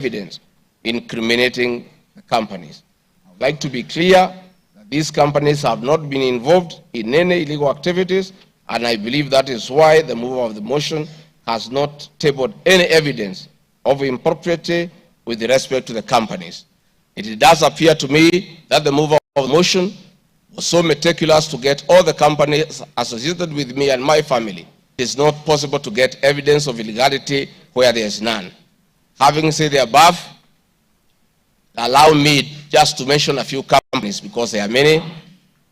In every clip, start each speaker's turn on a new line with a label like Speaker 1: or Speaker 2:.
Speaker 1: evidence incriminating the companies. I would like to be clear that these companies have not been involved in any illegal activities, and I believe that is why the mover of the motion has not tabled any evidence of impropriety with respect to the companies. It does appear to me that the mover of the motion was so meticulous to get all the companies associated with me and my family. It is not possible to get evidence of illegality where there is none. Having said the above, allow me just to mention a few companies because there are many.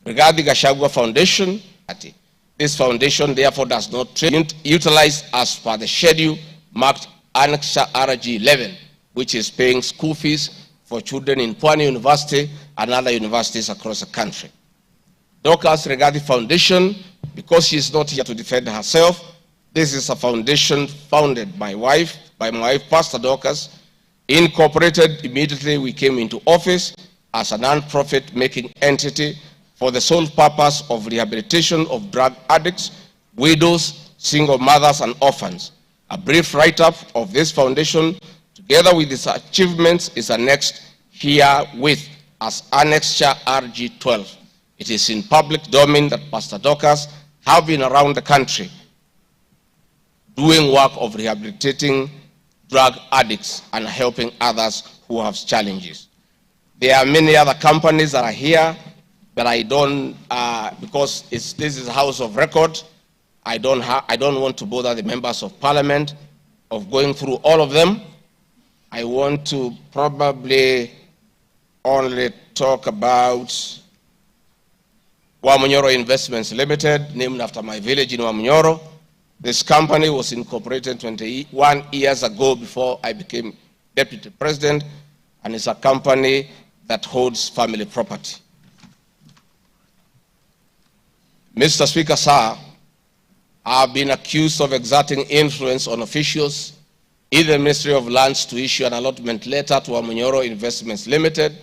Speaker 1: Regarding the GACHAGUA Foundation, this foundation therefore does not utilize as per the schedule marked Annex RG 11, which is paying school fees for children in Pwani University and other universities across the country. Dorcas Regarding Foundation, because she is not here to defend herself, this is a foundation founded by my wife, Pastor Dorcas, incorporated immediately we came into office as a non-profit making entity for the sole purpose of rehabilitation of drug addicts, widows, single mothers, and orphans. A brief write-up of this foundation, together with its achievements, is annexed herewith as Annexure RG 12. It is in public domain that Pastor Dorcas have been around the country doing work of rehabilitating drug addicts and helping others who have challenges. There are many other companies that are here, but I don't, because this is a house of record, I don't want to bother the members of parliament of going through all of them. I want to probably only talk about Wamunyoro Investments Limited, named after my village in Wamunyoro. This company was incorporated 21 years ago before I became deputy president, and it's a company that holds family property. Mr. Speaker, sir, I have been accused of exerting influence on officials in the Ministry of Lands to issue an allotment letter to Wamunyoro Investments Limited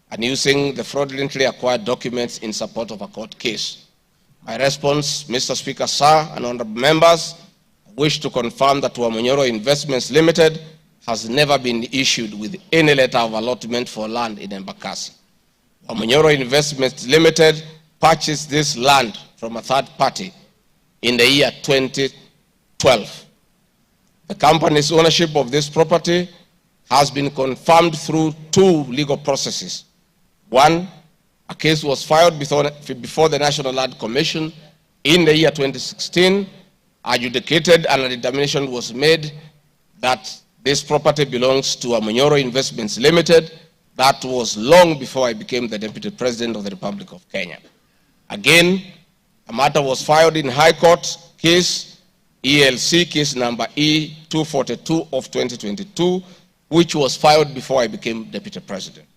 Speaker 1: and using the fraudulently acquired documents in support of a court case. My response, Mr. Speaker, sir, and honorable members, I wish to confirm that Wamunyoro Investments Limited has never been issued with any letter of allotment for land in Embakasi. Wamunyoro Investments Limited purchased this land from a third party in the year 2012. The company's ownership of this property has been confirmed through two legal processes. One, a case was filed before the National Land Commission in the year 2016, adjudicated, and a determination was made that this property belongs to Wamunyoro Investments Limited. That was long before I became the Deputy President of the Republic of Kenya. Again, a matter was filed in High Court, case ELC, case number E242 of 2022, which was filed before I became Deputy President.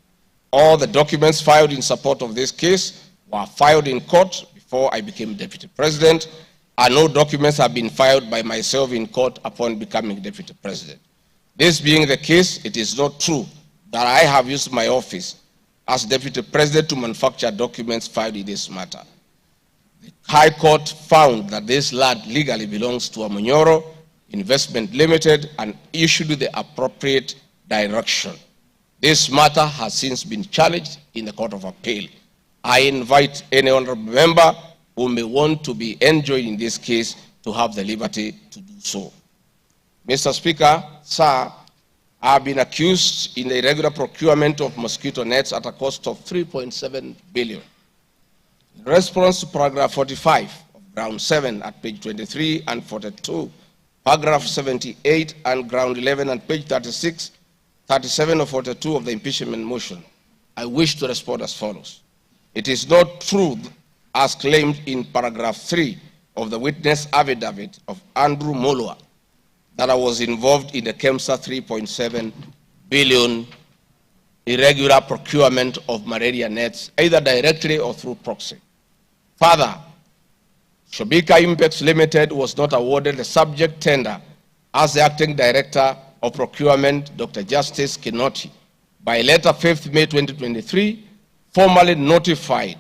Speaker 1: All the documents filed in support of this case were filed in court before I became Deputy President, and no documents have been filed by myself in court upon becoming Deputy President. This being the case, it is not true that I have used my office as Deputy President to manufacture documents filed in this matter. The High Court found that this land legally belongs to Wamunyoro Investment Limited and issued the appropriate direction. This matter has since been challenged in the Court of Appeal. I invite any honorable member who may want to be enjoined in this case to have the liberty to do so. Mr. Speaker, sir, I have been accused in the irregular procurement of mosquito nets at a cost of 3.7 billion. In response to paragraph 45 of ground 7 at page 23 and 42, paragraph 78 and ground 11 and page 36, 37 or 42 of the impeachment motion, I wish to respond as follows. It is not true, as claimed in paragraph 3 of the witness affidavit of Andrew Molwa, that I was involved in the KEMSA 3.7 billion irregular procurement of malaria nets, either directly or through proxy. Further, Shobika Impex Limited was not awarded the subject tender as the acting director of procurement, Dr. Justice Kinoti, by letter 5th May 2023, formally notified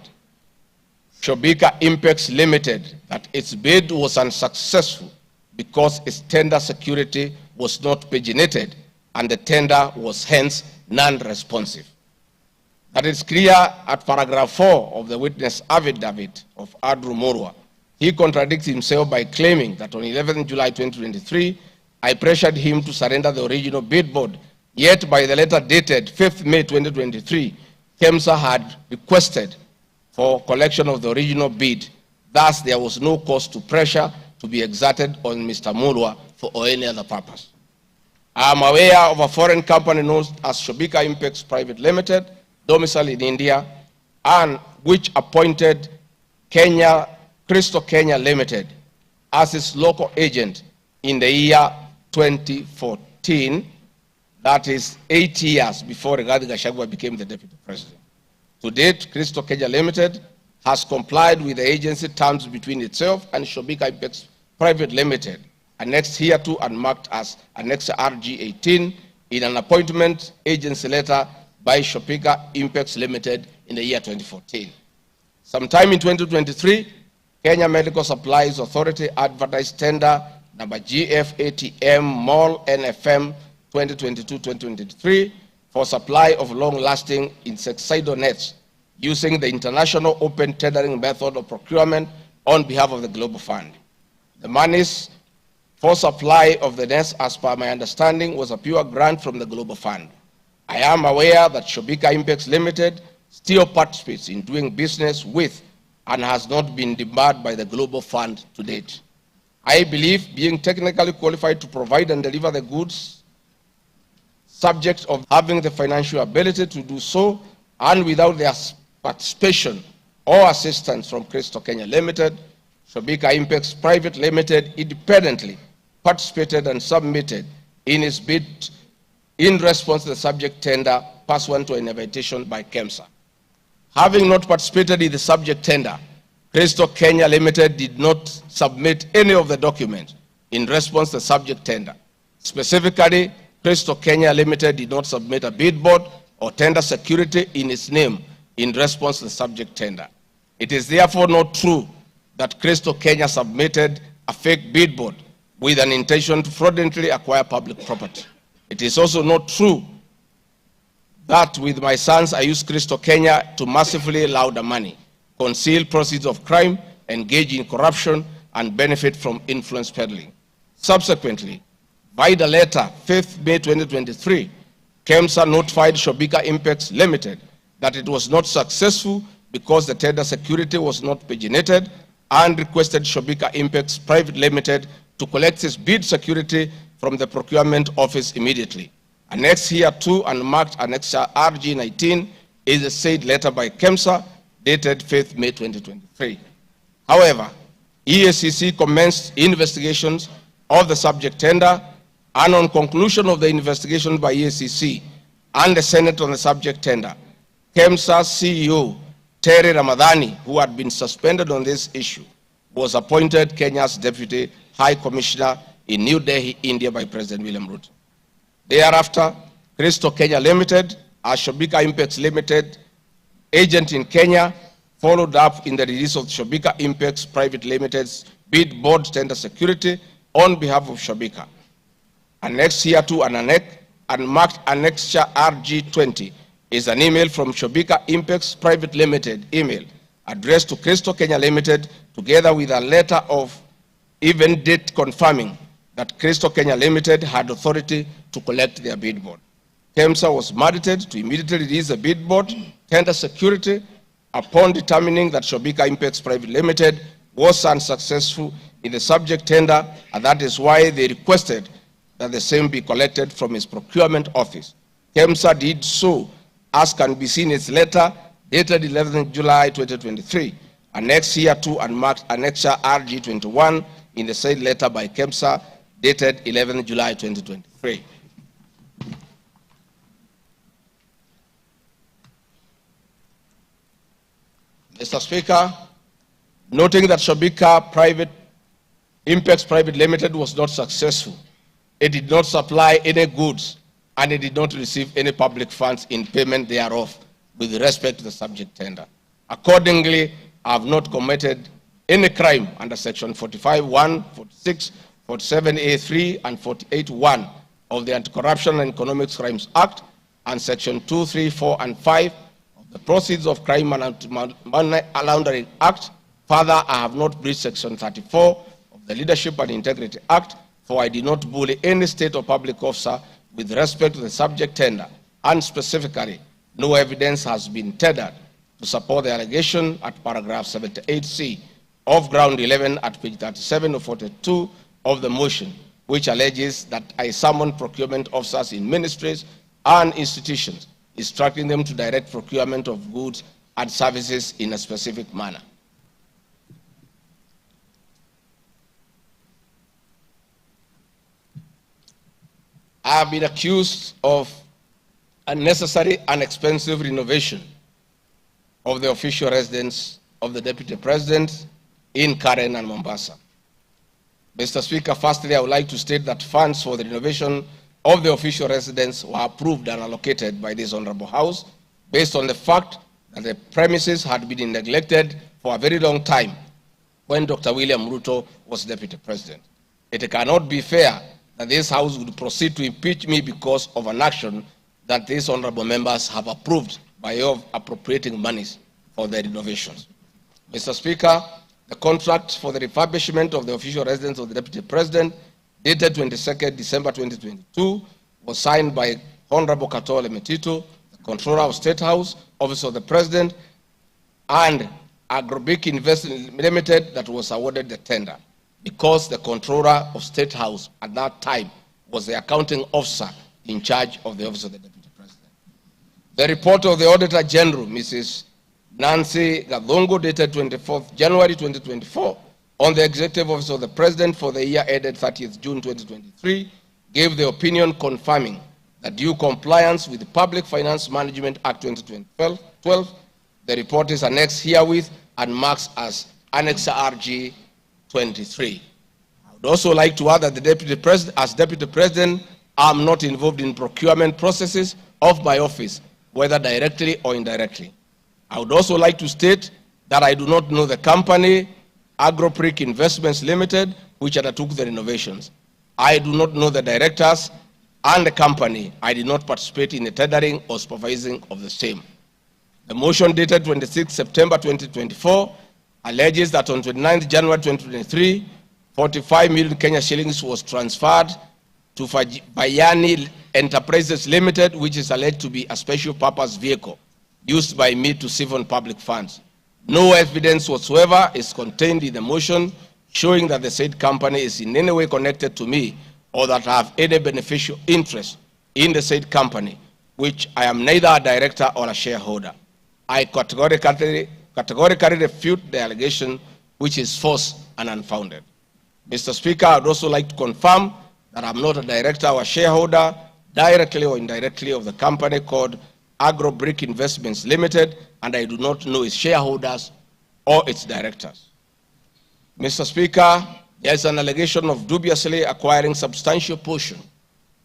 Speaker 1: Shobika Impex Limited that its bid was unsuccessful because its tender security was not paginated and the tender was hence non-responsive. That is clear at paragraph 4 of the witness affidavit of Andrew Murwa. He contradicts himself by claiming that on 11 July 2023, I pressured him to surrender the original bid board, yet by the letter dated 5th May 2023, KEMSA had requested for collection of the original bid. Thus, there was no cause to pressure to be exerted on Mr. Murwa for any other purpose. I am aware of a foreign company known as Shobika Impex Private Limited, domiciled in India, and which appointed Crystal Kenya Limited as its local agent in the year 2014, that is 8 years before GACHAGUA became the deputy president. To date, Crystal Kenya Limited has complied with the agency terms between itself and Shobika Impex Private Limited, annexed hereto and marked as Annex RG 18 in an appointment agency letter by Shobika Impex Limited in the year 2014. Sometime in 2023, Kenya Medical Supplies Authority advertised tender number GFATM MOL NFM 2022-2023 for supply of long-lasting insecticidal nets using the international open tendering method of procurement on behalf of the Global Fund. The monies for supply of the nets, as per my understanding, was a pure grant from the Global Fund. I am aware that Shobika Impex Limited still participates in doing business with and has not been debarred by the Global Fund to date. I believe being technically qualified to provide and deliver the goods, subject of having the financial ability to do so, and without their participation or assistance from Crystal Kenya Limited, Shobika Impex Private Limited independently participated and submitted in its bid in response to the subject tender pursuant to an invitation by KEMSA. Having not participated in the subject tender, Crystal Kenya Limited did not submit any of the documents in response to the subject tender. Specifically, Crystal Kenya Limited did not submit a bid board or tender security in its name in response to the subject tender. It is therefore not true that Crystal Kenya submitted a fake bid board with an intention to fraudulently acquire public property. It is also not true that with my sons I used Crystal Kenya to massively launder money, conceal proceeds of crime, engage in corruption, and benefit from influence peddling. Subsequently, by the letter 5th May 2023, KEMSA notified Shobika Impex Limited that it was not successful because the tender security was not paginated, and requested Shobika Impex Private Limited to collect its bid security from the procurement office immediately. Annexed hereto and marked Annex RG 19 is a said letter by KEMSA dated 5th May 2023. However, EACC commenced investigations of the subject tender, and on conclusion of the investigation by EACC and the Senate on the subject tender, KEMSA CEO Terry Ramadhani, who had been suspended on this issue, was appointed Kenya's Deputy High Commissioner in New Delhi, India by President William Ruto. Thereafter, Crystal Kenya Limited, as Shobika Impex Limited agent in Kenya, followed up in the release of Shobika Impex Private Limited's bid board tender security on behalf of Shobika. Annexed hereto and marked Annexure RG 20 is an email from Shobika Impex Private Limited email addressed to Crystal Kenya Limited, together with a letter of even date confirming that Crystal Kenya Limited had authority to collect their bid board. KEMSA was mandated to immediately release the bid board tender security upon determining that Shobika Impex Private Limited was unsuccessful in the subject tender, and that is why they requested that the same be collected from its procurement office. KEMSA did so, as can be seen in its letter dated 11 July 2023, annexed hereto and marked Annexure RG 21 in the said letter by KEMSA dated 11 July 2023. Mr. Speaker, noting that Shobika Impex Private Limited was not successful, it did not supply any goods, and it did not receive any public funds in payment thereof with respect to the subject tender. Accordingly, I have not committed any crime under section 45(1), 46, 47(a)(3), and 48(1) of the Anti-Corruption and Economic Crimes Act and Section 2, 3, 4, and 5 of the Proceeds of Crime and Money Laundering Act. Further, I have not breached Section 34 of the Leadership and Integrity Act, for I did not bully any state or public officer with respect to the subject tender, and specifically, no evidence has been tendered to support the allegation at paragraph 78C of ground 11 at page 37 or 42 of the motion, which alleges that I summoned procurement officers in ministries and institutions, instructing them to direct procurement of goods and services in a specific manner. I have been accused of unnecessary and expensive renovation of the official residence of the Deputy President in Karen and Mombasa. Mr. Speaker, firstly, I would like to state that funds for the renovation of the official residence were approved and allocated by this Honorable House based on the fact that the premises had been neglected for a very long time when Dr. William Ruto was Deputy President. It cannot be fair that this House would proceed to impeach me because of an action that these honorable members have approved by way of appropriating monies for their renovations. Mr. Speaker, the contract for the refurbishment of the official residence of the Deputy President, dated 22nd December 2022, was signed by Honorable Katole Metito, the Controller of State House, Office of the President, and Agrobic Investment Limited that was awarded the tender, because the Controller of State House at that time was the accounting officer in charge of the Office of the Deputy President. The report of the Auditor General, Mrs. Nancy Gadongo, dated 24th January 2024, on the Executive Office of the President for the year ended 30th June 2023, gave the opinion confirming that due compliance with the Public Finance Management Act 2012, the report is annexed herewith and marks as Annex RG 23. I would also like to add that the Deputy President, as Deputy President, I am not involved in procurement processes of my office, whether directly or indirectly. I would also like to state that I do not know the company, Agropric Investments Limited, which undertook the renovations. I do not know the directors and the company. I did not participate in the tendering or supervising of the same. The motion dated 26 September 2024 alleges that on 29 January 2023, 45 million Kenya shillings was transferred to Bayani Enterprises Limited, which is alleged to be a special purpose vehicle used by me to siphon public funds. No evidence whatsoever is contained in the motion showing that the said company is in any way connected to me or that I have any beneficial interest in the said company, which I am neither a director or a shareholder. I categorically refute the allegation, which is false and unfounded. Mr. Speaker, I would also like to confirm that I'm not a director or a shareholder, directly or indirectly, of the company called Agrobric Investments Limited, and I do not know its shareholders or its directors. Mr. Speaker, there is an allegation of dubiously acquiring substantial portion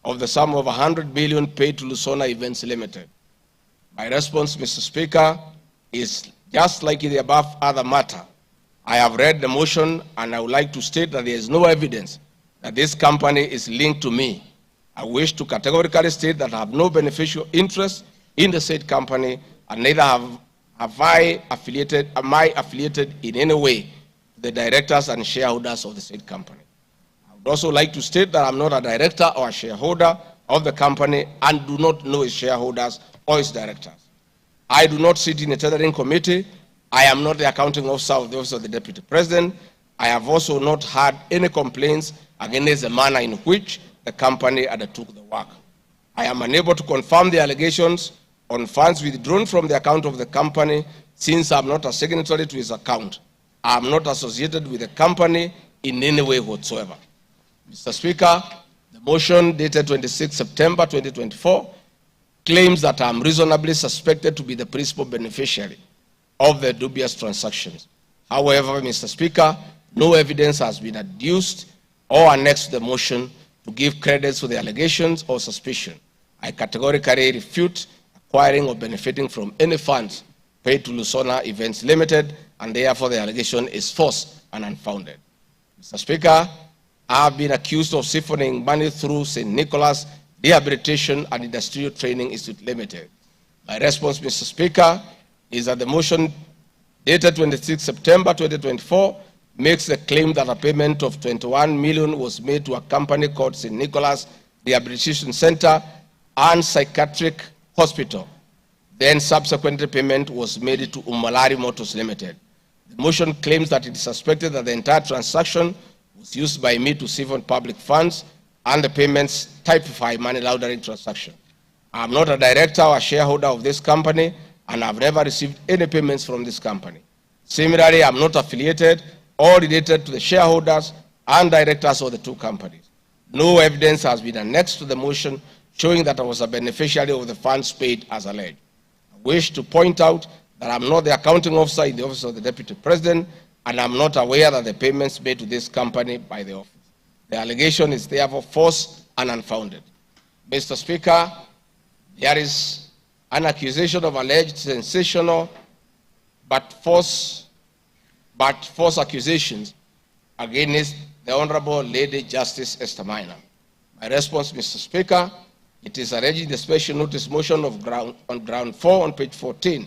Speaker 1: of the sum of 100 million paid to Lusona Events Limited. My response, Mr. Speaker, is just like in the above other matter. I have read the motion and I would like to state that there is no evidence that this company is linked to me. I wish to categorically state that I have no beneficial interest in the said company, and neither am I affiliated in any way to the directors and shareholders of the said company. I would also like to state that I'm not a director or a shareholder of the company and do not know its shareholders or its directors. I do not sit in a tendering committee. I am not the accounting officer of the Office of the Deputy President. I have also not had any complaints against the manner in which the company undertook the work. I am unable to confirm the allegations on funds withdrawn from the account of the company, since I am not a signatory to his account. I am not associated with the company in any way whatsoever. Mr. Speaker, the motion dated 26 September 2024 claims that I am reasonably suspected to be the principal beneficiary of the dubious transactions. However, Mr. Speaker, no evidence has been adduced or annexed to the motion to give credit to the allegations or suspicion. I categorically refute acquiring or benefiting from any funds paid to Lusona Events Limited, and therefore the allegation is false and unfounded. Mr. Speaker, I have been accused of siphoning money through St. Nicholas Rehabilitation and Industrial Training Institute Limited. My response, Mr. Speaker, is that the motion dated 26 September 2024 makes the claim that a payment of 21 million was made to a company called St. Nicholas Rehabilitation Center and Psychiatric Hospital. Then subsequently payment was made to Umalari Motors Limited. The motion claims that it is suspected that the entire transaction was used by me to siphon public funds and the payments typify money laundering transaction. I am not a director or a shareholder of this company and have never received any payments from this company. Similarly, I am not affiliated or related to the shareholders and directors of the two companies. No evidence has been annexed to the motion showing that I was a beneficiary of the funds paid as alleged. I wish to point out that I am not the accounting officer in the office of the Deputy President and I am not aware that the payments made to this company by the office. The allegation is therefore false and unfounded. Mr. Speaker, there is an accusation of alleged sensational but false accusations against the Honorable Lady Justice Esther Maina. My response, Mr. Speaker, it is alleged in the special notice motion on ground 4 on page 14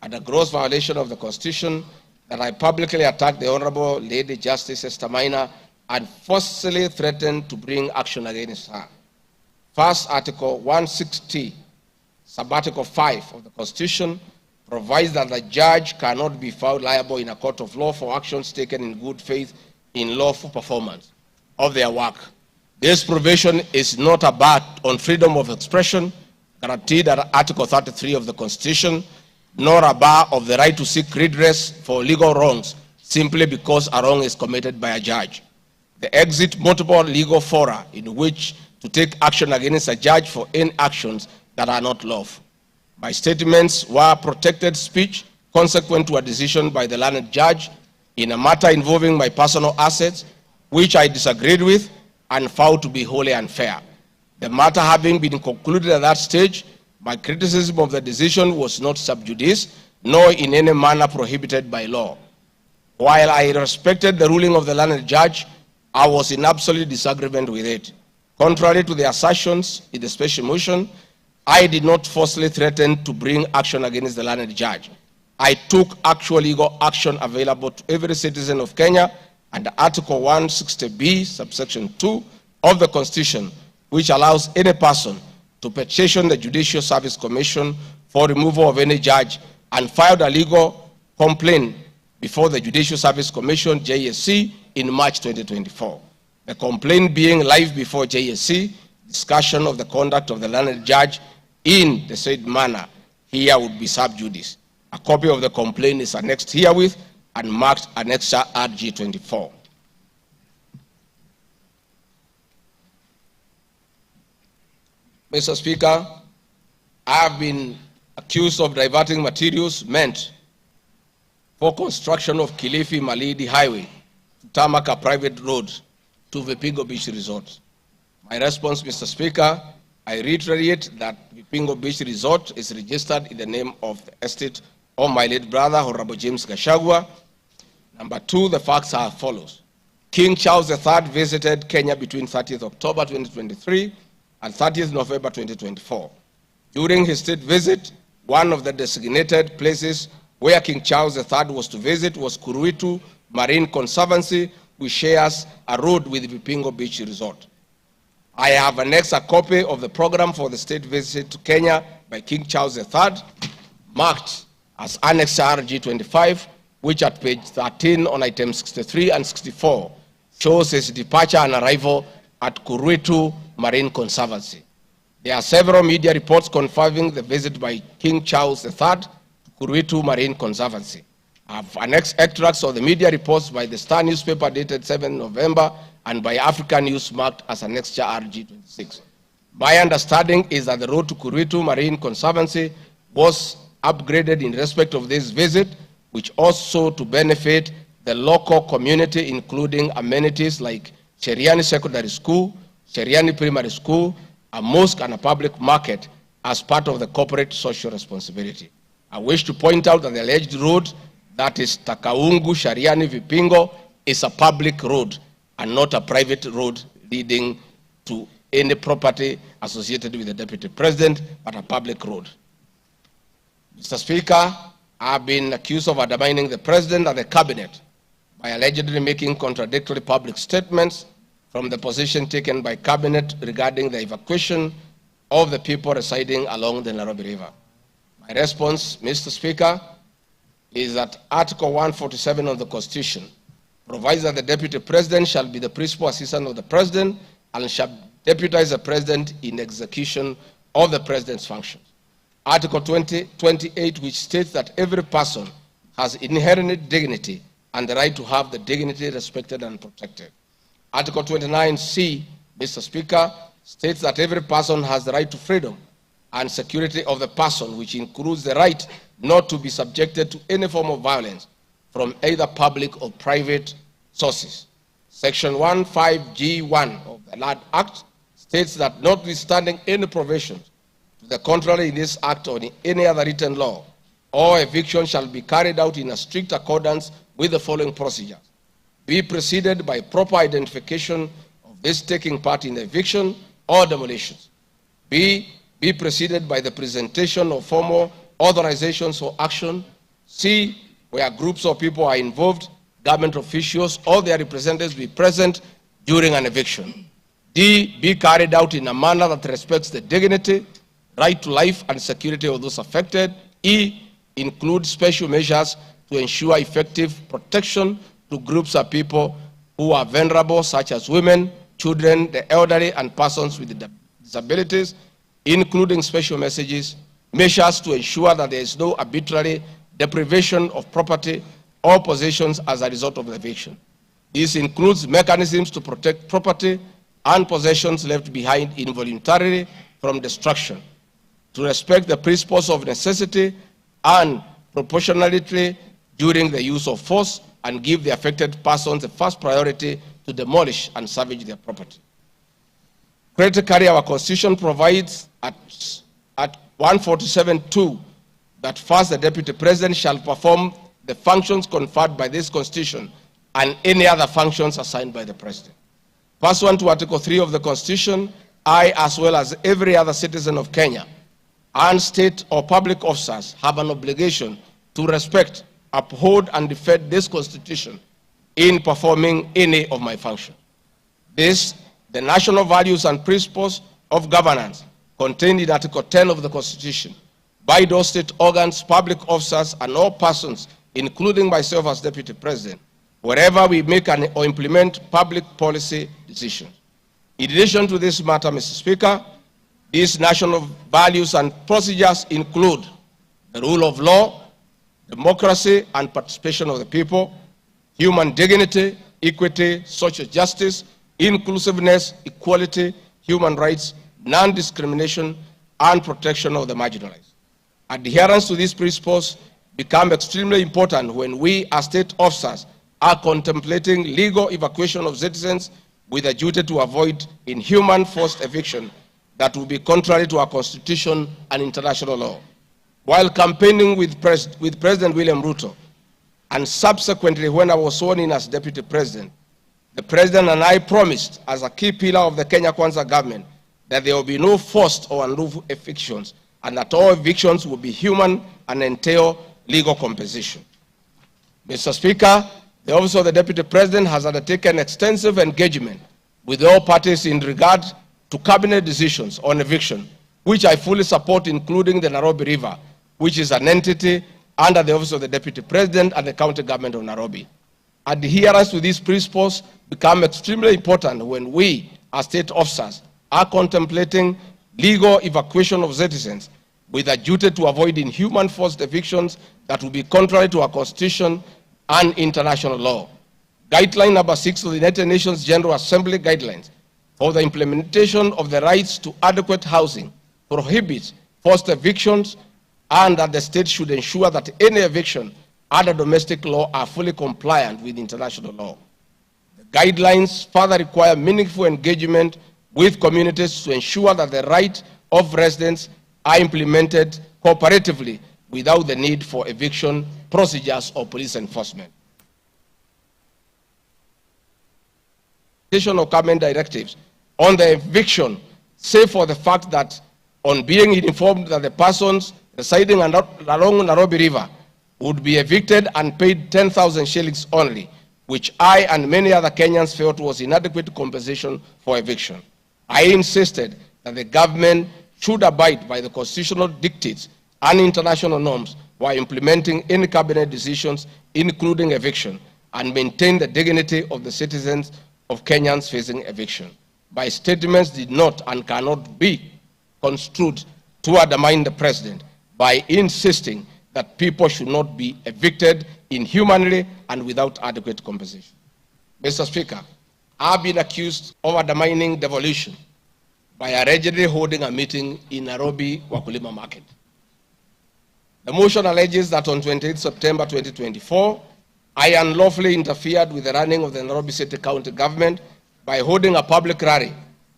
Speaker 1: at a gross violation of the Constitution that I publicly attacked the Honorable Lady Justice Esther Maina and forcefully threatened to bring action against her. First, Article 160, Subarticle 5 of the Constitution provides that the judge cannot be found liable in a court of law for actions taken in good faith in lawful performance of their work. This provision is not a bar on freedom of expression guaranteed under Article 33 of the Constitution, nor a bar of the right to seek redress for legal wrongs simply because a wrong is committed by a judge. The exit multiple legal fora in which to take action against a judge for any actions that are not lawful. My statements were protected speech consequent to a decision by the learned judge in a matter involving my personal assets, which I disagreed with and found to be wholly unfair. The matter having been concluded at that stage, my criticism of the decision was not sub judice, nor in any manner prohibited by law. While I respected the ruling of the learned judge, I was in absolute disagreement with it. Contrary to the assertions in the special motion, I did not falsely threaten to bring action against the learned judge. I took actual legal action available to every citizen of Kenya under Article 160B, subsection 2 of the Constitution, which allows any person to petition the Judicial Service Commission for removal of any judge and filed a legal complaint before the Judicial Service Commission, JSC, in March 2024. The complaint being live before JSC, discussion of the conduct of the learned judge in the said manner here would be sub judice. A copy of the complaint is annexed herewith and marked Annexure RG 24. Mr. Speaker, I have been accused of diverting materials meant for construction of Kilifi Malindi Highway to tarmac a private road to Vipingo Beach Resort. My response, Mr. Speaker, I reiterate that Vipingo Beach Resort is registered in the name of the estate of my late brother, Honorable James GACHAGUA. Number two, the facts are as follows. King Charles III visited Kenya between 30th October 2023 and 30th November 2024. During his state visit, one of the designated places where King Charles III was to visit was Kuruitu Marine Conservancy, which shares a road with Vipingo Beach Resort. I have annexed a copy of the program for the state visit to Kenya by King Charles III, marked as Annex RG 25, which at page 13 on items 63 and 64 shows his departure and arrival at Kuruitu Marine Conservancy. There are several media reports confirming the visit by King Charles III to Kuruitu Marine Conservancy. I have annexed extracts of the media reports by the Star newspaper dated 7 November and by African News marked as Annexure RG 26. My understanding is that the road to Kuruitu Marine Conservancy was upgraded in respect of this visit, which also to benefit the local community, including amenities like Cheriani Secondary School, Cheriani Primary School, a mosque and a public market as part of the corporate social responsibility. I wish to point out that the alleged road, that is Takaungu Shariani Vipingo, is a public road and not a private road leading to any property associated with the Deputy President, but a public road. Mr. Speaker, I have been accused of undermining the President and the Cabinet by allegedly making contradictory public statements from the position taken by Cabinet regarding the evacuation of the people residing along the Nairobi River. My response, Mr. Speaker, is that Article 147 of the Constitution provides that the Deputy President shall be the principal assistant of the President and shall deputize the President in execution of the President's functions. Article 28, which states that every person has inherent dignity and the right to have the dignity respected and protected. Article 29C, Mr. Speaker, states that every person has the right to freedom and security of the person, which includes the right not to be subjected to any form of violence from either public or private sources. Section 15G1 of the Land Act states that notwithstanding any provisions to the contrary in this act or in any other written law, all eviction shall be carried out in a strict accordance with the following procedures. Be preceded by proper identification of this taking part in the eviction or demolitions. Be preceded by the presentation of formal authorizations for action. C, where groups of people are involved, government officials or their representatives be present during an eviction. D, be carried out in a manner that respects the dignity, right to life and security of those affected. E, include special measures to ensure effective protection to groups of people who are vulnerable, such as women, children, the elderly, and persons with disabilities, including special measures to ensure that there is no arbitrary deprivation of property or possessions as a result of the eviction. This includes mechanisms to protect property and possessions left behind involuntarily from destruction, to respect the principles of necessity and proportionality during the use of force, and give the affected persons the first priority to demolish and salvage their property. Critically, our Constitution provides at 147(2) that first the Deputy President shall perform the functions conferred by this Constitution and any other functions assigned by the President. Pursuant to Article 3 of the Constitution, I, as well as every other citizen of Kenya, and state or public officers have an obligation to respect, uphold, and defend this Constitution in performing any of my functions. This, the national values and principles of governance contained in Article 10 of the Constitution, by those state organs, public officers, and all persons, including myself as Deputy President, wherever we make or implement public policy decisions. In addition to this matter, Mr. Speaker, these national values and procedures include the rule of law, democracy and participation of the people, human dignity, equity, social justice, inclusiveness, equality, human rights, non-discrimination, and protection of the marginalized. Adherence to these principles become extremely important when we as state officers are contemplating legal evacuation of citizens with a duty to avoid inhuman forced eviction that will be contrary to our Constitution and international law. While campaigning with President William Ruto, and subsequently when I was sworn in as Deputy President, the President and I promised as a key pillar of the Kenya Kwanza government that there will be no forced or unlawful evictions, and that all evictions will be human and entail legal compensation. Mr. Speaker, the Office of the Deputy President has undertaken extensive engagement with all parties in regard to cabinet decisions on eviction, which I fully support, including the Nairobi River, which is an entity under the Office of the Deputy President and the County Government of Nairobi. Adherence to these principles become extremely important when we, as state officers, are contemplating legal evacuation of citizens with a duty to avoid inhuman forced evictions that will be contrary to our Constitution and international law. Guideline number 6 of the United Nations General Assembly Guidelines for the implementation of the rights to adequate housing prohibits forced evictions, and that the state should ensure that any eviction under domestic law are fully compliant with international law. The guidelines further require meaningful engagement with communities to ensure that the rights of residents are implemented cooperatively without the need for eviction procedures or police enforcement. Of government directives on the eviction, save for the fact that on being informed that the persons residing along Nairobi River would be evicted and paid 10,000 shillings only, which I and many other Kenyans felt was inadequate compensation for eviction. I insisted that the government should abide by the constitutional dictates and international norms while implementing any cabinet decisions, including eviction, and maintain the dignity of the citizens of Kenyans facing eviction. My statements did not and cannot be construed to undermine the president by insisting that people should not be evicted inhumanly and without adequate compensation. Mr. Speaker, I've been accused of undermining devolution by allegedly holding a meeting in Nairobi Wakulima Market. The motion alleges that on 28 September 2024, I unlawfully interfered with the running of the Nairobi City County government by holding a public rally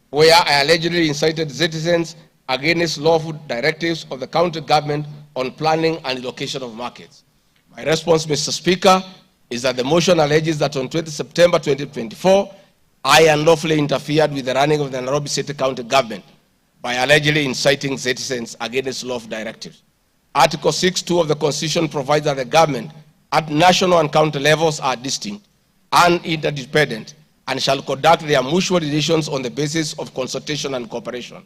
Speaker 1: where I allegedly incited citizens against lawful directives of the county government on planning and allocation of markets. My response, Mr. Speaker, is that the motion alleges that on 20 September 2024, I unlawfully interfered with the running of the Nairobi City County government by allegedly inciting citizens against lawful directives. Article 6(2) of the Constitution provides that the government at national and county levels are distinct and interdependent and shall conduct their mutual relations on the basis of consultation and cooperation.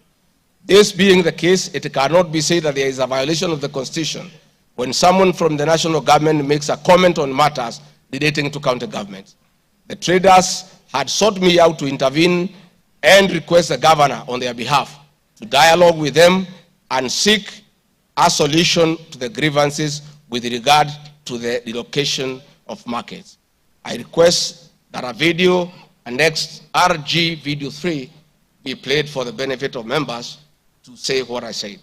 Speaker 1: This being the case, it cannot be said that there is a violation of the Constitution when someone from the national government makes a comment on matters relating to county governments. The traders had sought me out to intervene and request the governor on their behalf to dialogue with them and seek a solution to the grievances with regard to the relocation of markets. I request that a video annexed RG video 3 be played for the benefit of members to say what I said.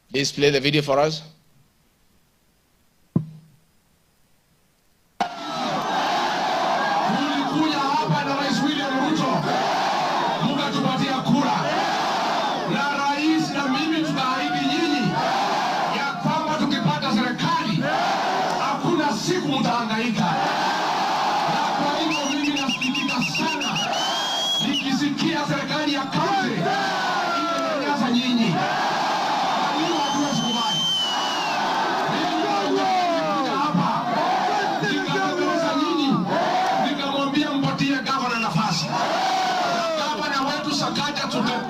Speaker 1: Please play the video for us.
Speaker 2: Tulikuja hapa na Rais William Ruto, mkatupatia kura. Na rais na mimi tunaahidi nyinyi ya kwamba tukipata serikali hakuna siku mtahangaika. Na kwa hivyo mimi nasikitika sana nikisikia serikali ya kaunti inanyanyasa nyinyi.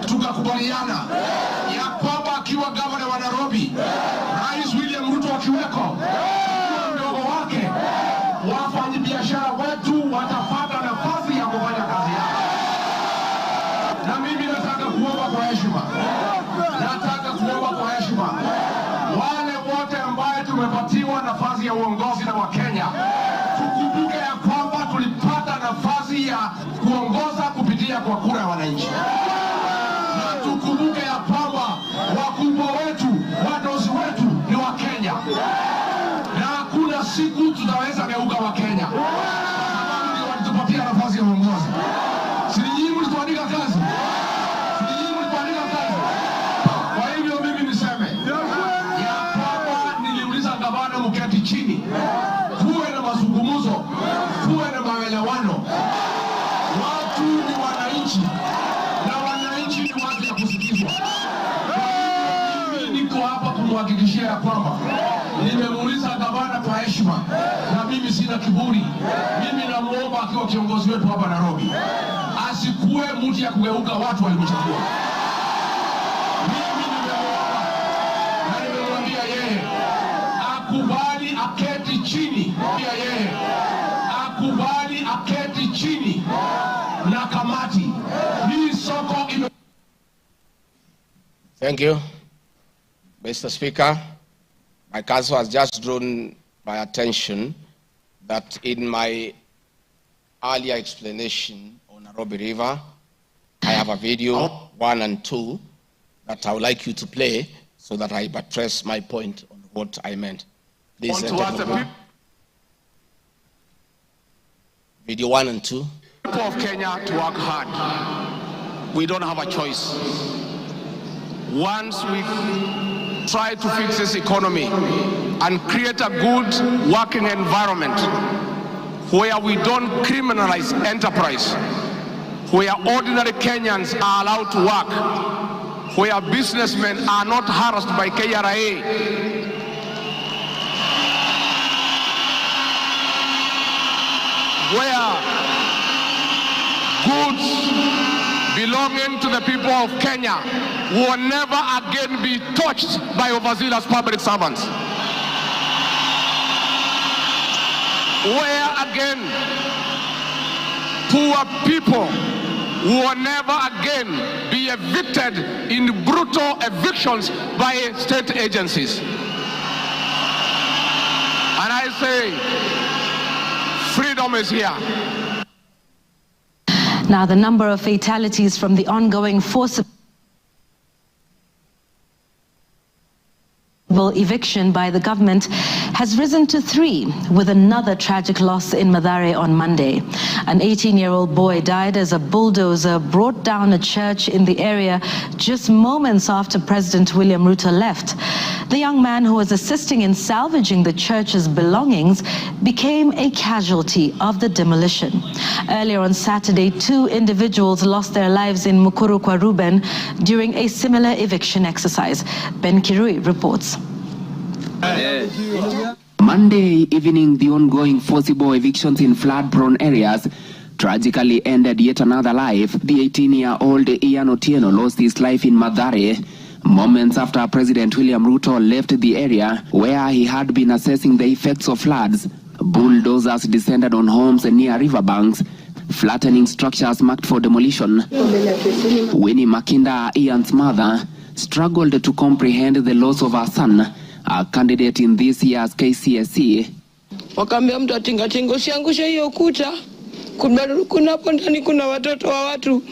Speaker 2: Tukakubaliana ya kwamba akiwa gavana wa Nairobi, Rais William Ruto akiweko, mdogo wake, wafanyabiashara wetu watapata nafasi ya kufanya kazi yao. Na mimi nataka kuomba kwa heshima, wale wote ambao tumepatiwa nafasi ya uongozi na Wakenya, tukumbuke ya kwamba tulipata nafasi ya kuongoza kupitia kwa kura ya wananchi. Tukumbuke ya kwamba wakubwa wetu, wadosi wetu ni Wakenya, na hakuna siku tutaweza geuka Wakenya sababu ndio walitupatia nafasi ya uongozi. Si nyinyi mlituandika kazi? Kwa hivyo mimi niseme ya kwamba niliuliza gavana mketi chini, tuwe na mazungumzo, tuwe na maelewano. Watu ni wananchi na wananchi ni watu ya kusikizwa. Mimi niko hapa kumhakikishia ya kwamba nimemuuliza gavana kwa heshima, na mimi sina kiburi. Mimi namuomba akiwa kiongozi wetu hapa Nairobi, asikuwe mtu ya kugeuka watu walimchagua. Mimi nimemuomba na nimemwambia yeye akubali aketi chini. Akubali aketi chini na kamati. Hii soko ime...
Speaker 1: Thank you, Mr. Speaker. My counsel has just drawn my attention that in my earlier explanation on Nairobi River, I have a video 1 and 2 that I would like you to play so that I buttress my point on what I meant. Please, Video 1 and 2.
Speaker 2: People of Kenya to work hard. We don't have a choice. Once we try to fix this economy and create a good working environment where we don't criminalize enterprise, where ordinary Kenyans are allowed to work, where businessmen are not harassed by KRA, where goods belonging to the people of Kenya will never again be touched by overzealous public servants. Where again poor people will never again be evicted in brutal evictions by state agencies. And I say, freedom is here.
Speaker 3: Now, the number of fatalities from the ongoing forcible eviction by the government has risen to 3, with another tragic loss in Mathare on Monday. An 18-year-old boy died as a bulldozer brought down a church in the area just moments after President William Ruto left. The young man, who was assisting in salvaging the church's belongings, became a casualty of the demolition. Earlier on Saturday, 2 individuals lost their lives in Mukuru kwa Ruben during a similar eviction exercise. Ben Kirui reports.
Speaker 4: Monday evening, the ongoing forcible evictions in flood-prone areas tragically ended yet another life. The 18-year-old Ian Otieno lost his life in Mathare moments after President William Ruto left the area where he had been assessing the effects of floods. Bulldozers descended on homes near riverbanks, flattening structures marked for demolition. Winnie Makinda, Ian's mother, struggled to comprehend the loss of her son, a candidate in this year's KCSE.
Speaker 5: Wakambia mtu atingatinga usiangushe hiyo kuta, kuna hapo ndani kuna watoto wa watu,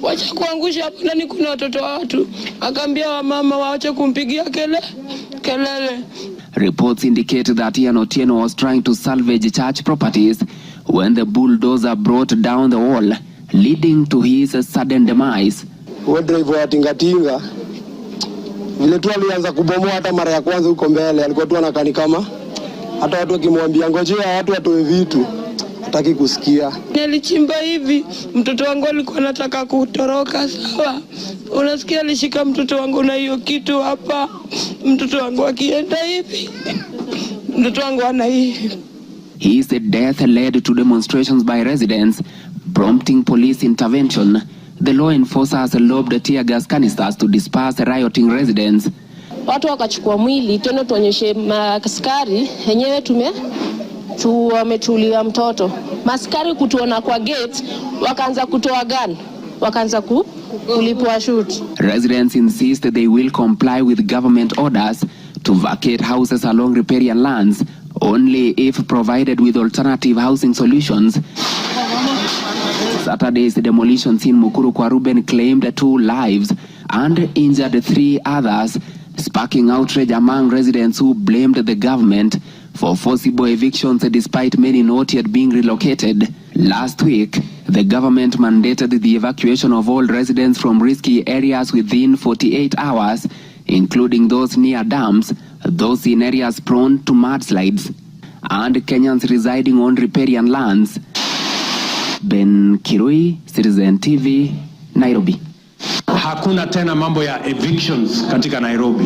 Speaker 5: wacha kuangusha hapo ndani kuna watoto wa watu. Akambia wamama waache kumpigia kelele.
Speaker 4: Reports indicate that Ian Otieno was trying to salvage church properties when the bulldozer brought down the wall, leading to his sudden demise.
Speaker 6: Driver wa tingatinga vile tu alianza kubomoa, hata mara ya kwanza huko mbele alikuwa tu anakani kama hata watu wakimwambia ngojea watu watoe vitu hataki kusikia.
Speaker 5: Nilichimba hivi, mtoto wangu alikuwa anataka kutoroka, sawa, unasikia alishika mtoto wangu na hiyo kitu hapa, mtoto wangu akienda hivi, mtoto wangu ana hivi.
Speaker 4: His death led to demonstrations by residents, prompting police intervention. The law enforcers lobbed tear gas canisters to disperse rioting residents.
Speaker 7: Watu wakachukua mwili tena tuonyeshe maskari yenyewe wametulia mtoto. Maskari kutuona kwa gate wakaanza kutoa gun, wakaanza kulipua shoot.
Speaker 4: Residents insist they will comply with government orders to vacate houses along riparian lands only if provided with alternative housing solutions. Saturday's demolitions in Mukuru kwa Ruben claimed 2 lives and injured 3 others, sparking outrage among residents who blamed the government for forcible evictions despite many not yet being relocated. Last week, the government mandated the evacuation of all residents from risky areas within 48 hours, including those near dams, those in areas prone to mudslides, and Kenyans residing on riparian lands. Ben Kirui, Citizen TV, Nairobi.
Speaker 8: Hakuna tena mambo ya evictions katika Nairobi.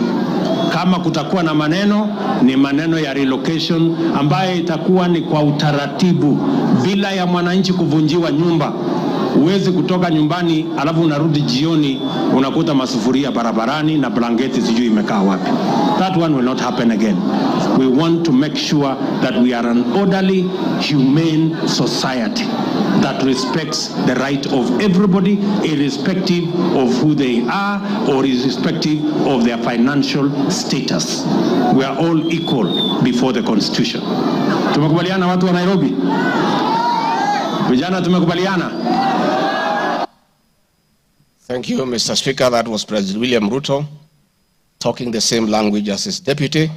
Speaker 8: Kama kutakuwa na maneno, ni maneno ya relocation ambaye itakuwa ni kwa utaratibu bila ya mwananchi kuvunjiwa nyumba. Uwezi kutoka nyumbani alafu unarudi jioni unakuta masufuria barabarani na blanketi sijui imekaa wapi. That one will not happen again. We want to make sure that we are an orderly, humane society that respects the right of everybody, irrespective of who they are or irrespective of their financial status. We are all equal before the Constitution. Tumekubaliana watu wa Nairobi? Vijana tumekubaliana?
Speaker 1: Thank you, Mr. Speaker. That was President William Ruto talking the same language as his deputy,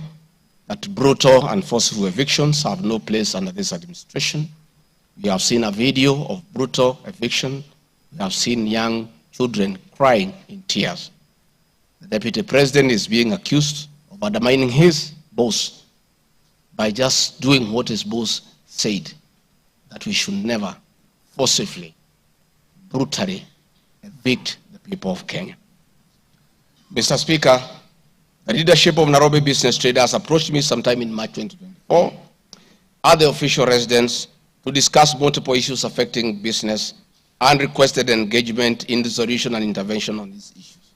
Speaker 1: that brutal and forceful evictions have no place under this administration. We have seen a video of brutal eviction. We have seen young children crying in tears. The Deputy President is being accused of undermining his boss by just doing what his boss said, that we should never forcibly, brutally evict the people of Kenya. Mr. Speaker, the leadership of Nairobi business traders approached me sometime in March 2024 at the official residence to discuss multiple issues affecting business and requested engagement in the solution and intervention on these issues.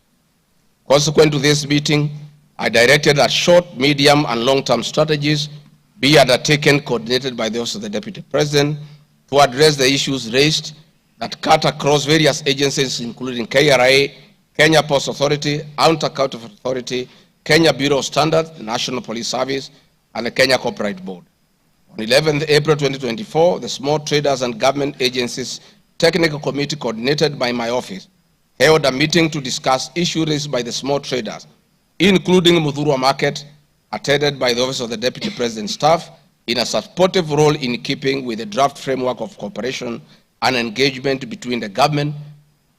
Speaker 1: Consequent to this meeting, I directed that short, medium, and long-term strategies be undertaken, coordinated by the Office of the Deputy President, to address the issues raised that cut across various agencies, including KRA, Kenya Post Authority, Anti-Counterfeit Authority, Kenya Bureau of Standards, the National Police Service, and the Kenya Copyright Board. On 11th April 2024, the Small Traders and Government Agencies Technical Committee, coordinated by my office, held a meeting to discuss issues raised by the small traders, including Muthurwa Market, attended by the Office of the Deputy President staff, in a supportive role in keeping with the draft framework of cooperation and engagement between the government,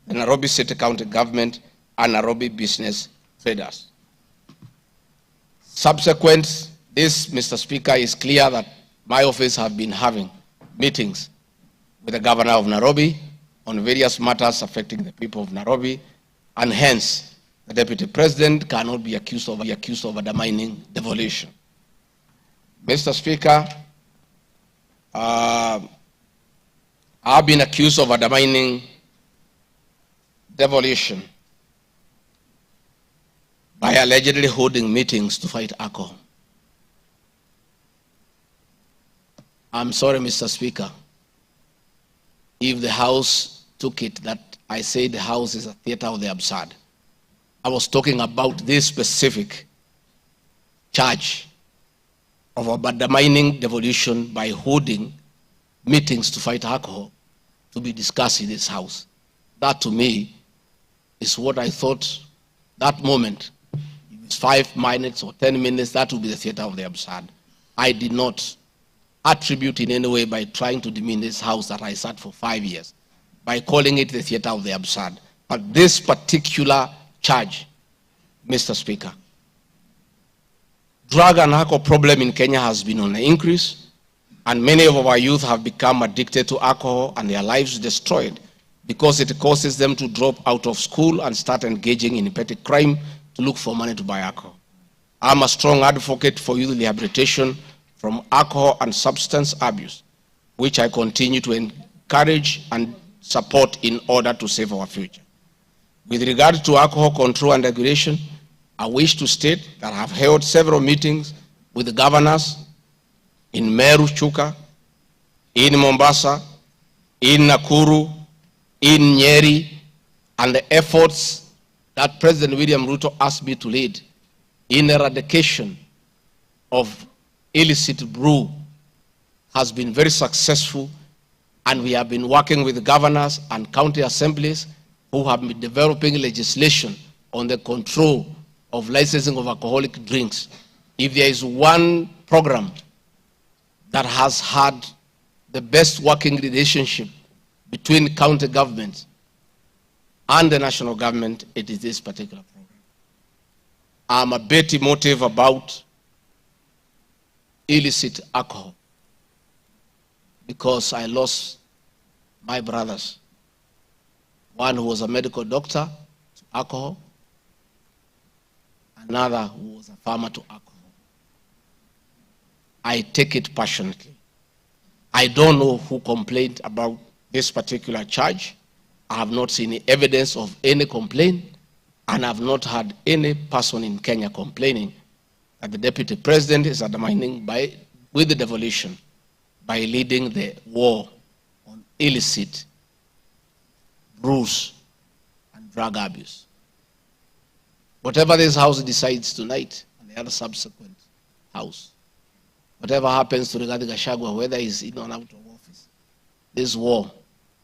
Speaker 1: the Nairobi City County Government, and Nairobi business traders. Subsequent this, Mr. Speaker, is clear that my office have been having meetings with the Governor of Nairobi on various matters affecting the people of Nairobi, and hence the Deputy President cannot be accused of undermining devolution. Mr. Speaker, I've been accused of undermining devolution by allegedly holding meetings to fight alcohol. I'm sorry, Mr. Speaker, if the House took it that I say the House is a theater of the absurd. I was talking about this specific charge of undermining devolution by holding meetings to fight alcohol to be discussed in this House. That, to me, is what I thought that moment. If it's 5 minutes or 10 minutes, that would be the theater of the absurd. I did not attribute in any way by trying to demean this House that I sat for 5 years, by calling it the theater of the absurd. But this particular charge, Mr. Speaker, drug and alcohol problem in Kenya has been on the increase, and many of our youth have become addicted to alcohol and their lives destroyed because it causes them to drop out of school and start engaging in petty crime to look for money to buy alcohol. I'm a strong advocate for youth rehabilitation from alcohol and substance abuse, which I continue to encourage and support in order to save our future. With regard to alcohol control and regulation, I wish to state that I have held several meetings with the governors in Meru, Chuka, in Mombasa, in Nakuru, in Nyeri, and the efforts that President William Ruto asked me to lead in eradication of illicit brew has been very successful, and we have been working with the governors and county assemblies who have been developing legislation on the control of licensing of alcoholic drinks. If there is one program that has had the best working relationship between county governments and the national government, it is this particular program. I'm a bit emotive about illicit alcohol because I lost my brothers. One who was a medical doctor to alcohol, another who was a farmer to alcohol. I take it passionately. I don't know who complained about this particular charge. I have not seen any evidence of any complaint, and I have not had any person in Kenya complaining that the Deputy President is undermining with the devolution by leading the war on illicit brews and drug abuse. Whatever this House decides tonight, and the other subsequent House, whatever happens to regarding GACHAGUA, whether he's in or out of office, this war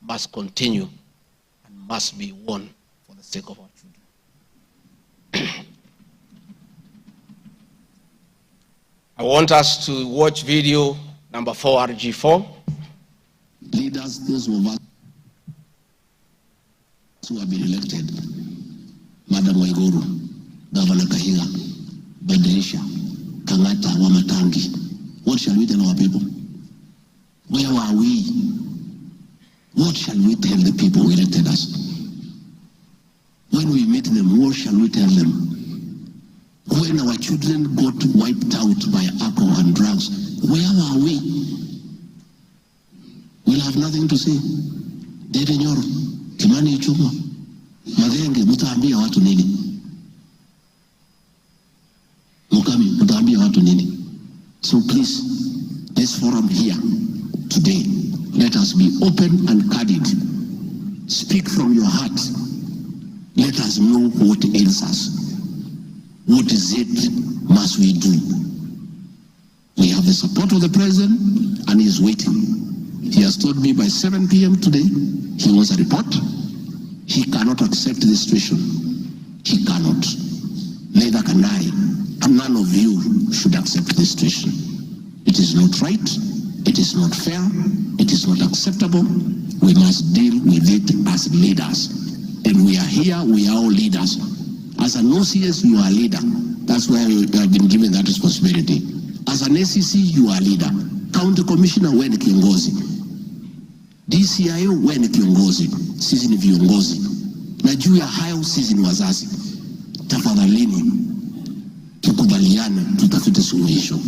Speaker 1: must continue and must be won for the sake of our children. I want us to watch video number 4, RG4.
Speaker 9: leaders, those of us who have been elected, Madam Waiguru, Governor Kahiga, Badilisha, Kangata, Wamatangi, what shall we tell our people? Where are we? What shall we tell the people who elected us? When we meet them, what shall we tell them? When our children got wiped out by alcohol and drugs, where are we? We'll have nothing to say. Dede Nyoro, Kimani Ichung'wa, Madenge, mutaambia watu nini? Mukami, mutaambia watu nini? So please, this forum here today, let us be open and candid. Speak from your heart. Let us know what ails us. What is it must we do? We have the support of the president and he is waiting. He has told me by 7 p.m. today, he wants a report. He cannot accept the situation. He cannot. Neither can I. And none of you should accept this situation. It is not right. It is not fair. It is not acceptable. We must deal with it as leaders. And we are here, we are all leaders. As an OCS, you are a leader. That's why you have been given that responsibility. As an ACC, you are a leader. County Commissioner, wewe ni kiongozi. DCIO, wewe ni kiongozi. Sisi ni viongozi. Na juu ya hayo sisi ni wazazi. Tafadhalini, tukubaliane, tutafute suluhisho.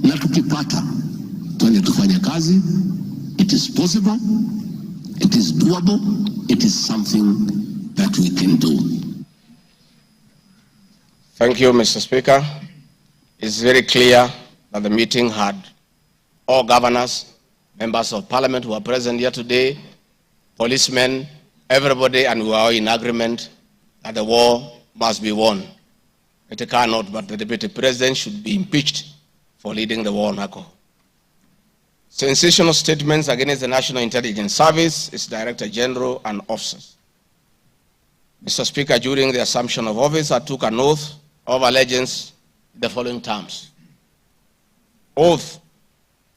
Speaker 9: Na tukipata, tuende tufanye kazi. It is possible. It is doable. It is something that we can do.
Speaker 1: Thank you, Mr. Speaker. It's very clear that the meeting had all governors, members of parliament who are present here today, policemen, everybody, and we are all in agreement that the war must be won. It cannot, but the deputy president should be impeached for leading the war on alcohol. Sensational statements against the National Intelligence Service, its Director General, and officers. Mr. Speaker, during the assumption of office, I took an oath of allegiance in the following terms. Oath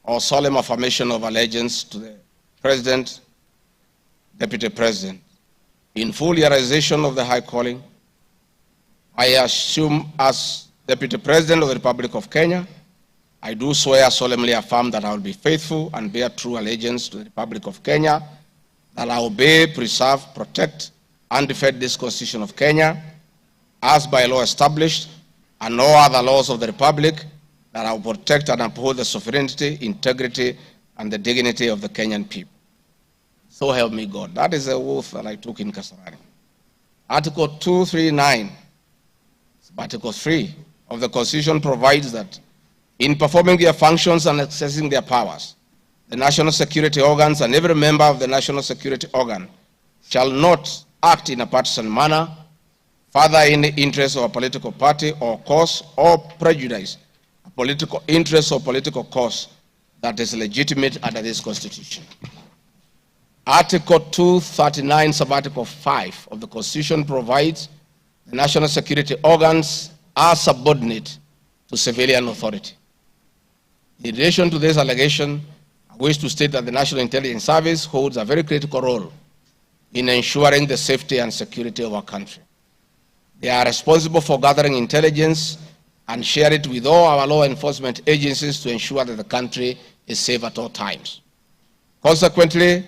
Speaker 1: or solemn affirmation of allegiance to the President, Deputy President. In full realization of the high calling, I assume as Deputy President of the Republic of Kenya, I do swear solemnly affirm that I will be faithful and bear true allegiance to the Republic of Kenya, that I will obey, preserve, protect, and defend this Constitution of Kenya, as by law established, and all other laws of the Republic, that I will protect and uphold the sovereignty, integrity, and the dignity of the Kenyan people. So help me God. That is the oath that I took in Kasarani. Article 239, Article 3 of the Constitution provides that in performing their functions and accessing their powers, the national security organs and every member of the national security organ shall not act in a partisan manner, further in the interest of a political party or cause, or prejudice a political interest or political cause that is legitimate under this Constitution. Article 239, Subarticle 5 of the Constitution provides the national security organs are subordinate to civilian authority. In relation to this allegation, I wish to state that the National Intelligence Service holds a very critical role in ensuring the safety and security of our country. They are responsible for gathering intelligence and share it with all our law enforcement agencies to ensure that the country is safe at all times. Consequently,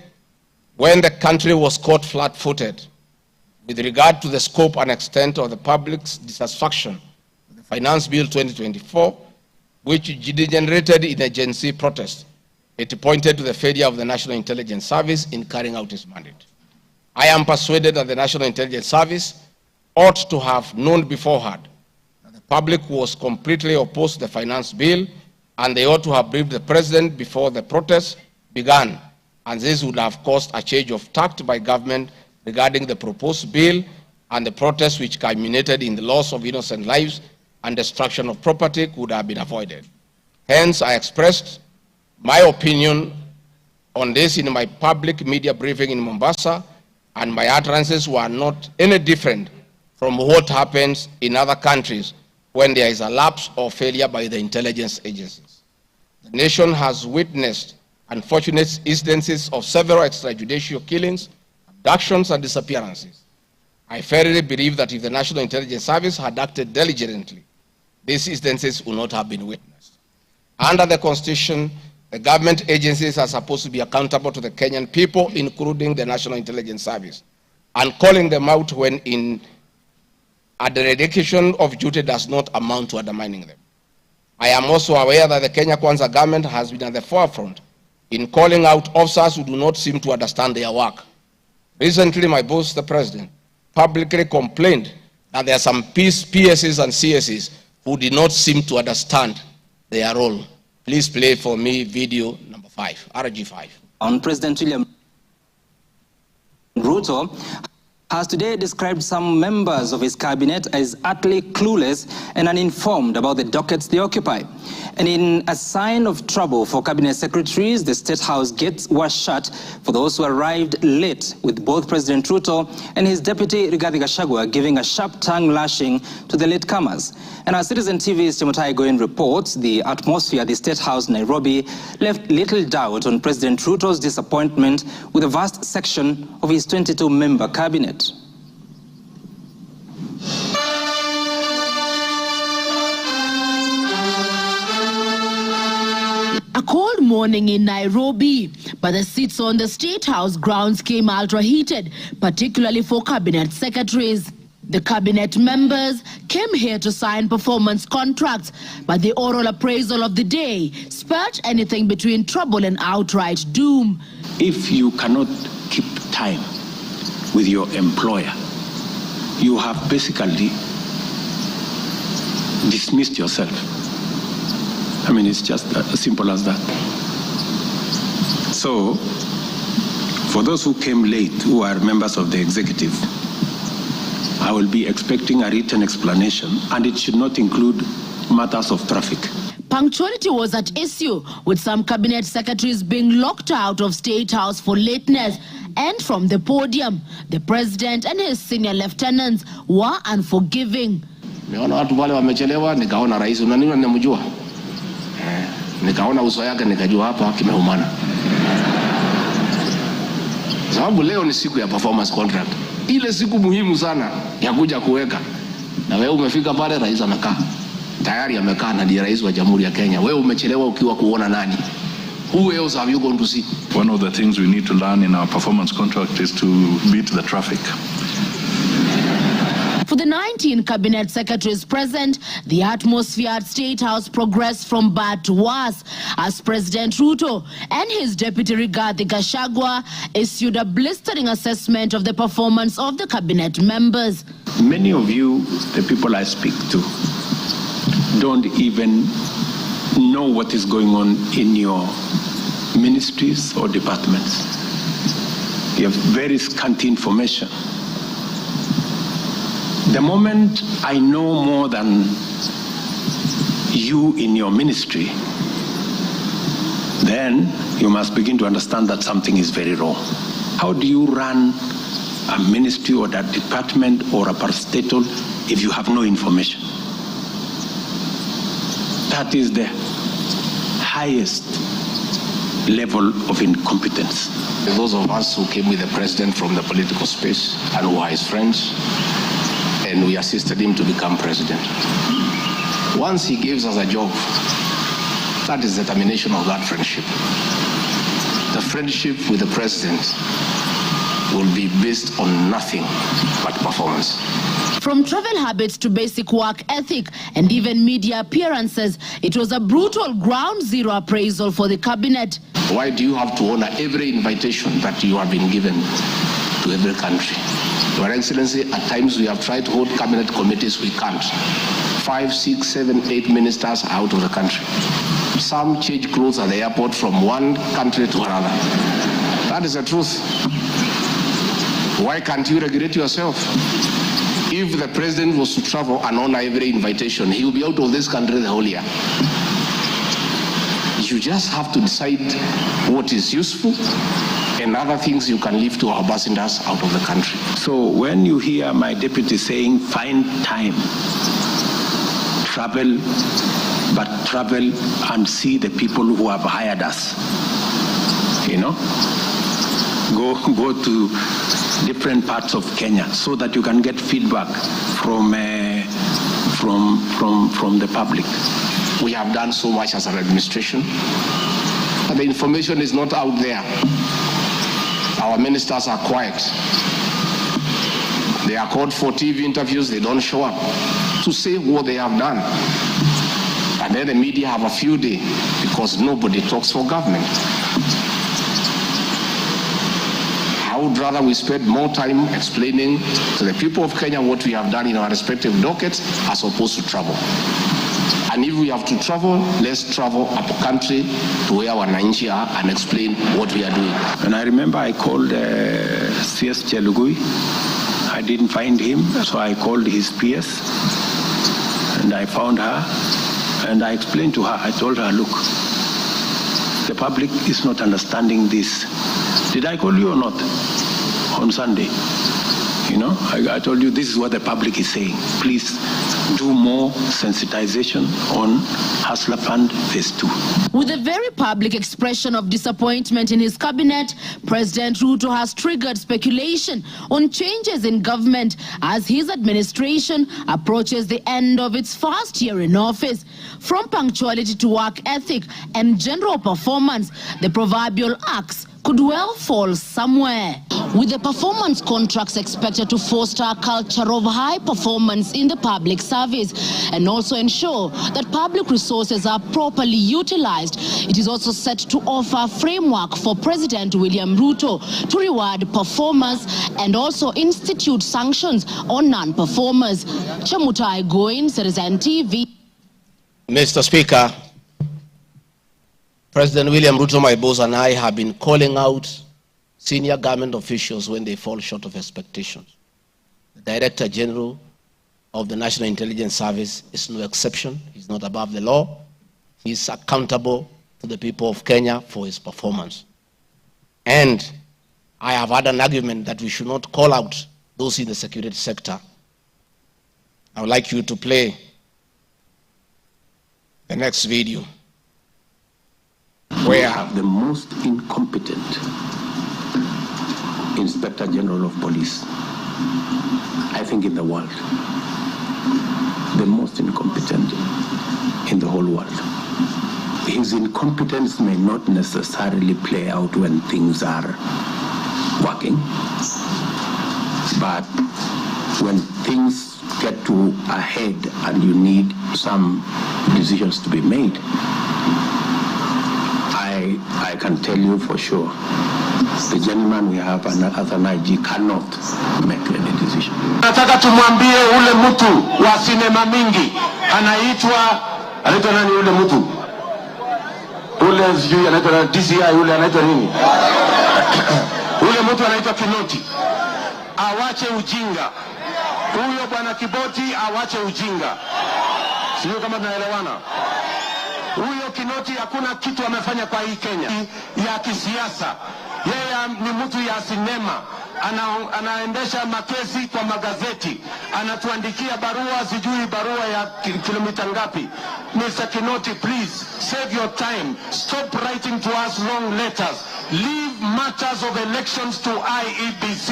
Speaker 1: when the country was caught flat-footed with regard to the scope and extent of the public's dissatisfaction with the Finance Bill 2024, which degenerated in a Gen Z protest, it pointed to the failure of the National Intelligence Service in carrying out its mandate. I am persuaded that the National Intelligence Service ought to have known beforehand that the public was completely opposed to the Finance Bill, and they ought to have briefed the President before the protest began, and this would have caused a change of tact by government regarding the proposed bill, and the protest which culminated in the loss of innocent lives and destruction of property could have been avoided. Hence, I expressed my opinion on this in my public media briefing in Mombasa, and my utterances were not any different from what happens in other countries when there is a lapse or failure by the intelligence agencies. The nation has witnessed unfortunate incidences of several extrajudicial killings, abductions, and disappearances. I firmly believe that if the National Intelligence Service had acted diligently, these incidences would not have been witnessed. Under the Constitution, the government agencies are supposed to be accountable to the Kenyan people, including the National Intelligence Service, and calling them out when a dereliction of duty does not amount to undermining them. I am also aware that the Kenya Kwanza government has been at the forefront in calling out officers who do not seem to understand their work. Recently, my boss, the president, publicly complained that there are some PSs and CSs who did not seem to understand their role. Please play for me video number 5, RG5.
Speaker 10: On President William Ruto has today described some members of his cabinet as utterly clueless and uninformed about the dockets they occupy. And in a sign of trouble for cabinet secretaries, the State House gates were shut for those who arrived late, with both President Ruto and his deputy GACHAGUA giving a sharp tongue lashing to the latecomers. And our Citizen TV's Timotai Goen reports the atmosphere at the State House, Nairobi, left little doubt on President Ruto's disappointment with a vast section of his 22-member cabinet.
Speaker 11: A cold morning in Nairobi, but the seats on the State House grounds came ultra-heated, particularly for cabinet secretaries. The cabinet members came here to sign performance contracts, but the oral appraisal of the day spurred anything between trouble and outright doom.
Speaker 8: If you cannot keep time with your employer, you have basically dismissed yourself. I mean, it's just as simple as that. So, for those who came late, who are members of the executive, I will be expecting a written explanation, and it should not include matters of traffic.
Speaker 11: Punctuality was at issue, with some cabinet secretaries being locked out of State House for lateness. And from the podium, the president and his senior lieutenants were unforgiving.
Speaker 12: Nimeona watu wale wamechelewa, nikaona rais unanini ninamjua. Nikaona uso yake nikajua hapa kimeumana. Sababu leo ni siku ya performance contract. Ile siku muhimu sana ya kuja kuweka. Na wewe umefika pale, rais amekaa. Tayari amekaa na ndiye rais wa Jamhuri ya Kenya. Wewe umechelewa ukiwa kuona nani? Who else have you gone to see?
Speaker 13: One of the things we need to learn in our performance contract is to beat the traffic.
Speaker 11: For the 19 cabinet secretaries present, the atmosphere at State House progressed from bad to worse as President Ruto and his deputy Rigathi Gachagua issued a blistering assessment of the performance of the cabinet members.
Speaker 8: Many of you, the people I speak to, don't even know what is going on in your ministries or departments. You have very scanty information. The moment I know more than you in your ministry, then you must begin to understand that something is very wrong. How do you run a ministry or a department or a parastatal if you have no information? That is the highest level of incompetence.
Speaker 12: Those of us who came with the president from the political space and who are his friends, and we assisted him to become president. Once he gives us a job, that is the termination of that friendship. The friendship with the president will be based on nothing but performance.
Speaker 11: From travel habits to basic work ethic and even media appearances, it was a brutal ground zero appraisal for the cabinet.
Speaker 12: Why do you have to honor every invitation that you have been given to every country? Your Excellency, at times we have tried to hold cabinet committees, we can't. 5, 6, 7, 8 ministers are out of the country. Some change clothes at the airport from one country to another. That is the truth. Why can't you regulate yourself? If the president was to travel and honor every invitation, he will be out of this country the whole year. You just have to decide what is useful and other things you can leave to our ambassadors out of the country.
Speaker 8: So when you hear my deputy saying, find time, travel, but travel and see the people who have hired us. you know. Go to different parts of Kenya so that you can get feedback from the public.
Speaker 12: We have done so much as an administration, but the information is not out there. Our ministers are quiet. They are called for TV interviews, they don't show up to say what they have done. And then the media have a field day because nobody talks for government. I would rather we spend more time explaining to the people of Kenya what we have done in our respective dockets as opposed to travel. And if we have to travel, let's travel up country to where our wananchi are and explain what we are doing.
Speaker 8: And I remember I called CS Chelugui. I didn't find him, so I called his PS and I found her and I explained to her, I told her, look, the public is not understanding this. Did I call you or not on Sunday? You know, I told you this is what the public is saying. Please do more sensitization on Hustler Fund Phase 2.
Speaker 11: With a very public expression of disappointment in his cabinet, President Ruto has triggered speculation on changes in government as his administration approaches the end of its first year in office. From punctuality to work ethic and general performance, the proverbial axe could well fall somewhere. With the performance contracts expected to foster a culture of high performance in the public service and also ensure that public resources are properly utilized, it is also set to offer a framework for President William Ruto to reward performers and also institute sanctions on non-performers. Chamutai Goin, Citizen TV.
Speaker 1: Mr. Speaker, President William Ruto, my boss, and I have been calling out senior government officials when they fall short of expectations. The Director General of the National Intelligence Service is no exception. He's not above the law. He's accountable to the people of Kenya for his performance. And I have had an argument that we should not call out those in the security sector. I would like you to play the next video.
Speaker 8: We have the most incompetent Inspector General of Police, I think, in the world. The most incompetent in the whole world. His incompetence may not necessarily play out when things are working, but when things get to a head and you need some decisions to be made, I can tell you for sure, the gentleman we have as an IG cannot make any decision.
Speaker 2: Nataka tumwambie ule mtu wa sinema mingi anaitwa nani ule mtu? Ule sijui anaitwa DCI, ule anaitwa nini? Ule mtu anaitwa Kinoti. Awache ujinga. Huyo bwana Kiboti awache ujinga. Sio kama tunaelewana. Huyo Kinoti hakuna kitu amefanya kwa hii Kenya ya kisiasa. Yeye ni mtu ya sinema. Anaendesha makesi kwa magazeti. Anatuandikia barua, sijui barua ya kilomita ngapi. Mr. Kinoti, please save your time. Stop writing to us long letters. Leave matters of elections to IEBC.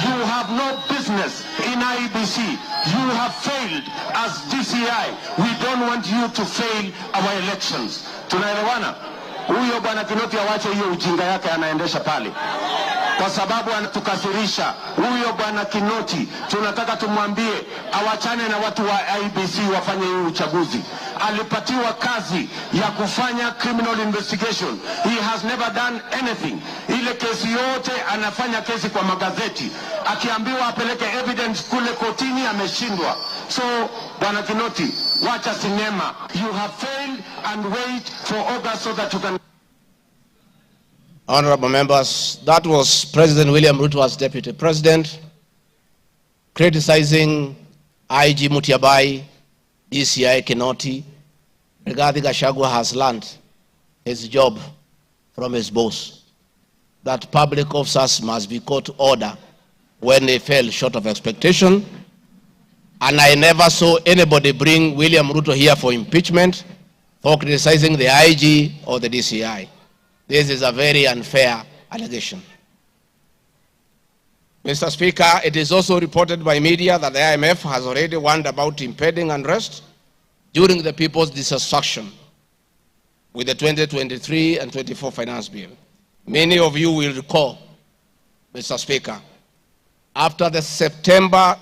Speaker 2: You have no business in IEBC. You have failed as DCI. We don't want you to fail our elections. Tunaelewana? Huyo bwana Kinoti awache hiyo ujinga yake anaendesha pale, kwa sababu anatukasirisha. Huyo bwana Kinoti tunataka tumwambie awachane na watu wa IEBC wafanye hii uchaguzi. Alipatiwa kazi ya kufanya criminal investigation. He has never done anything. Ile kesi yote anafanya kesi kwa magazeti. Akiambiwa apeleke evidence kule kotini ameshindwa. So bwana Kinoti, wacha sinema. You have failed and wait for August so that you can.
Speaker 1: Honorable members, that was President William Ruto as Deputy President criticizing IG Mutiabai, DCI Kinoti. Rigathi Gachagua has learned his job from his boss, that public officers must be called to order when they fell short of expectation. And I never saw anybody bring William Ruto here for impeachment for criticizing the IG or the DCI. This is a very unfair allegation. Mr. Speaker, it is also reported by media that the IMF has already warned about impending unrest during the people's dissatisfaction with the 2023 and 24 finance bill. Many of you will recall, Mr. Speaker, after the September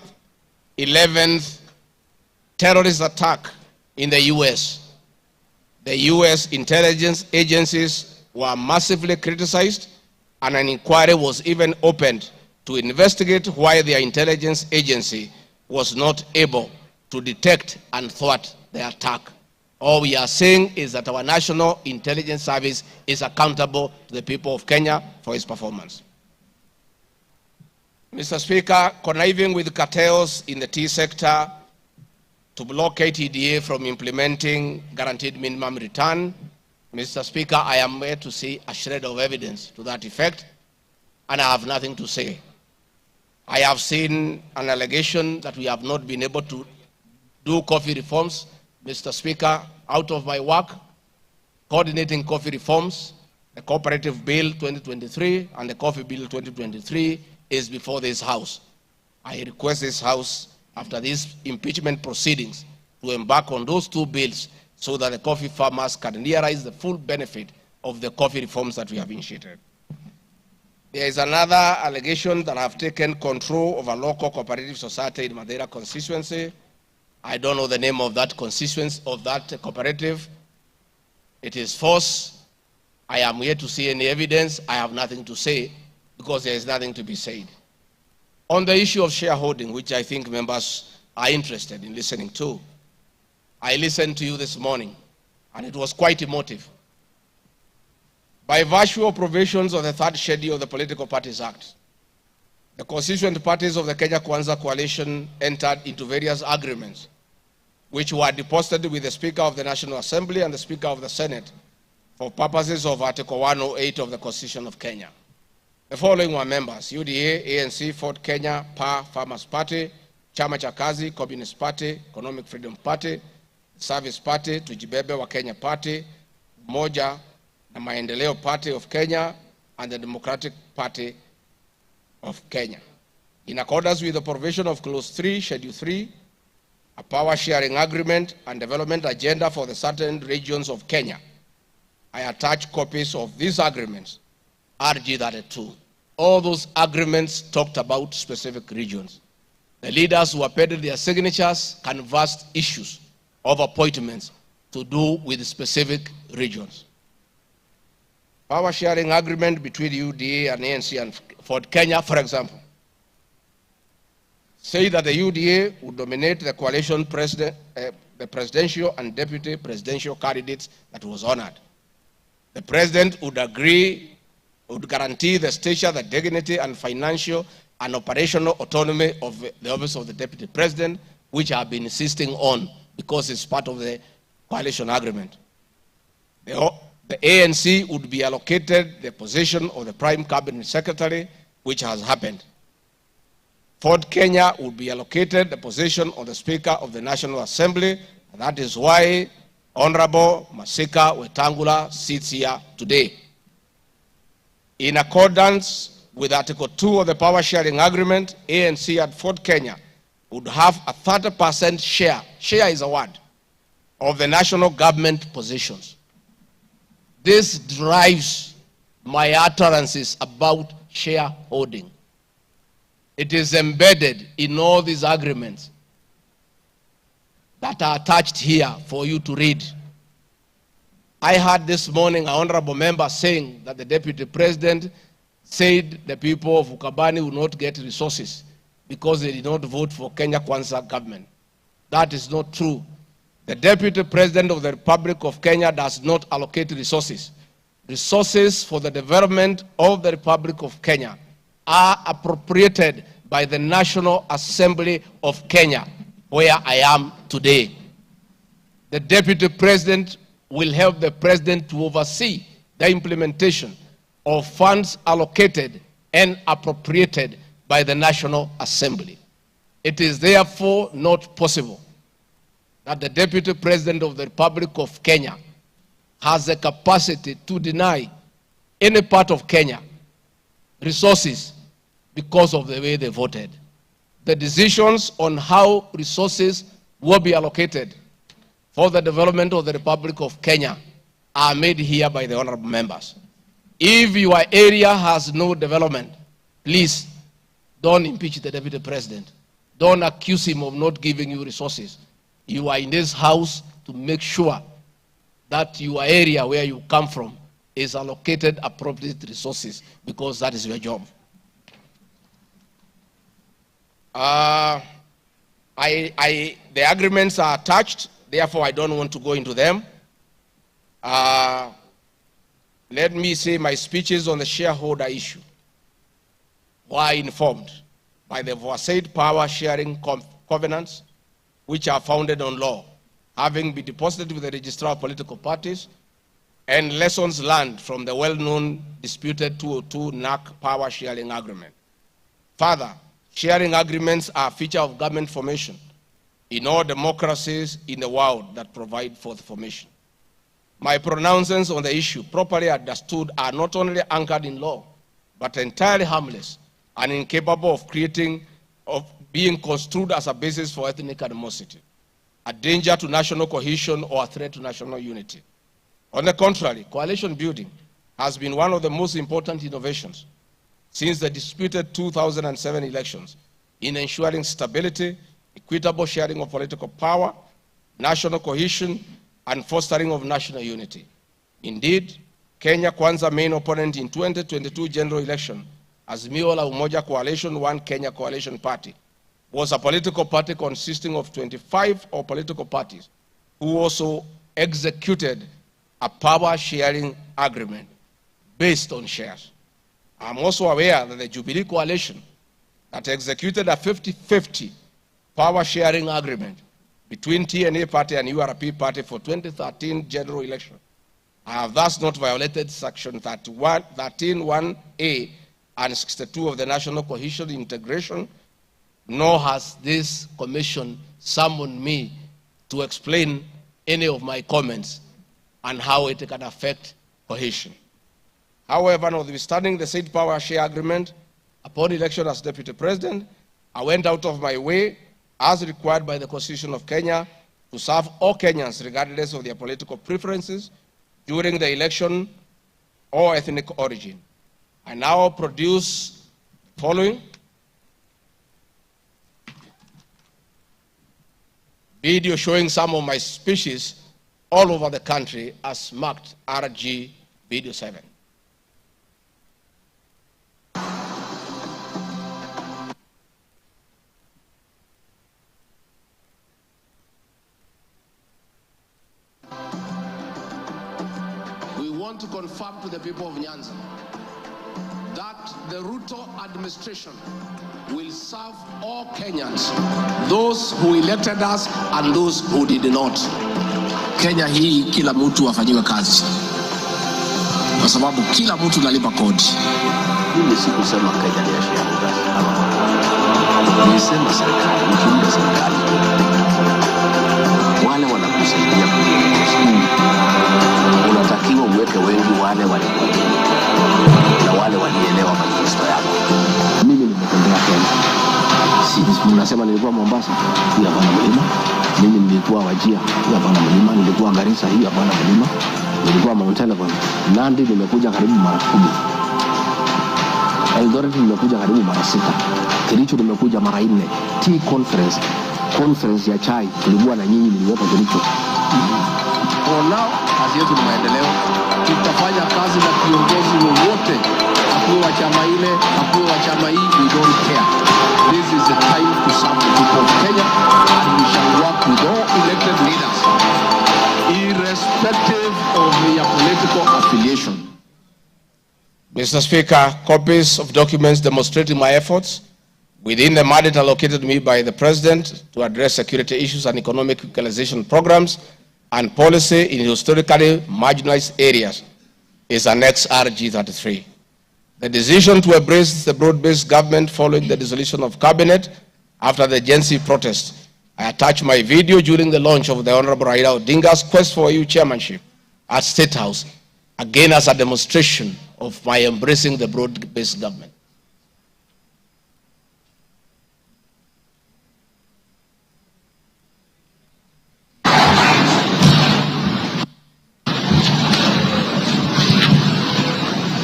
Speaker 1: 11th terrorist attack in the US intelligence agencies were massively criticized, and an inquiry was even opened to investigate why their intelligence agency was not able to detect and thwart the attack. All we are saying is that our National Intelligence Service is accountable to the people of Kenya for its performance. Mr. Speaker, conniving with cartels in the tea sector to block KTDA from implementing guaranteed minimum return, Mr. Speaker, I am yet to see a shred of evidence to that effect, and I have nothing to say. I have seen an allegation that we have not been able to do coffee reforms, Mr. Speaker, out of my work, coordinating coffee reforms. The Cooperative Bill 2023 and the Coffee Bill 2023 is before this House. I request this House, after these impeachment proceedings, to embark on those two bills so that the coffee farmers can realize the full benefit of the coffee reforms that we have initiated. There is another allegation that I have taken control of a local cooperative society in Madeira constituency. I don't know the name of that constituency, of that cooperative. It is false. I am yet to see any evidence. I have nothing to say because there is nothing to be said. On the issue of shareholding, which I think members are interested in listening to, I listened to you this morning, and it was quite emotive. By virtue of provisions of the third schedule of the Political Parties Act, the constituent parties of the Kenya Kwanza coalition entered into various agreements which were deposited with the Speaker of the National Assembly and the Speaker of the Senate for purposes of Article 108 of the Constitution of Kenya. The following were members: UDA, ANC, Ford Kenya, PA, Farmers Party, Chama cha Kazi, Communist Party, Economic Freedom Party, Service Party, Tujibebe wa Kenya Party, Umoja na Maendeleo Party of Kenya, and the Democratic Party of Kenya. In accordance with the provision of Clause 3, Schedule 3, a power sharing agreement and development agenda for the certain regions of Kenya, I attach copies of these agreements, RG 32. All those agreements talked about specific regions. The leaders who appended their signatures canvassed issues of appointments to do with specific regions. Power sharing agreement between UDA and ANC and Ford Kenya, for example, say that the UDA would nominate the coalition president, the presidential and deputy presidential candidates that was honored. The president would guarantee the stature, the dignity, and financial and operational autonomy of the office of the deputy president, which I have been insisting on because it's part of the coalition agreement. The ANC would be allocated the position of the prime cabinet secretary, which has happened. Ford Kenya would be allocated the position of the Speaker of the National Assembly, and that is why Honorable Masika Wetangula sits here today. In accordance with Article 2 of the Power Sharing Agreement, ANC at Ford Kenya would have a 30% share is a word, of the national government positions. This drives my utterances about shareholding. It is embedded in all these agreements that are attached here for you to read. I heard this morning an honorable member saying that the deputy president said the people of Ukambani will not get resources because they did not vote for Kenya Kwanza government. That is not true. The deputy president of the Republic of Kenya does not allocate resources. Resources for the development of the Republic of Kenya are appropriated by the National Assembly of Kenya, where I am today. The deputy president will help the president to oversee the implementation of funds allocated and appropriated by the National Assembly. It is therefore not possible that the deputy president of the Republic of Kenya has the capacity to deny any part of Kenya resources because of the way they voted. The decisions on how resources will be allocated for the development of the Republic of Kenya are made here by the honorable members. If your area has no development, please don't impeach the Deputy President. Don't accuse him of not giving you resources. You are in this house to make sure that your area where you come from is allocated appropriate resources, because that is your job. The agreements are attached, therefore I don't want to go into them. Let me say my speeches on the shareholder issue were informed by the aforesaid power sharing covenants, which are founded on law, having been deposited with the registrar of political parties, and lessons learned from the well-known disputed 202 NAC power sharing agreement. Further, sharing agreements are a feature of government formation in all democracies in the world that provide for the formation. My pronouncements on the issue, properly understood, are not only anchored in law, but entirely harmless and incapable of being construed as a basis for ethnic animosity, a danger to national cohesion, or a threat to national unity. On the contrary, coalition building has been one of the most important innovations since the disputed 2007 elections in ensuring stability, equitable sharing of political power, national cohesion, and fostering of national unity. Indeed, Kenya Kwanza main opponent in 2022 general election, Azimio la Umoja Coalition, One Kenya Coalition Party, was a political party consisting of 25 political parties who also executed a power sharing agreement based on shares. I'm also aware that the Jubilee Coalition that executed a 50-50 power sharing agreement between TNA party and URP party for 2013 general election have thus not violated section 13(1)(a) and 62 of the National Cohesion Integration, nor has this commission summoned me to explain any of my comments and how it can affect cohesion. However, notwithstanding the said power share agreement, upon election as Deputy President, I went out of my way, as required by the Constitution of Kenya, to serve all Kenyans regardless of their political preferences during the election or ethnic origin. I now produce the following video showing some of my speeches all over the country as marked RG Video 7.
Speaker 12: We want to confirm to the people of Nyanza that the Ruto administration will serve all Kenyans, those who elected us and those who did not. Kenya hii kila mtu afanyiwe kazi, kwa sababu kila mtu nalipa kodi. Mimi sikusema Kenya ni ya shareholders. Nilisema serikali, mkiunda serikali wale wanakusaidia kuongoza, unatakiwa uweke wengi wale walikuamini na wale walielewa manifesto yako. Mimi nimetembea Kenya. Si mnasema nilikuwa Mombasa, hii hapana mlima. Mimi nilikuwa Wajir, hii hapana mlima. Nilikuwa Garissa, hii hapana mlima. Nilikuwa Mount Elgon. Nandi nimekuja karibu mara 10. Eldoret nimekuja karibu mara 6. Kericho nimekuja mara 4. Tea conference ya chai tulikuwa na nyinyi, niliwapa Kericho. For now, kazi yetu ni maendeleo. Tutafanya kazi na kiongozi wowote, akuwe wa chama ile, akuwe wa chama hii, we don't care. This is the time to serve the people of Kenya, and we shall work with all elected leaders, irrespective of their political affiliation.
Speaker 1: Mr. Speaker, copies of documents demonstrating my efforts within the mandate allocated me by the President to address security issues and economic equalization programs and policy in historically marginalized areas is Annex RG33. The decision to embrace the broad-based government following the dissolution of cabinet after the Gen Z protest. I attached my video during the launch of the Honorable Raila Odinga's quest for EU chairmanship at State House, again as a demonstration of my embracing the broad-based government.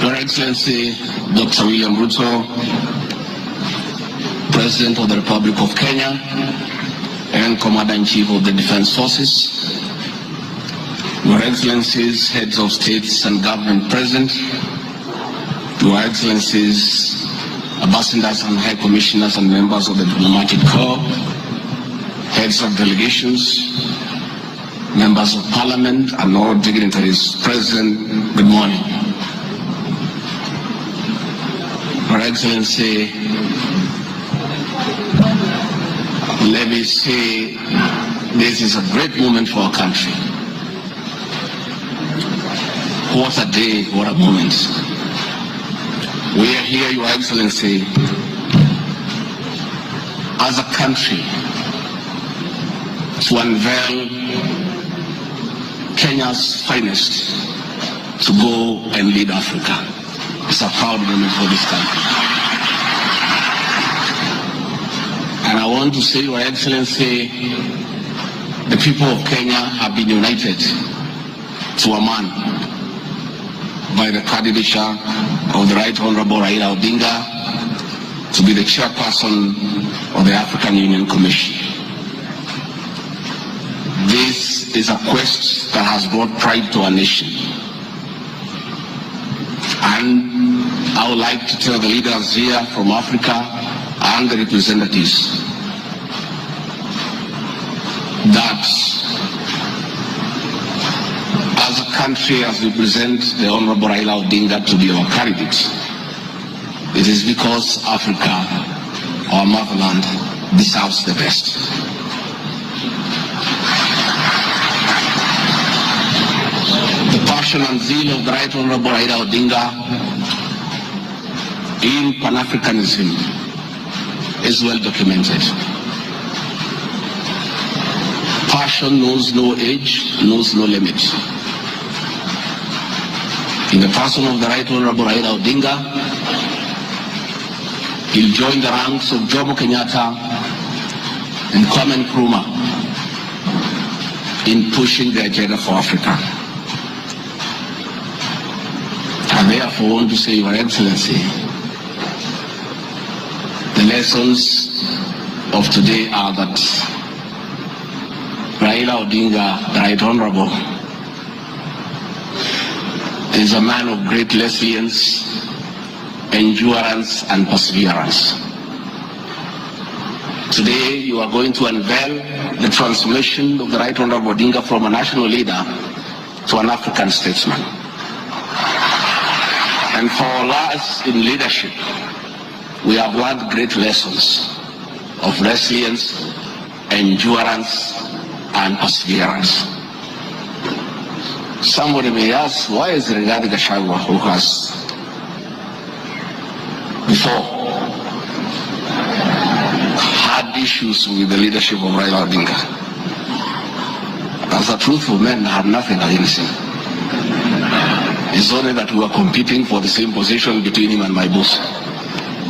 Speaker 12: Your Excellency, Dr. William Ruto, President of the Republic of Kenya and Commander-in-Chief of the Defense Forces, Your Excellencies, Heads of States and Government present, Your Excellencies, Ambassadors and High Commissioners and members of the Diplomatic Corps, Heads of Delegations, Members of Parliament and all dignitaries present, good morning. Your Excellency, let me say this is a great moment for our country. What a day, what a moment. We are here, Your Excellency, as a country to unveil Kenya's finest to go and lead Africa. It's a proud moment for this country. And I want to say, Your Excellency, the people of Kenya have been united to a man by the candidature of the Right Honorable Raila Odinga to be the chairperson of the African Union Commission. This is a quest that has brought pride to our nation. And I would like to tell the leaders here from Africa and the representatives that as a country, as we present the Honorable Raila Odinga to be our candidate, it is because Africa, our motherland, deserves the best. The passion and zeal of the Right Honorable Raila Odinga in Pan-Africanism is well documented. Passion knows no age, knows no limit. In the person of the Right Honorable Raila Odinga, he'll join the ranks of Jomo Kenyatta and Kwame Nkrumah in pushing the agenda for Africa. And therefore I want to say, Your Excellency, the lessons of today are that Raila Odinga, the Right Honorable, is a man of great resilience, endurance and perseverance. Today you are going to unveil the transformation of the Right Honorable Odinga from a national leader to an African statesman. And for us in leadership, we have learned great lessons of resilience, endurance, and perseverance. Somebody may ask, why is GACHAGUA, who has before had issues with the leadership of Raila Odinga? As a truthful man, I had nothing against him. It's only that we were competing for the same position between him and my boss.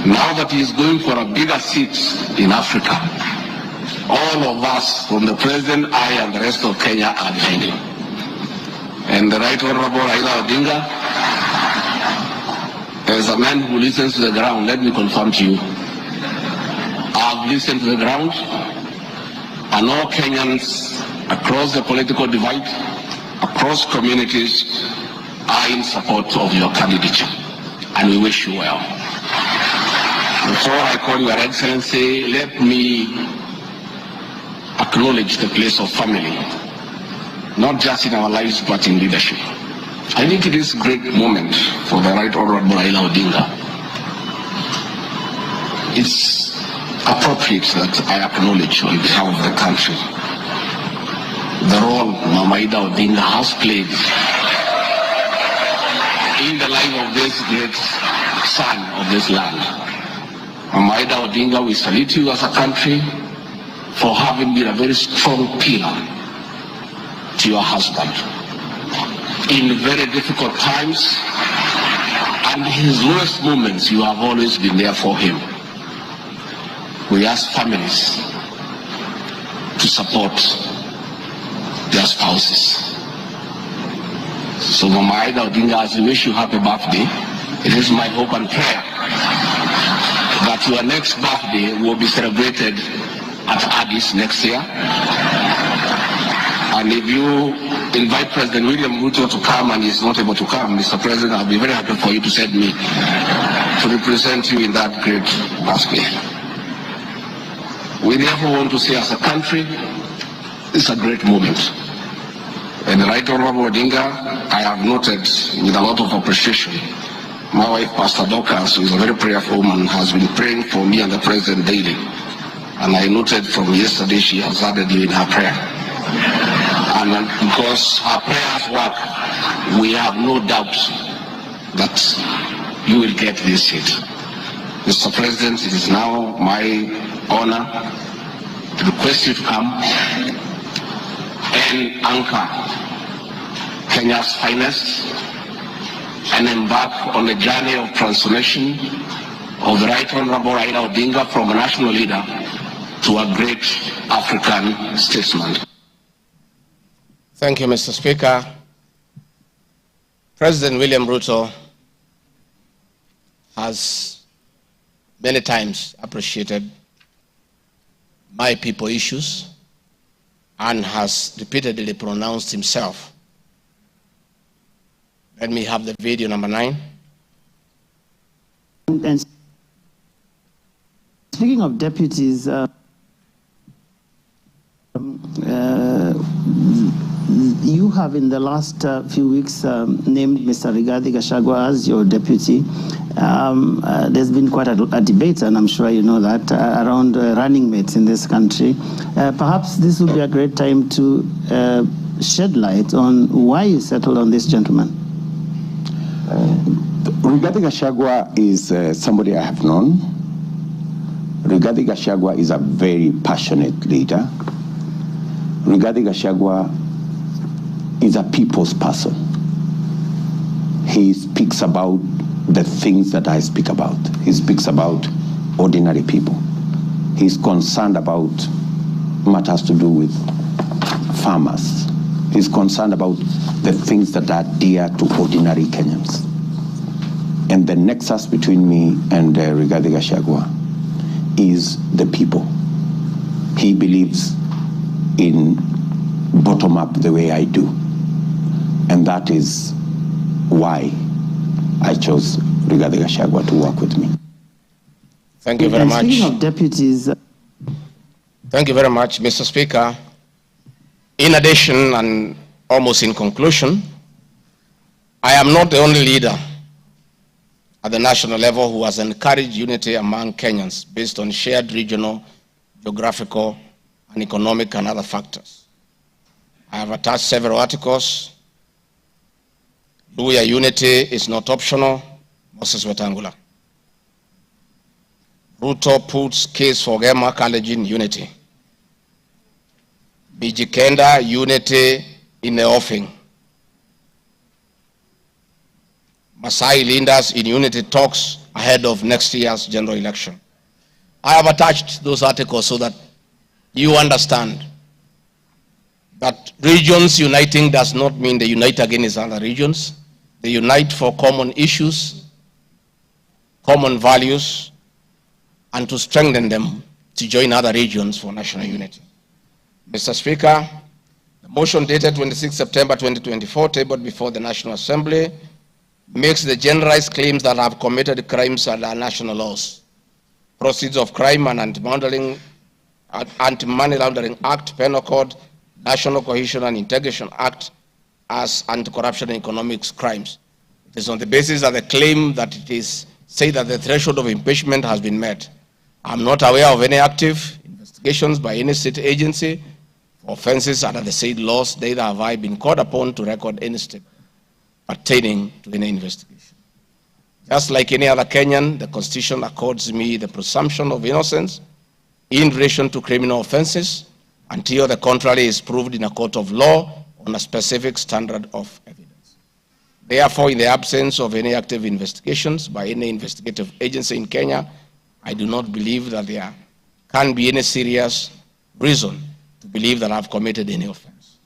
Speaker 12: Now that he is going for a bigger seat in Africa, all of us, from the president, I, and the rest of Kenya, are behind him. And the Right Honorable Raila Odinga, as a man who listens to the ground, let me confirm to you, I've listened to the ground, and all Kenyans across the political divide, across communities, are in support of your candidature, and we wish you well. Before I call Your Excellency, let me acknowledge the place of family, not just in our lives but in leadership. I think it is a great moment for the Right Honorable Raila Odinga. It's appropriate that I acknowledge on behalf of the country the role Mama Ida Odinga has played in the life of this great son of this land. Mama Ida Odinga, we salute you as a country for having been a very strong pillar to your husband in very difficult times And his lowest moments, you have always been there for him. We ask families to support their spouses. So Mama Aida Odinga, as we wish you happy birthday, it is my hope and prayer that your next birthday will be celebrated at Addis next year. And if you invite President William Ruto to come and he's not able to come, Mr. President, I'll be very happy for you to send me to represent you in that great birthday. We therefore want to say as a country, it's a great moment. And the Right Honorable Odinga, I have noted with a lot of appreciation, my wife, Pastor Dorcas, who is a very prayerful woman, has been praying for me and the President daily. And I noted from yesterday she has added you in her prayer. And because her prayers work, we have no doubt that you will get this seat. Mr. President, it is now my honor to request you to come and anchor Kenya's finest and embark on a journey of transformation of the Right Honorable Raila Odinga from a national leader to a great African statesman.
Speaker 1: Thank you, Mr. Speaker. President William Ruto has many times appreciated my people issues and has repeatedly pronounced himself. Let me have the video number 9.
Speaker 14: And speaking of deputies, you have in the last few weeks named Mr. Rigathi Gachagua as your deputy. There's been quite a debate, and I'm sure you know that, around running mates in this country. Perhaps this would be a great time to shed light on why you settled on this gentleman.
Speaker 15: Rigathi Gachagua is somebody I have known. Rigathi Gachagua is a very passionate leader. Rigathi Gachagua is a people's person. He speaks about the things that I speak about. He speaks about ordinary people. He's concerned about matters to do with farmers. He's concerned about the things that are dear to ordinary Kenyans. And the nexus between me and Rigathi Gachagua is the people. He believes in bottom-up the way I do. And that is why I chose Rigathi Gachagua to work with me.
Speaker 1: Thank you very much.
Speaker 14: Speaking of deputies...
Speaker 1: Thank you very much, Mr. Speaker. In addition, and almost in conclusion, I am not the only leader at the national level who has encouraged unity among Kenyans based on shared regional, geographical, and economic and other factors. I have attached several articles. Luya unity is not optional, Moses Wetangula. Ruto puts case for Gema Kalenjin unity. Bijikenda unity in the offing. Masai leaders in unity talks ahead of next year's general election. I have attached those articles so that you understand that regions uniting does not mean they unite against other regions. They unite for common issues, common values, and to strengthen them to join other regions for national unity. Mr. Speaker, the motion dated 26 September 2024, tabled before the National Assembly, makes the generalized claims that have committed crimes under national laws, Proceeds of Crime and Anti-Money Laundering Act, Penal Code, National Cohesion and Integration Act as anti-corruption and economic crimes. It is on the basis of the claim that it is said that the threshold of impeachment has been met. I'm not aware of any active investigations by any state agency for offenses under the said laws, neither have I been called upon to record any step pertaining to any investigation. Just like any other Kenyan, the Constitution accords me the presumption of innocence in relation to criminal offenses until the contrary is proved in a court of law on a specific standard of evidence. Therefore, in the absence of any active investigations by any investigative agency in Kenya, I do not believe that there can be any serious reason to believe that I've committed any offense.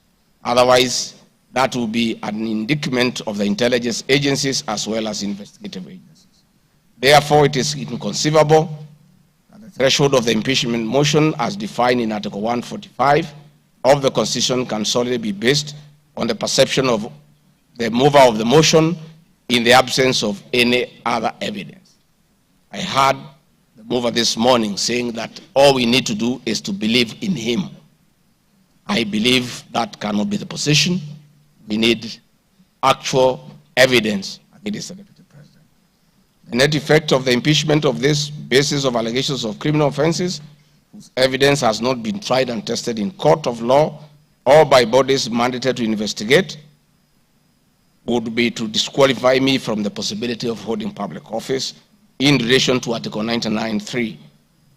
Speaker 1: Otherwise, that will be an indictment of the intelligence agencies as well as investigative agencies. Therefore, it is inconceivable that the threshold of the impeachment motion as defined in Article 145 of the Constitution can solely be based on the perception of the mover of the motion in the absence of any other evidence. I heard the mover this morning saying that all we need to do is to believe in him. I believe that cannot be the position. We need actual evidence against the Deputy President. The net effect of the impeachment of this basis of allegations of criminal offenses, whose evidence has not been tried and tested in court of law or by bodies mandated to investigate, would be to disqualify me from the possibility of holding public office in relation to Article 99(3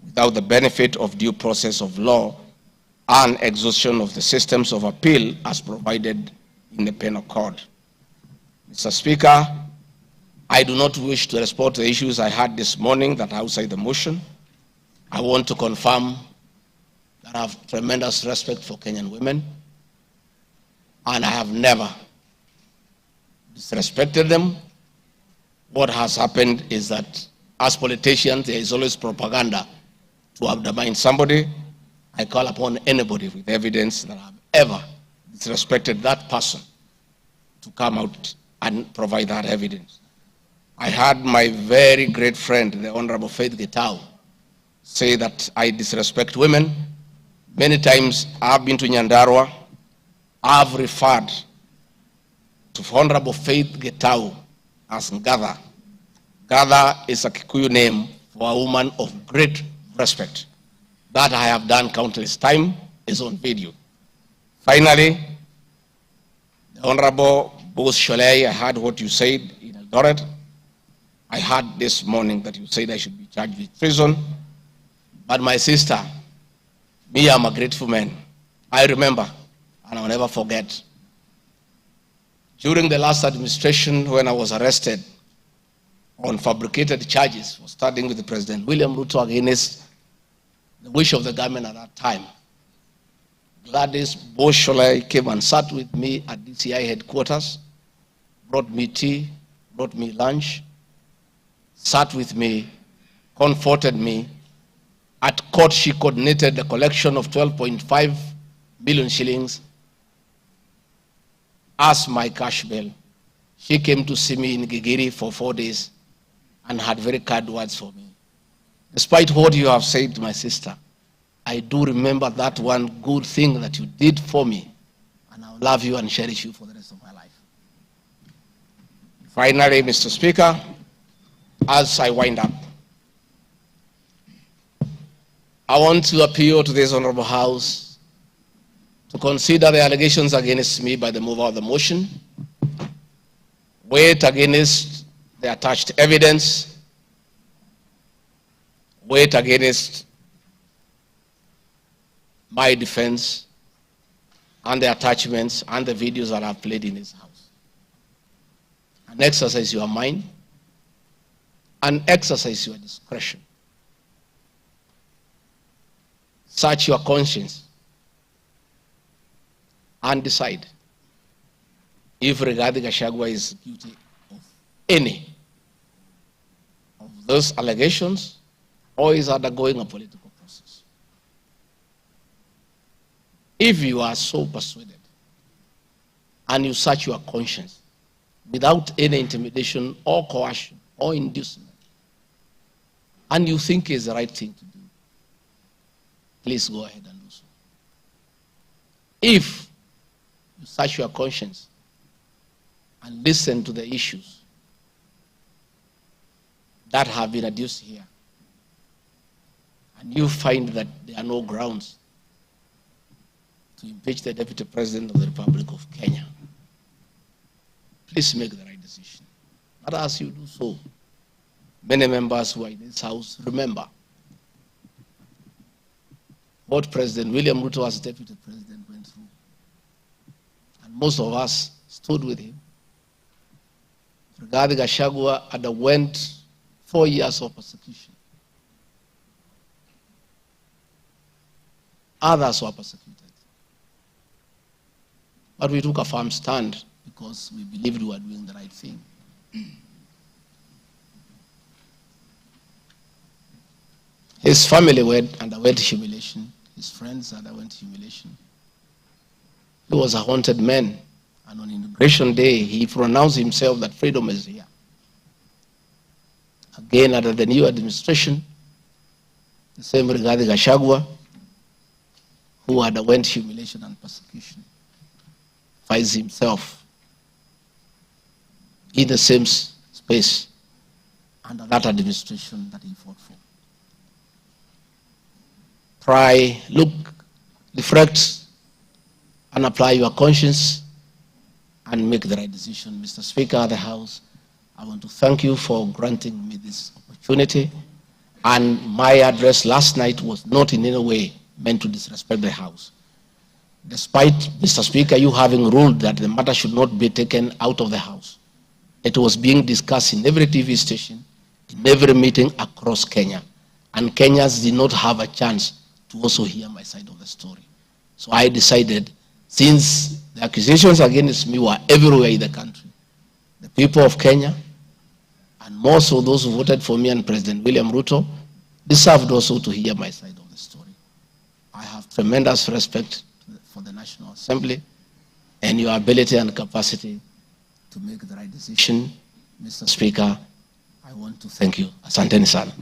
Speaker 1: without the benefit of due process of law and exhaustion of the systems of appeal as provided in the Penal Code. Mr. Speaker, I do not wish to respond to the issues I had this morning that are outside the motion. I want to confirm that I have tremendous respect for Kenyan women, and I have never disrespected them. What has happened is that as politicians, there is always propaganda to undermine somebody. I call upon anybody with evidence that I've ever disrespected that person to come out and provide that evidence. I had my very great friend, the Honorable Faith Getau, say that I disrespect women. Many times I've been to Nyandarua. I've referred to Honorable Faith Getau as Ngatha. Ngatha is a Kikuyu name for a woman of great respect. That I have done countless times, is on video. Finally, the Honorable Bose Sholei, I heard what you said in Eldoret. I heard this morning that you said I should be charged with treason. But my sister, me, I'm a grateful man. I remember, and I'll never forget, during the last administration when I was arrested on fabricated charges for standing with the President William Ruto against the wish of the government at that time, Gladys Bosholai came and sat with me at DCI headquarters, brought me tea, brought me lunch, sat with me, comforted me. At court, she coordinated the collection of 12.5 million shillings as my cash bail. She came to see me in Gigiri for 4 days and had very kind words for me. Despite what you have said, my sister, I do remember that one good thing that you did for me, and I'll love you and cherish you for the rest of my life. Finally, Mr. Speaker, as I wind up, I want to appeal to this Honorable House to consider the allegations against me by the mover of the motion, weigh it against the attached evidence, weigh it against my defense and the attachments and the videos that I've played in this house. And exercise your mind and exercise your discretion. Search your conscience and decide if Rigathi Gachagua is guilty of any of those allegations or is undergoing a political process. If you are so persuaded and you search your conscience without any intimidation or coercion or inducement, and you think it's the right thing to do, please go ahead and do so. If you search your conscience and listen to the issues that have been adduced here, and you find that there are no grounds to impeach the Deputy President of the Republic of Kenya, please make the right decision. But as you do so, many members who are in this house remember what President William Ruto as Deputy President went through. And most of us stood with him Rigathi Gachagua underwent 4 years of persecution. Others were persecuted. But we took a firm stand because we believed we were doing the right thing. His family underwent humiliation. His friends underwent humiliation. He was a haunted man. And on Inauguration Day, he pronounced himself that freedom is here. Again, under the new administration, the same Rigathi Gachagua, who underwent humiliation and persecution, finds himself in the same space under that administration that he fought for. Try, look, reflect, and apply your conscience and make the right decision. Mr. Speaker of the House, I want to thank you for granting me this opportunity. And my address last night was not in any way meant to disrespect the House. Despite, Mr. Speaker, you having ruled that the matter should not be taken out of the House, it was being discussed in every TV station, in every meeting across Kenya. And Kenyans did not have a chance to also hear my side of the story. So I decided, since the accusations against me were everywhere in the country, the people of Kenya, and more so those who voted for me and President William Ruto, deserved also to hear my side of the story. I have tremendous respect for the National Assembly and your ability and capacity to make the right decision. Mr. Speaker, I want to thank you. Asanteni sana.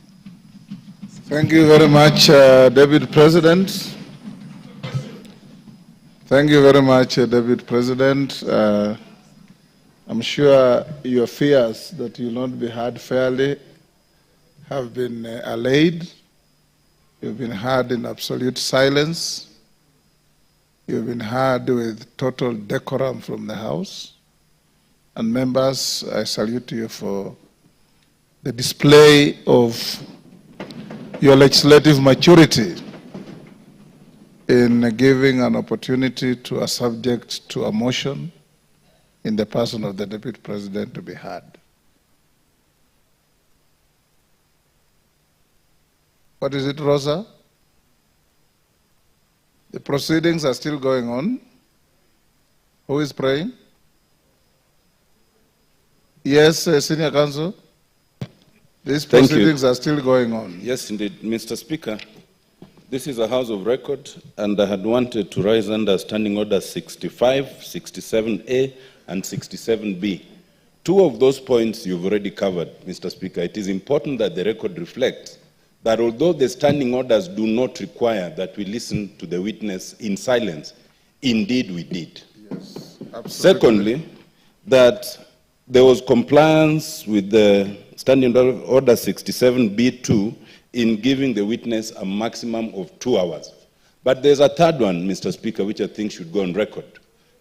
Speaker 16: Thank you very much, Deputy President. Thank you very much, Deputy President. I'm sure your fears that you will not be heard fairly have been allayed. You've been heard in absolute silence. You've been heard with total decorum from the House. And members, I salute you for the display of your legislative maturity in giving an opportunity to a subject to a motion in the person of the Deputy President to be heard. What is it, Rosa? The proceedings are still going on. Who is praying? Yes, Senior Counsel. These proceedings are still going on.
Speaker 17: Yes, indeed. Mr. Speaker, this is a House of Record, and I had wanted to rise under Standing Order 65, 67A, and 67B. Two of those points you've already covered, Mr. Speaker. It is important that the record reflects that although the standing orders do not require that we listen to the witness in silence, indeed we did.
Speaker 16: Yes, absolutely.
Speaker 17: Secondly, that there was compliance with the Standing Order 67B2 in giving the witness a maximum of 2 hours. But there's a third one, Mr. Speaker, which I think should go on record.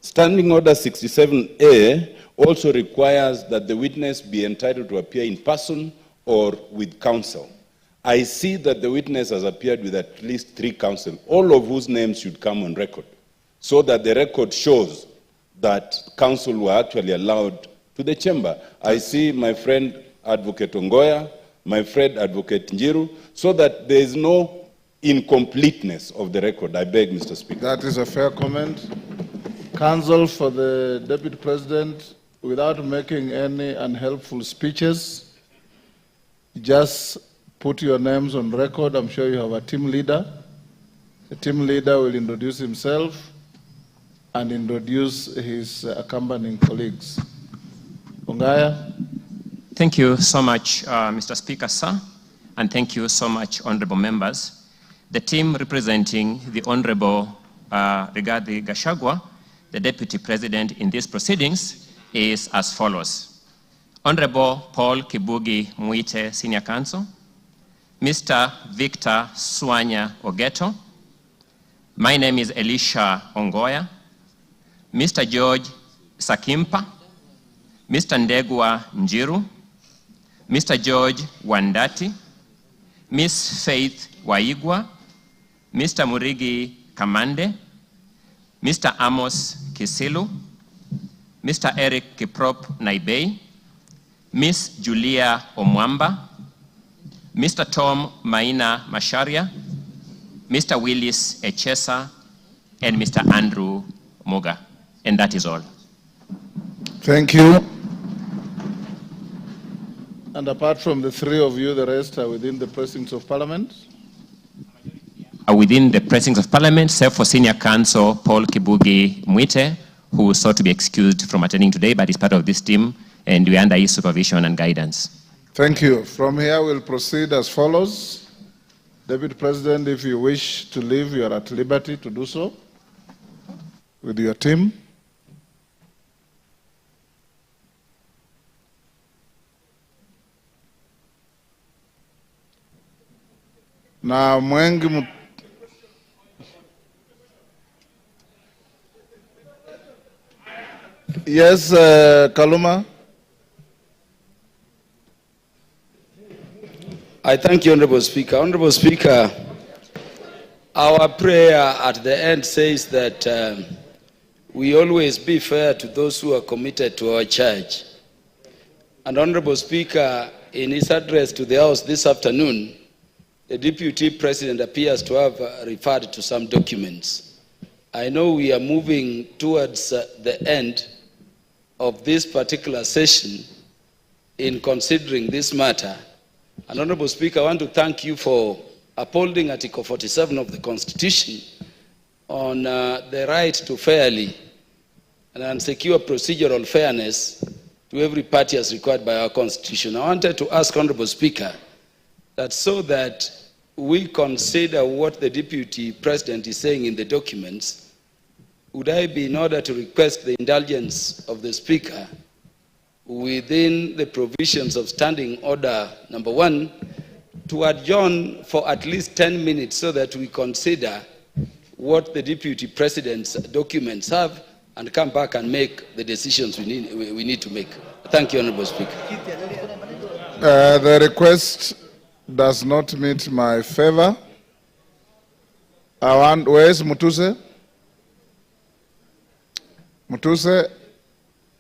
Speaker 17: Standing Order 67A also requires that the witness be entitled to appear in person or with counsel. I see that the witness has appeared with at least 3 counsel, all of whose names should come on record, so that the record shows that counsel were actually allowed to the chamber. I see my friend Advocate Ongoya, my friend Advocate Njiru, so that there is no incompleteness of the record. I beg, Mr. Speaker.
Speaker 16: That is a fair comment. Counsel for the Deputy President, without making any unhelpful speeches, just put your names on record. I'm sure you have a team leader. The team leader will introduce himself and introduce his accompanying colleagues. Ongaya.
Speaker 18: Thank you so much, Mr. Speaker, sir, and thank you so much, honorable members. The team representing the Honorable Rigathi Gachagua, the Deputy President in these proceedings, is as follows. Honorable Paul Kibugi Muite, Senior Counsel, Mr. Victor Swanya Ogeto, my name is Elisha Ongoya, Mr. George Sakimpa, Mr. Ndegwa Njiru, Mr. George Wandati, Miss Faith Waigwa, Mr. Murigi Kamande, Mr. Amos Kisilu, Mr. Eric Kiprop Naibei, Miss Julia Omwamba, Mr. Tom Maina Masharia, Mr. Willis Echesa, and Mr. Andrew Moga. And that is all.
Speaker 16: Thank you. And apart from the three of you, the rest are within the precincts of Parliament?
Speaker 18: Are within the precincts of Parliament, save for Senior Counsel Paul Kibugi Mwite, who sought to be excused from attending today, but is part of this team, and we are under his supervision and guidance.
Speaker 16: Thank you. From here, we'll proceed as follows. Deputy President, if you wish to leave, you are at liberty to do so with your team. Na mwengi Yes, Kaluma.
Speaker 19: I thank you, Honorable Speaker. Honorable Speaker, our prayer at the end says that we always be fair to those who are committed to our church. And Honorable Speaker, in his address to the House this afternoon, the Deputy President appears to have referred to some documents. I know we are moving towards the end of this particular session in considering this matter. And Honorable Speaker, I want to thank you for upholding Article 47 of the Constitution on the right to fairly and secure procedural fairness to every party as required by our Constitution. I wanted to ask Honorable Speaker that so that we consider what the Deputy President is saying in the documents, would I be in order to request the indulgence of the Speaker within the provisions of Standing Order number 1 to adjourn for at least 10 minutes so that we consider what the Deputy President's documents have and come back and make the decisions we need to make. Thank you, Honorable Speaker.
Speaker 16: The request does not meet my favor. Where's Mutuse? Mutuse,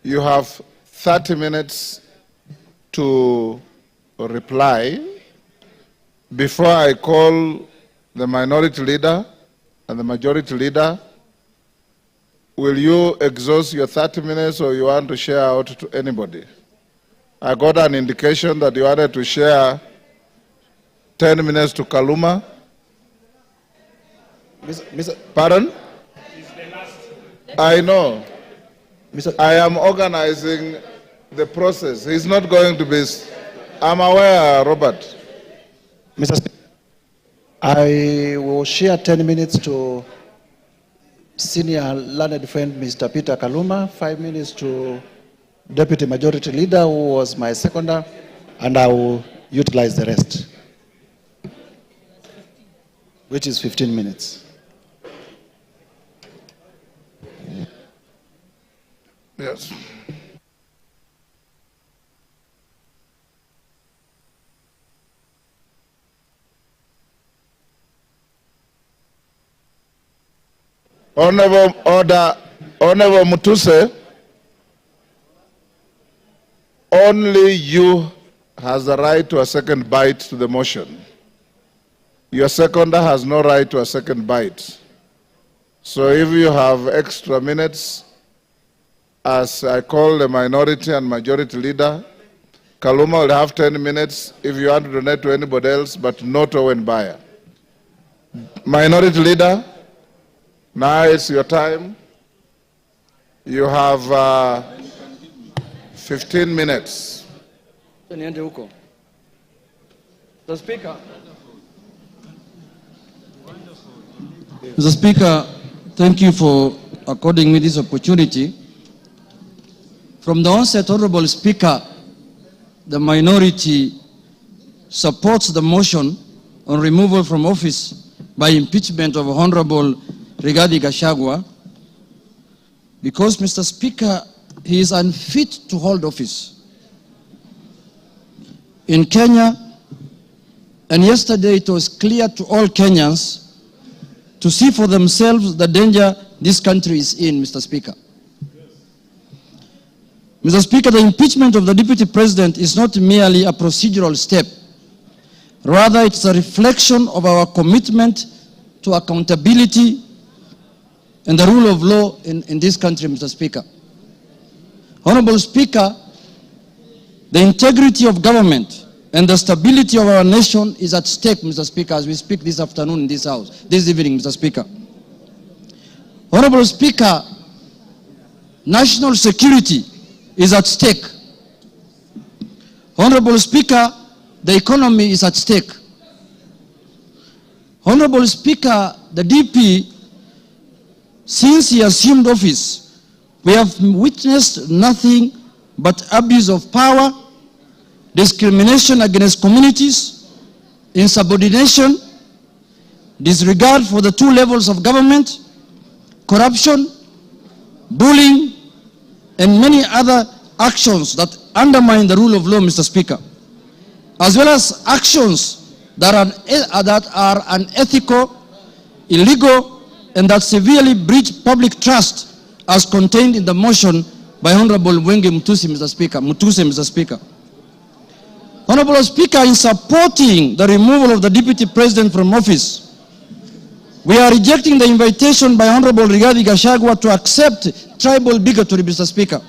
Speaker 16: you have 30 minutes to reply before I call the minority leader and the majority leader. Will you exhaust your 30 minutes or you want to share out to anybody? I got an indication that you wanted to share 10 minutes to Kaluma. Pardon? I know. I am organizing the process. He's not going to be... I'm aware, Robert.
Speaker 20: Mr. Speaker, I will share 10 minutes to senior learned friend Mr. Peter Kaluma, 5 minutes to Deputy Majority Leader, who was my seconder, and I will utilize the rest, which is 15 minutes.
Speaker 16: Yes. Honorable Mutuse, only you has the right to a second bite to the motion. Your seconder has no right to a second bite. So if you have extra minutes, as I call the minority and majority leader, Kaluma will have 10 minutes if you want to donate to anybody else, but not Owen Bayer. Minority leader, now it's your time. You have 15 minutes.
Speaker 21: Mr. Speaker. Mr. Speaker, thank you for according me this opportunity. From the onset, Honorable Speaker, the minority supports the motion on removal from office by impeachment of Honorable Rigathi Gachagua because, Mr. Speaker, he is unfit to hold office. In Kenya, and yesterday it was clear to all Kenyans to see for themselves the danger this country is in, Mr. Speaker. Mr. Speaker, the impeachment of the Deputy President is not merely a procedural step. Rather, it's a reflection of our commitment to accountability and the rule of law in this country, Mr. Speaker. Honorable Speaker, the integrity of government and the stability of our nation is at stake, Mr. Speaker, as we speak this afternoon in this House, this evening, Mr. Speaker. Honorable Speaker, national security is at stake. Honorable Speaker, the economy is at stake. Honorable Speaker, the DP, since he assumed office, we have witnessed nothing but abuse of power, discrimination against communities, insubordination, disregard for the two levels of government, corruption, bullying, and many other actions that undermine the rule of law, Mr. Speaker, as well as actions that are unethical, illegal, and that severely breach public trust as contained in the motion by Honorable Mwenge Mutuse, Mr. Speaker. Honorable Speaker, in supporting the removal of the Deputy President from office, we are rejecting the invitation by Honorable Rigathi Gachagua to accept tribal bigotry, Mr. Speaker,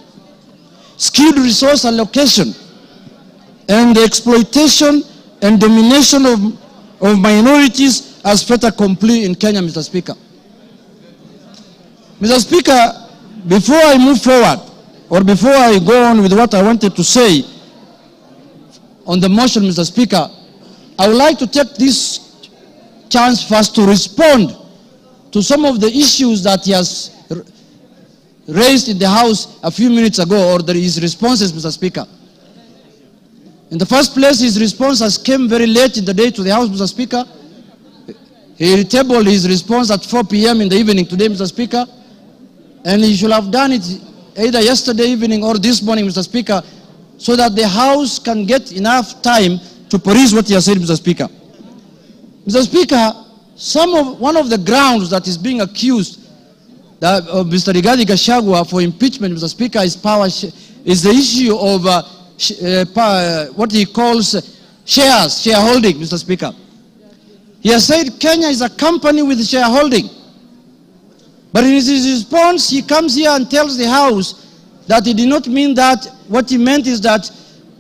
Speaker 21: skewed resource allocation, and the exploitation and domination of minorities as fait accompli in Kenya, Mr. Speaker. Mr. Speaker, before I move forward, or before I go on with what I wanted to say on the motion, Mr. Speaker, I would like to take this chance first to respond to some of the issues that he has raised in the House a few minutes ago, or his responses, Mr. Speaker. In the first place, his response came very late in the day to the House, Mr. Speaker. He tabled his response at 4 p.m. in the evening today, Mr. Speaker, and he should have done it either yesterday evening or this morning, Mr. Speaker, so that the House can get enough time to peruse what he has said, Mr. Speaker. Mr. Speaker, one of the grounds that is being accused of Mr. Rigathi Gachagua for impeachment, Mr. Speaker, is the issue of what he calls shareholding, Mr. Speaker. He has said Kenya is a company with shareholding. But in his response, he comes here and tells the House that he did not mean that. What he meant is that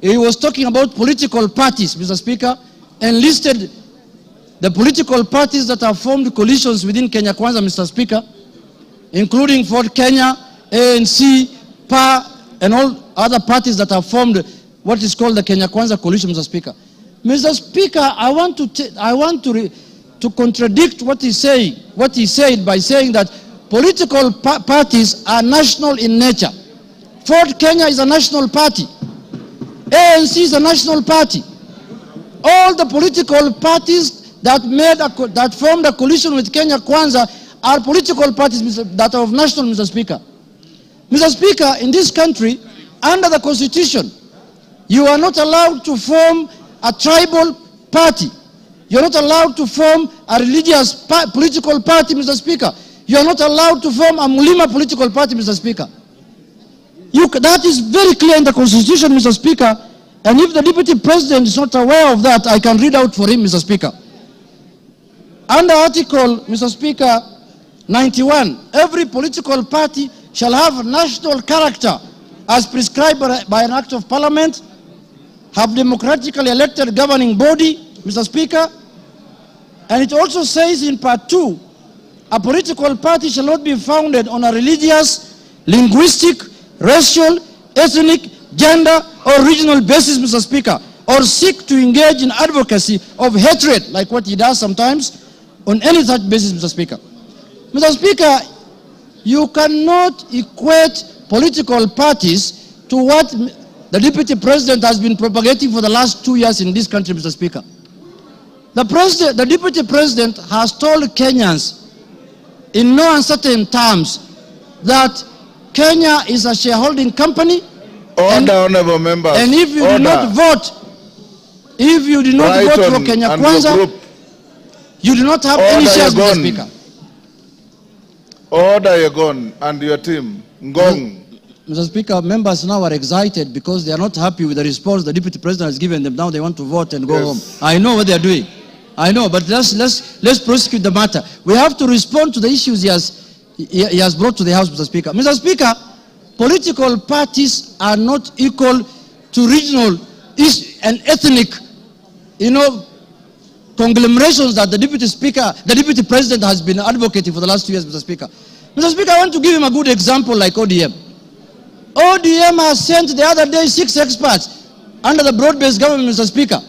Speaker 21: he was talking about political parties, Mr. Speaker, and listed the political parties that have formed coalitions within Kenya Kwanza, Mr. Speaker, including Ford Kenya, ANC, PA, and all other parties that have formed what is called the Kenya Kwanza coalition, Mr. Speaker. Mr. Speaker, I want to contradict what he said by saying that political parties are national in nature. Ford Kenya is a national party. ANC is a national party. All the political parties that formed a coalition with Kenya Kwanza are political parties that are of national, Mr. Speaker. Mr. Speaker, in this country, under the Constitution, you are not allowed to form a tribal party. You are not allowed to form a religious political party, Mr. Speaker. You are not allowed to form a Mulima political party, Mr. Speaker. That is very clear in the Constitution, Mr. Speaker. And if the Deputy President is not aware of that, I can read out for him, Mr. Speaker. Under Article, Mr. Speaker, 91, every political party shall have a national character as prescribed by an Act of Parliament, have democratically elected governing body, Mr. Speaker. And it also says in Part 2, a political party shall not be founded on a religious, linguistic, racial, ethnic, gender, or regional basis, Mr. Speaker, or seek to engage in advocacy of hatred, like what he does sometimes, on any such basis, Mr. Speaker. Mr. Speaker, you cannot equate political parties to what the Deputy President has been propagating for the last 2 years in this country, Mr. Speaker. The Deputy President has told Kenyans in no uncertain terms that Kenya is a shareholding company.
Speaker 16: Order, honorable members.
Speaker 21: And if you do not vote, for Kenya Kwanza, you do not have any shares, Mr. Speaker.
Speaker 16: Order, Yegon, and your team. Ngong.
Speaker 21: Mr. Speaker, members now are excited because they are not happy with the response the Deputy President has given them. Now they want to vote and go home. I know what they are doing. I know, but let's prosecute the matter. We have to respond to the issues he has brought to the House, Mr. Speaker. Mr. Speaker, political parties are not equal to regional and ethnic, conglomerations that the Deputy President has been advocating for the last 2 years, Mr. Speaker. Mr. Speaker, I want to give him a good example like ODM. ODM has sent the other day 6 experts under the broad-based government, Mr. Speaker.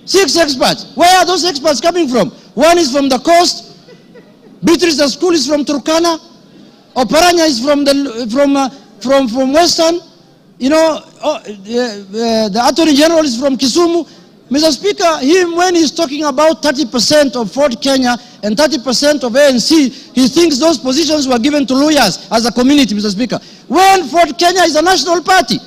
Speaker 21: 6 experts. Where are those experts coming from? One is from the coast. Beatrice the school is from Turkana. Oparanya is from Western. The Attorney General is from Kisumu. Mr. Speaker, when he's talking about 30% of Ford Kenya and 30% of ANC, he thinks those positions were given to lawyers as a community, Mr. Speaker. When Ford Kenya is a national party,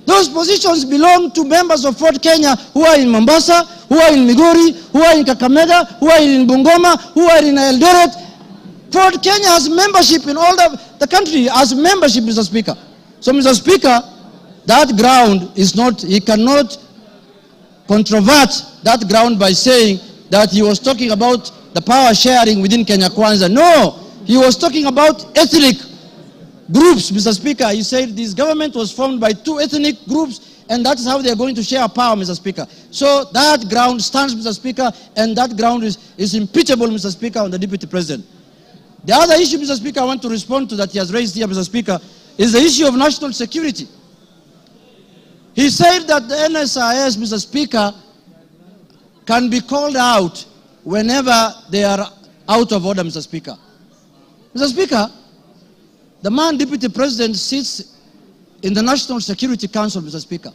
Speaker 21: those positions belong to members of Ford Kenya who are in Mombasa, who are in Migori, who are in Kakamega, who are in Bungoma, who are in Eldoret. Ford Kenya has membership in all the country, has membership, Mr. Speaker. So, Mr. Speaker, that ground is not, he cannot controvert that ground by saying that he was talking about the power sharing within Kenya Kwanza. No, he was talking about ethnic groups, Mr. Speaker. He said this government was formed by 2 ethnic groups and that's how they're going to share power, Mr. Speaker. So that ground stands, Mr. Speaker, and that ground is impeachable, Mr. Speaker, on the Deputy President. The other issue, Mr. Speaker, I want to respond to that he has raised here, Mr. Speaker, is the issue of national security. He said that the NSIS, Mr. Speaker, can be called out whenever they are out of order, Mr. Speaker. Mr. Speaker, the man Deputy President sits in the National Security Council, Mr. Speaker.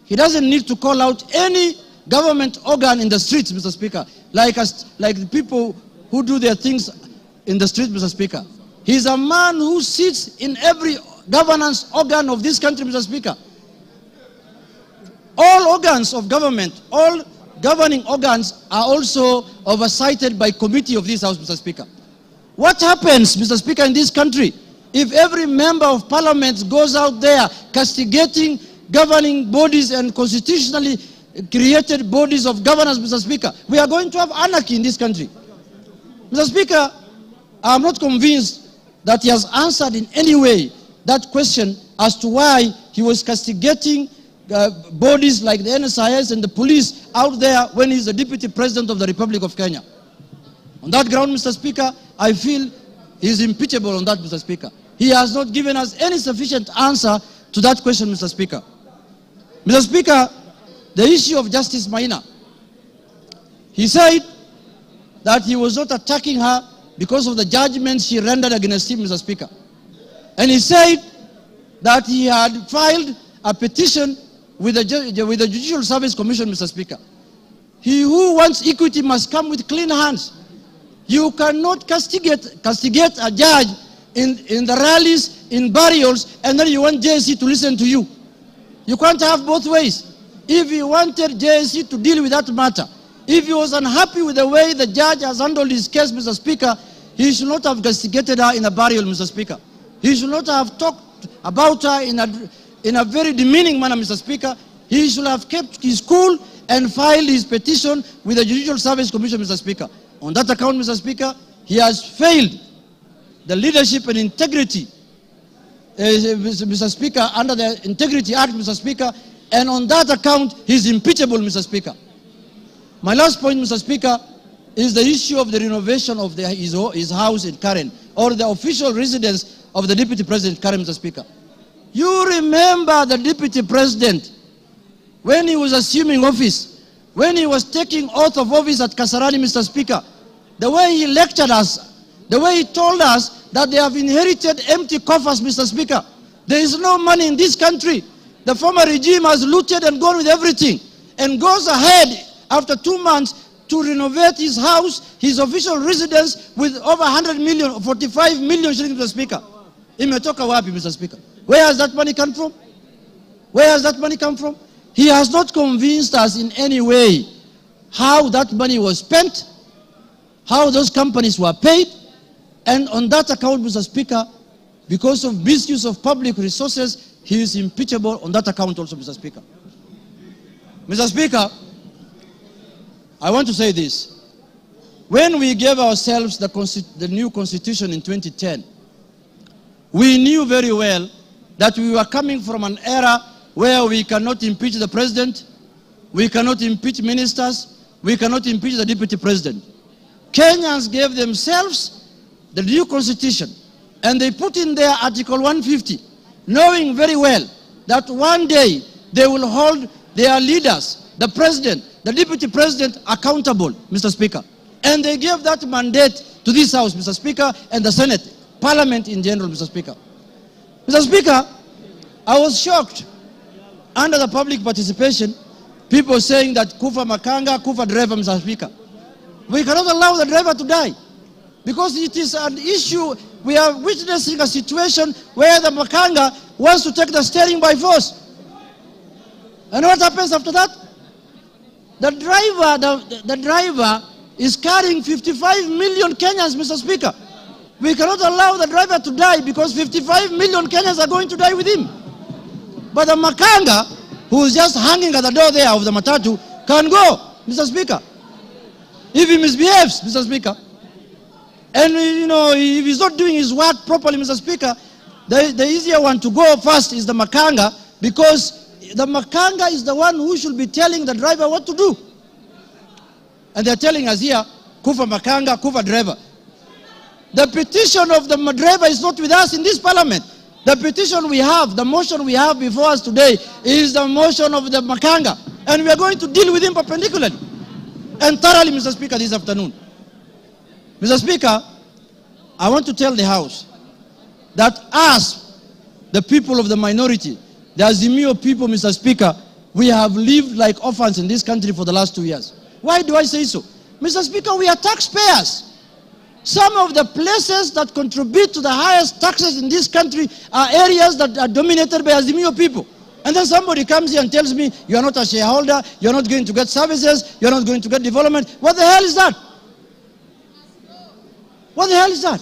Speaker 21: He doesn't need to call out any government organ in the streets, Mr. Speaker, like the people who do their things in the street, Mr. Speaker. He's a man who sits in every governance organ of this country, Mr. Speaker. All organs of government, all governing organs are also oversighted by committee of this House, Mr. Speaker. What happens, Mr. Speaker, in this country if every member of parliament goes out there castigating governing bodies and constitutionally created bodies of governance, Mr. Speaker? We are going to have anarchy in this country. Mr. Speaker, I am not convinced that he has answered in any way that question as to why he was castigating bodies like the NSIS and the police out there when he's the Deputy President of the Republic of Kenya. On that ground, Mr. Speaker, I feel he's impeachable on that, Mr. Speaker. He has not given us any sufficient answer to that question, Mr. Speaker. Mr. Speaker, the issue of Justice Maina. He said that he was not attacking her because of the judgments she rendered against him, Mr. Speaker. And he said that he had filed a petition with the Judicial Service Commission, Mr. Speaker. He who wants equity must come with clean hands. You cannot castigate a judge in the rallies, in burials, and then you want JSC to listen to you. You can't have both ways. If he wanted JSC to deal with that matter, if he was unhappy with the way the judge has handled his case, Mr. Speaker, he should not have castigated her in a burial, Mr. Speaker. He should not have talked about her in a very demeaning manner, Mr. Speaker. He should have kept his cool and filed his petition with the Judicial Service Commission, Mr. Speaker. On that account, Mr. Speaker, he has failed the leadership and integrity, Mr. Speaker, under the Integrity Act, Mr. Speaker, and on that account, he's impeachable, Mr. Speaker. My last point, Mr. Speaker, is the issue of the renovation of his house in Karen, or the official residence of the Deputy President Karen, Mr. Speaker. You remember the Deputy President, when he was assuming office, when he was taking oath of office at Kasarani, Mr. Speaker, the way he lectured us, the way he told us that they have inherited empty coffers, Mr. Speaker. There is no money in this country. The former regime has looted and gone with everything, and goes ahead after 2 months to renovate his house, his official residence, with over 100 million, 45 million shillings, Mr. Speaker. Imetoka wapi, Mr. Speaker? Where has that money come from? Where has that money come from? He has not convinced us in any way how that money was spent, how those companies were paid, and on that account, Mr. Speaker, because of misuse of public resources, he is impeachable on that account also, Mr. Speaker. Mr. Speaker, I want to say this. When we gave ourselves the new constitution in 2010, we knew very well that we were coming from an era where we cannot impeach the president, we cannot impeach ministers, we cannot impeach the deputy president. Kenyans gave themselves the new constitution and they put in their Article 150, knowing very well that one day they will hold their leaders, the president, the deputy president accountable, Mr. Speaker. And they gave that mandate to this House, Mr. Speaker, and the Senate, Parliament in general, Mr. Speaker. Mr. Speaker, I was shocked under the public participation, people saying that Kufa Makanga, Kufa driver, Mr. Speaker. We cannot allow the driver to die because it is an issue. We are witnessing a situation where the Makanga wants to take the steering by force. And what happens after that? The driver is carrying 55 million Kenyans, Mr. Speaker. We cannot allow the driver to die because 55 million Kenyans are going to die with him. But the Makanga, who is just hanging at the door there of the matatu, can go, Mr. Speaker. If he misbehaves, Mr. Speaker. And, you know, if he's not doing his work properly, Mr. Speaker, the easier one to go first is the Makanga, because the Makanga is the one who should be telling the driver what to do. And they're telling us here, Kufa Makanga, Kufa driver. The petition of the driver is not with us in this parliament. The petition we have, the motion we have before us today is the motion of the Makanga. And we are going to deal with him perpendicularly and thoroughly, Mr. Speaker, this afternoon. Mr. Speaker, I want to tell the House that us, the people of the minority, the Azimio people, Mr. Speaker, we have lived like orphans in this country for the last 2 years. Why do I say so? Mr. Speaker, we are taxpayers. Some of the places that contribute to the highest taxes in this country are areas that are dominated by Azimio people. And then somebody comes here and tells me, you are not a shareholder, you are not going to get services, you are not going to get development. What the hell is that? What the hell is that?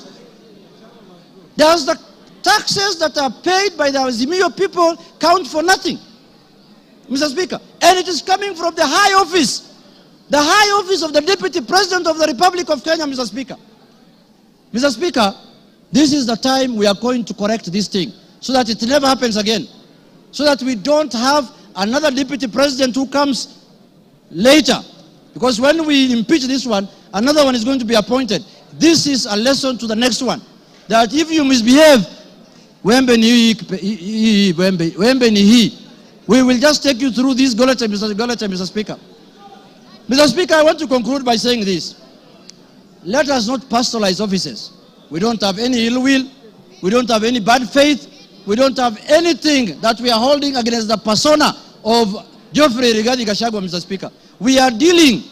Speaker 21: Does the taxes that are paid by the Azimio people count for nothing, Mr. Speaker? And it is coming from the high office of the Deputy President of the Republic of Kenya, Mr. Speaker. Mr. Speaker, this is the time we are going to correct this thing so that it never happens again. So that we don't have another Deputy President who comes later. Because when we impeach this one, another one is going to be appointed. This is a lesson to the next one. That if you misbehave, we will just take you through this Goleta, Mr. Speaker. Mr. Speaker, I want to conclude by saying this. Let us not personalize offices. We don't have any ill will. We don't have any bad faith. We don't have anything that we are holding against the persona of Geoffrey Rigathi Gachagua, Mr. Speaker. We are dealing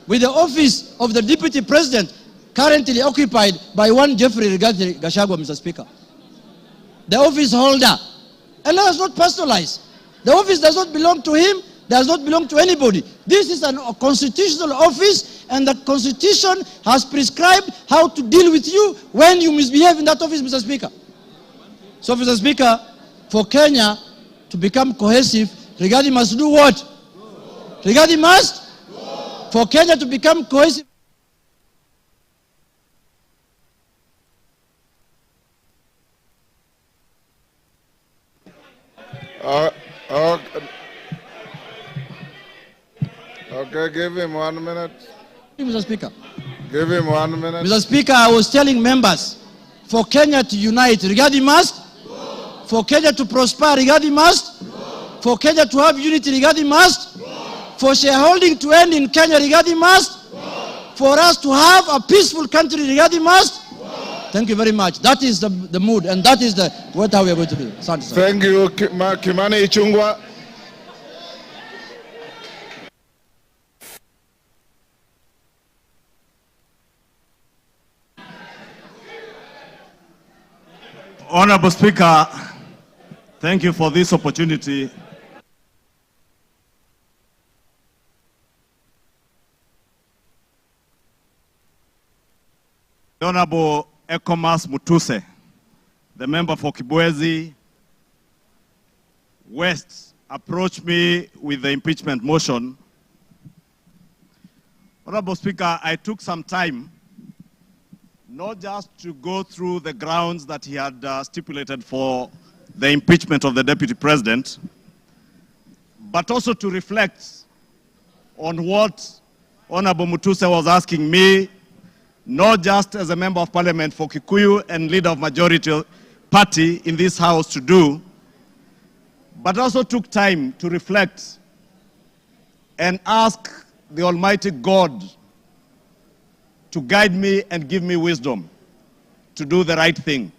Speaker 21: with the office of the Deputy President currently occupied by one Geoffrey Rigathi Gachagua, Mr. Speaker. The office holder. And let us not personalize. The office does not belong to him, does not belong to anybody. This is a constitutional office, and the Constitution has prescribed how to deal with you when you misbehave in that office, Mr. Speaker. So, Mr. Speaker, for Kenya to become cohesive, Rigathi must do what? Rigathi must? For Kenya to become cohesive.
Speaker 16: Okay, give him 1 minute.
Speaker 21: Mr. Speaker.
Speaker 16: Give him 1 minute.
Speaker 21: Mr. Speaker, I was telling members, for Kenya to unite, Rigathi must. For Kenya to prosper, Rigathi must. For Kenya to have unity, Rigathi must. For shareholding to end in Kenya, Rigathi must. For us to have a peaceful country, Rigathi must. Thank you very much. That is the mood, and that is what how we are going to do.
Speaker 16: Thank you, Kimani Ichung'wah.
Speaker 3: Honorable Speaker, thank you for this opportunity. Honorable Ekomas Mutuse, the member for Kibwezi West approached me with the impeachment motion, Honorable Speaker, I took some time not just to go through the grounds that he had stipulated for the impeachment of the Deputy President, but also to reflect on what Honorable Mutuse was asking me, not just as a member of parliament for Kikuyu and leader of majority party in this house to do, but also took time to reflect and ask the Almighty God to guide me and give me wisdom to do the right thing.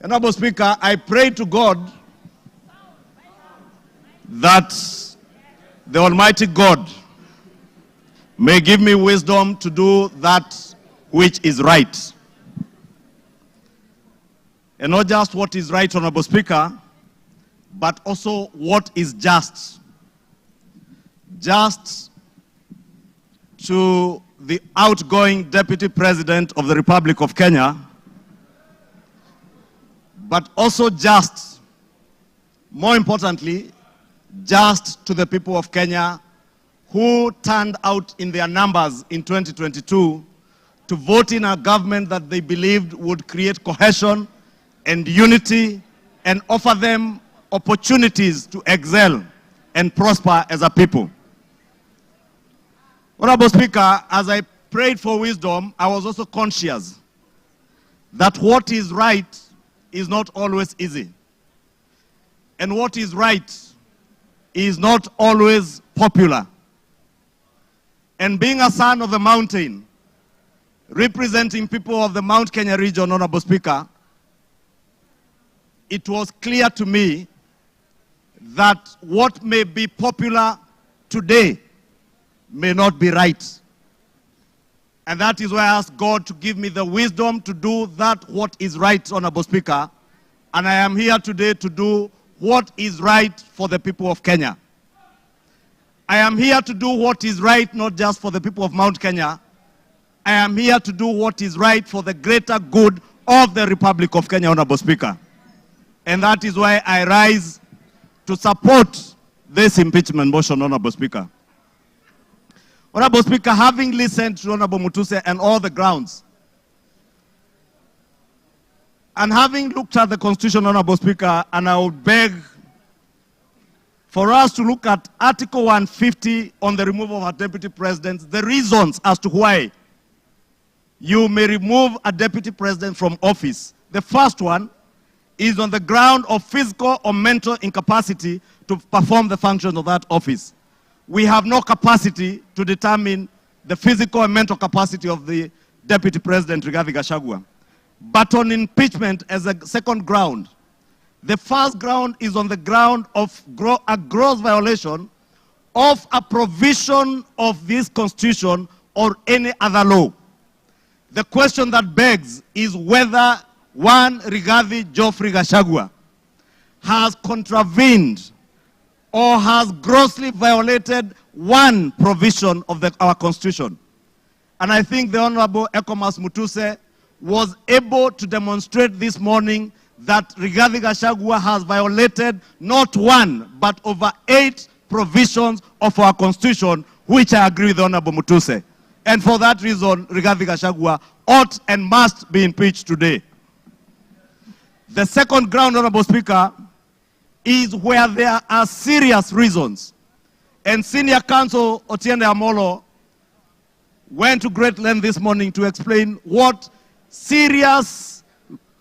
Speaker 3: Honorable Speaker, I pray to God that the Almighty God may give me wisdom to do that which is right. And not just what is right, Honorable Speaker, but also what is just. Just to the outgoing Deputy President of the Republic of Kenya, but also just, more importantly, just to the people of Kenya who turned out in their numbers in 2022 to vote in a government that they believed would create cohesion and unity and offer them opportunities to excel and prosper as a people. Honorable Speaker, as I prayed for wisdom, I was also conscious that what is right is not always easy. And what is right is not always popular. And being a son of the mountain, representing people of the Mount Kenya region, Honorable Speaker, it was clear to me that what may be popular today may not be right. And that is why I asked God to give me the wisdom to do that what is right, Honorable Speaker. And I am here today to do what is right for the people of Kenya. I am here to do what is right, not just for the people of Mount Kenya. I am here to do what is right for the greater good of the Republic of Kenya, Honorable Speaker. And that is why I rise to support this impeachment motion, Honorable Speaker. Honorable Speaker, having listened to Honorable Mutuse and all the grounds, and having looked at the Constitution, Honorable Speaker, and I would beg for us to look at Article 150 on the removal of a Deputy President, the reasons as to why you may remove a Deputy President from office. The first one is on the ground of physical or mental incapacity to perform the functions of that office. We have no capacity to determine the physical and mental capacity of the Deputy President, Rigathi Gachagua. But on impeachment as a second ground, the first ground is on the ground of a gross violation of a provision of this Constitution or any other law. The question that begs is whether one Rigathi Geoffrey Gachagua has contravened or has grossly violated one provision of our Constitution. And I think the Honorable Ekomas Mutuse was able to demonstrate this morning that Rigathi Gachagua has violated not one, but over 8 provisions of our Constitution, which I agree with the Honorable Mutuse. And for that reason, Rigathi Gachagua ought and must be impeached today. The second ground, Honorable Speaker, is where there are serious reasons. And Senior Counsel Otiende Amolo went to great length this morning to explain what serious,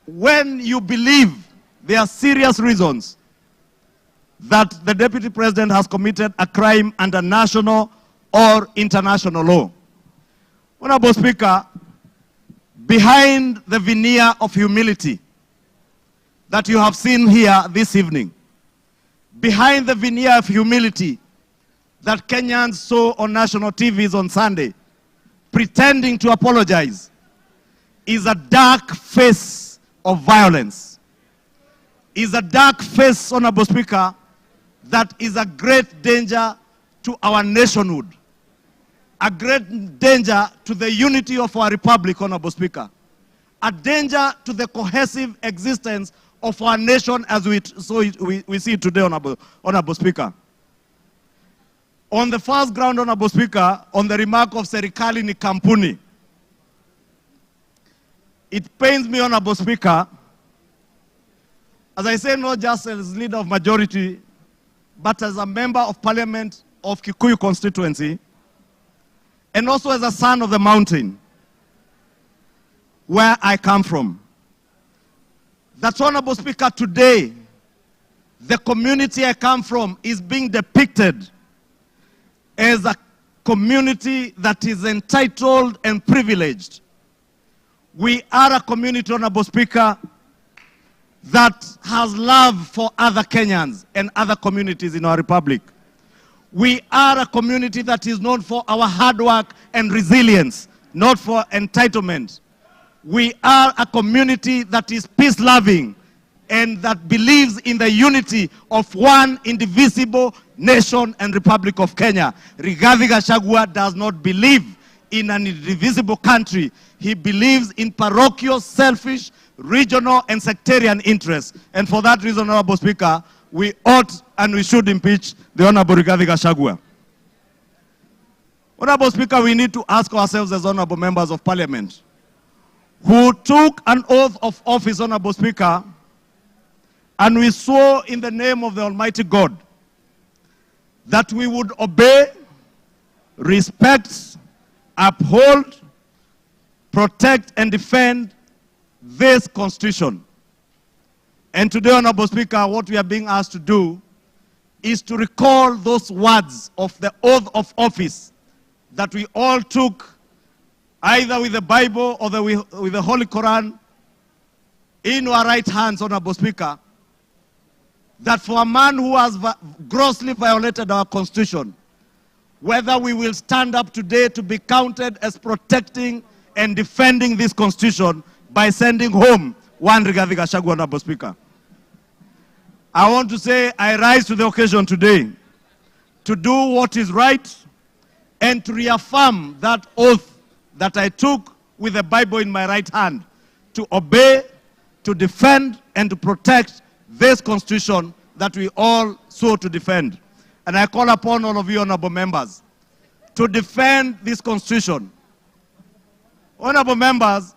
Speaker 3: when you believe there are serious reasons that the Deputy President has committed a crime under national or international law. Honorable Speaker, behind the veneer of humility that you have seen here this evening, behind the veneer of humility that Kenyans saw on national TVs on Sunday, pretending to apologize, is a dark face of violence. Is a dark face, Honorable Speaker, that is a great danger to our nationhood, a great danger to the unity of our republic, Honorable Speaker, a danger to the cohesive existence of our nation as we see it today, Honorable Speaker. On the first ground, Honorable Speaker, on the remark of serikali ni kampuni, it pains me, Honorable Speaker, as I say, not just as leader of majority, but as a member of parliament of Kikuyu constituency, and also as a son of the mountain, where I come from. That, Honorable Speaker, today, the community I come from is being depicted as a community that is entitled and privileged. We are a community, Honorable Speaker, that has love for other Kenyans and other communities in our republic. We are a community that is known for our hard work and resilience, not for entitlement. We are a community that is peace-loving and that believes in the unity of one indivisible nation and Republic of Kenya. Rigathi Gachagua does not believe in an indivisible country. He believes in parochial, selfish, regional, and sectarian interests. And for that reason, Honorable Speaker, we ought and we should impeach the Honorable Rigathi Gachagua. Honorable Speaker, we need to ask ourselves as Honorable Members of Parliament, who took an oath of office, Honorable Speaker, and we swore in the name of the Almighty God that we would obey, respect, uphold, protect, and defend this Constitution. And today, Honorable Speaker, what we are being asked to do is to recall those words of the oath of office that we all took either with the Bible or with the Holy Quran in our right hands, Honorable Speaker, that for a man who has grossly violated our Constitution, whether we will stand up today to be counted as protecting and defending this Constitution by sending home one Rigathi Gachagua, Honorable Speaker. I want to say I rise to the occasion today to do what is right and to reaffirm that oath that I took with the Bible in my right hand, to obey, to defend, and to protect this Constitution that we all swore to defend. And I call upon all of you, honorable members, to defend this Constitution. Honorable members,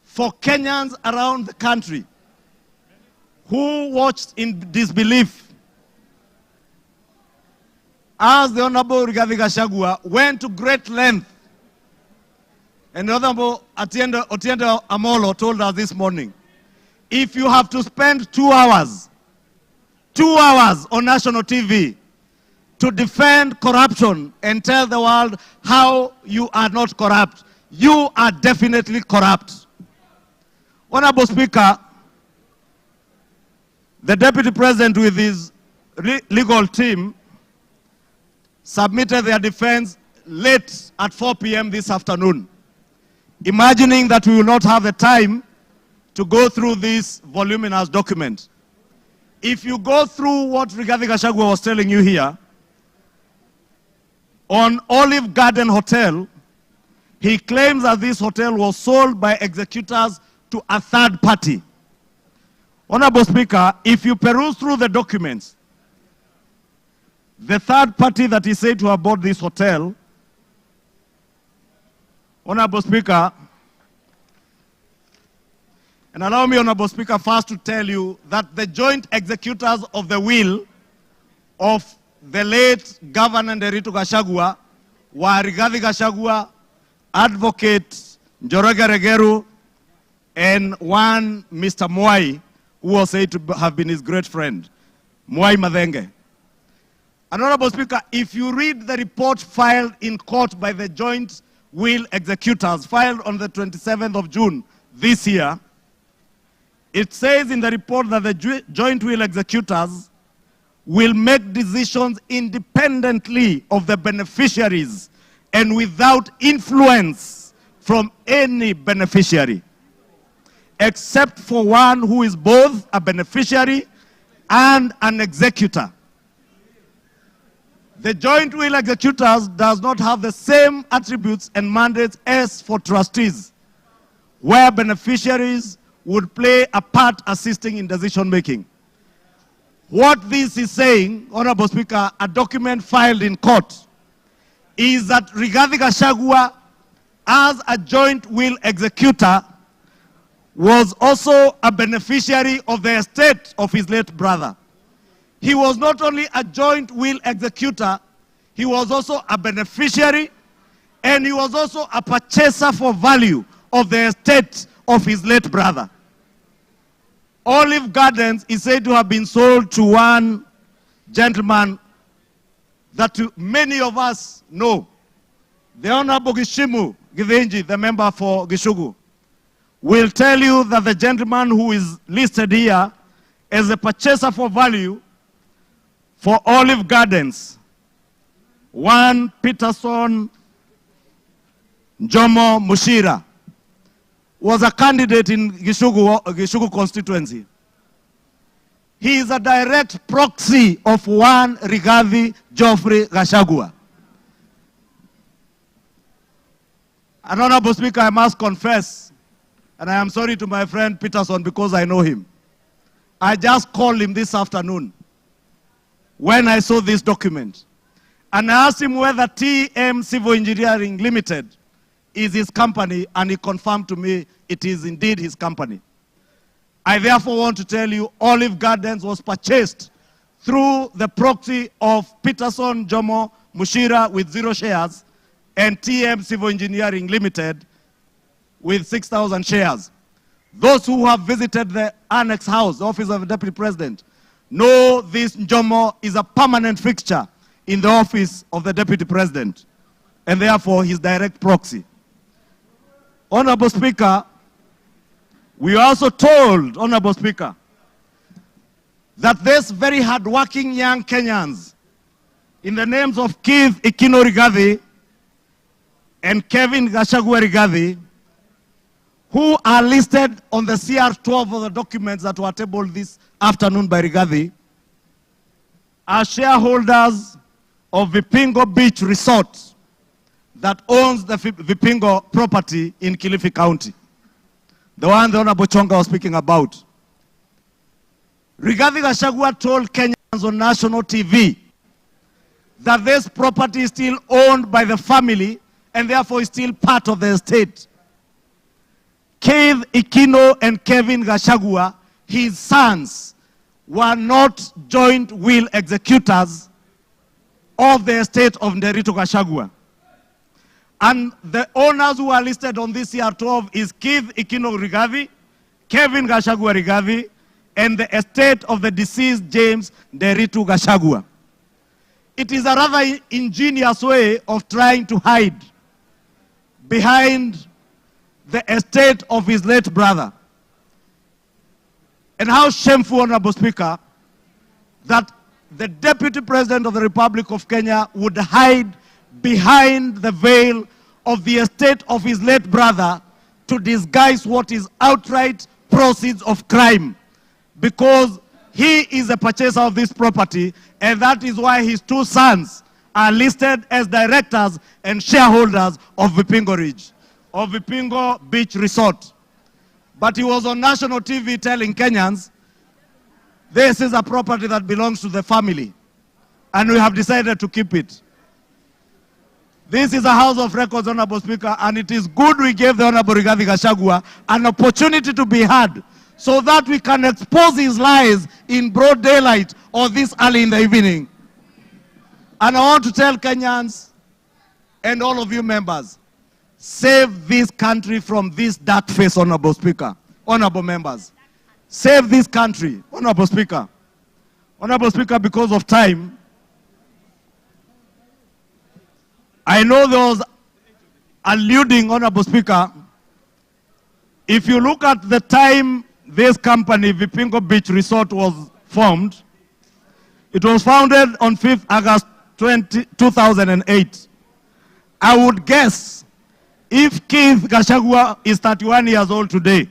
Speaker 3: for Kenyans around the country who watched in disbelief as the Honorable Rigathi Gachagua went to great length, and the Honorable Otiende Amolo told us this morning, if you have to spend 2 hours on national TV to defend corruption and tell the world how you are not corrupt, you are definitely corrupt. Honorable Speaker, the Deputy President with his legal team submitted their defense late at 4 p.m. this afternoon, imagining that we will not have the time to go through this voluminous document. If you go through what Rigathi Gachagua was telling you here, on Olive Garden Hotel, he claims that this hotel was sold by executors to a third party. Honorable Speaker, if you peruse through the documents, the third party that is said to have bought this hotel, Honorable Speaker, and allow me, Honorable Speaker, first to tell you that the joint executors of the will of the late Governor Nderitu Gachagua were Rigathi Gachagua, Advocate Njoroge Regeru, and one Mr. Mwai, who was said to have been his great friend, Mwai Madhenge. And Honorable Speaker, if you read the report filed in court by the joint will executors, filed on the 27th of June this year, it says in the report that the joint will executors will make decisions independently of the beneficiaries and without influence from any beneficiary, except for one who is both a beneficiary and an executor. The joint will executors does not have the same attributes and mandates as for trustees, where beneficiaries would play a part assisting in decision making. What this is saying, Honorable Speaker, a document filed in court, is that Rigathi Gachagua, as a joint will executor, was also a beneficiary of the estate of his late brother. He was not only a joint will executor, he was also a beneficiary, and he was also a purchaser for value of the estate of his late brother. Olive Gardens is said to have been sold to one gentleman that many of us know, the Honorable Gishimu Githinji, the member for Gishugu, will tell you that the gentleman who is listed here as a purchaser for value for Olive Gardens, one Peterson Njomo Mushira, was a candidate in Gishugu constituency. He is a direct proxy of one Rigathi Geoffrey Gachagua. And Honorable Speaker, I must confess, and I am sorry to my friend Peterson because I know him. I just called him this afternoon when I saw this document. And I asked him whether TM Civil Engineering Limited is his company, and he confirmed to me it is indeed his company. I therefore want to tell you Olive Gardens was purchased through the proxy of Peterson Jomo Mushira with 0 shares and TM Civil Engineering Limited with 6,000 shares. Those who have visited the Annex House, the office of the Deputy President, know this Njomo is a permanent fixture in the office of the Deputy President, and therefore his direct proxy. Honorable Speaker, we are also told, Honorable Speaker, that these very hard-working young Kenyans, in the names of Keith Ikino Rigathi and Kevin Gachagua Rigathi, who are listed on the CR12 of the documents that were tabled this afternoon by Rigathi, are shareholders of Vipingo Beach Resort that owns the Vipingo property in Kilifi County, the one the Honorable Chonga was speaking about. Rigathi Gachagua told Kenyans on national TV that this property is still owned by the family and therefore is still part of the estate. Keith Ikino and Kevin Gachagua, his sons, were not joint will executors of the estate of Nderito Gachagua. And the owners who are listed on this CR12 is Keith Ikino Rigathi, Kevin Gachagua Rigathi, and the estate of the deceased James Nderito Gachagua. It is a rather ingenious way of trying to hide behind the estate of his late brother. And how shameful, Honorable Speaker, that the Deputy President of the Republic of Kenya would hide behind the veil of the estate of his late brother to disguise what is outright proceeds of crime, because he is a purchaser of this property, and that is why his 2 sons are listed as directors and shareholders of Vipingo Ridge, of Vipingo Beach Resort. But he was on national TV telling Kenyans, this is a property that belongs to the family, and we have decided to keep it. This is a House of Records, Honorable Speaker, and it is good we gave the Honorable Rigathi Gachagua an opportunity to be heard so that we can expose his lies in broad daylight or this early in the evening. And I want to tell Kenyans and all of you members, save this country from this dark face, Honorable Speaker, honorable members. Save this country, Honorable Speaker. Honorable Speaker, because of time, I know there was alluding, Honorable Speaker, if you look at the time this company, Vipingo Beach Resort, was formed, it was founded on 5th August 2008. I would guess if Keith Gachagua is 31 years old today,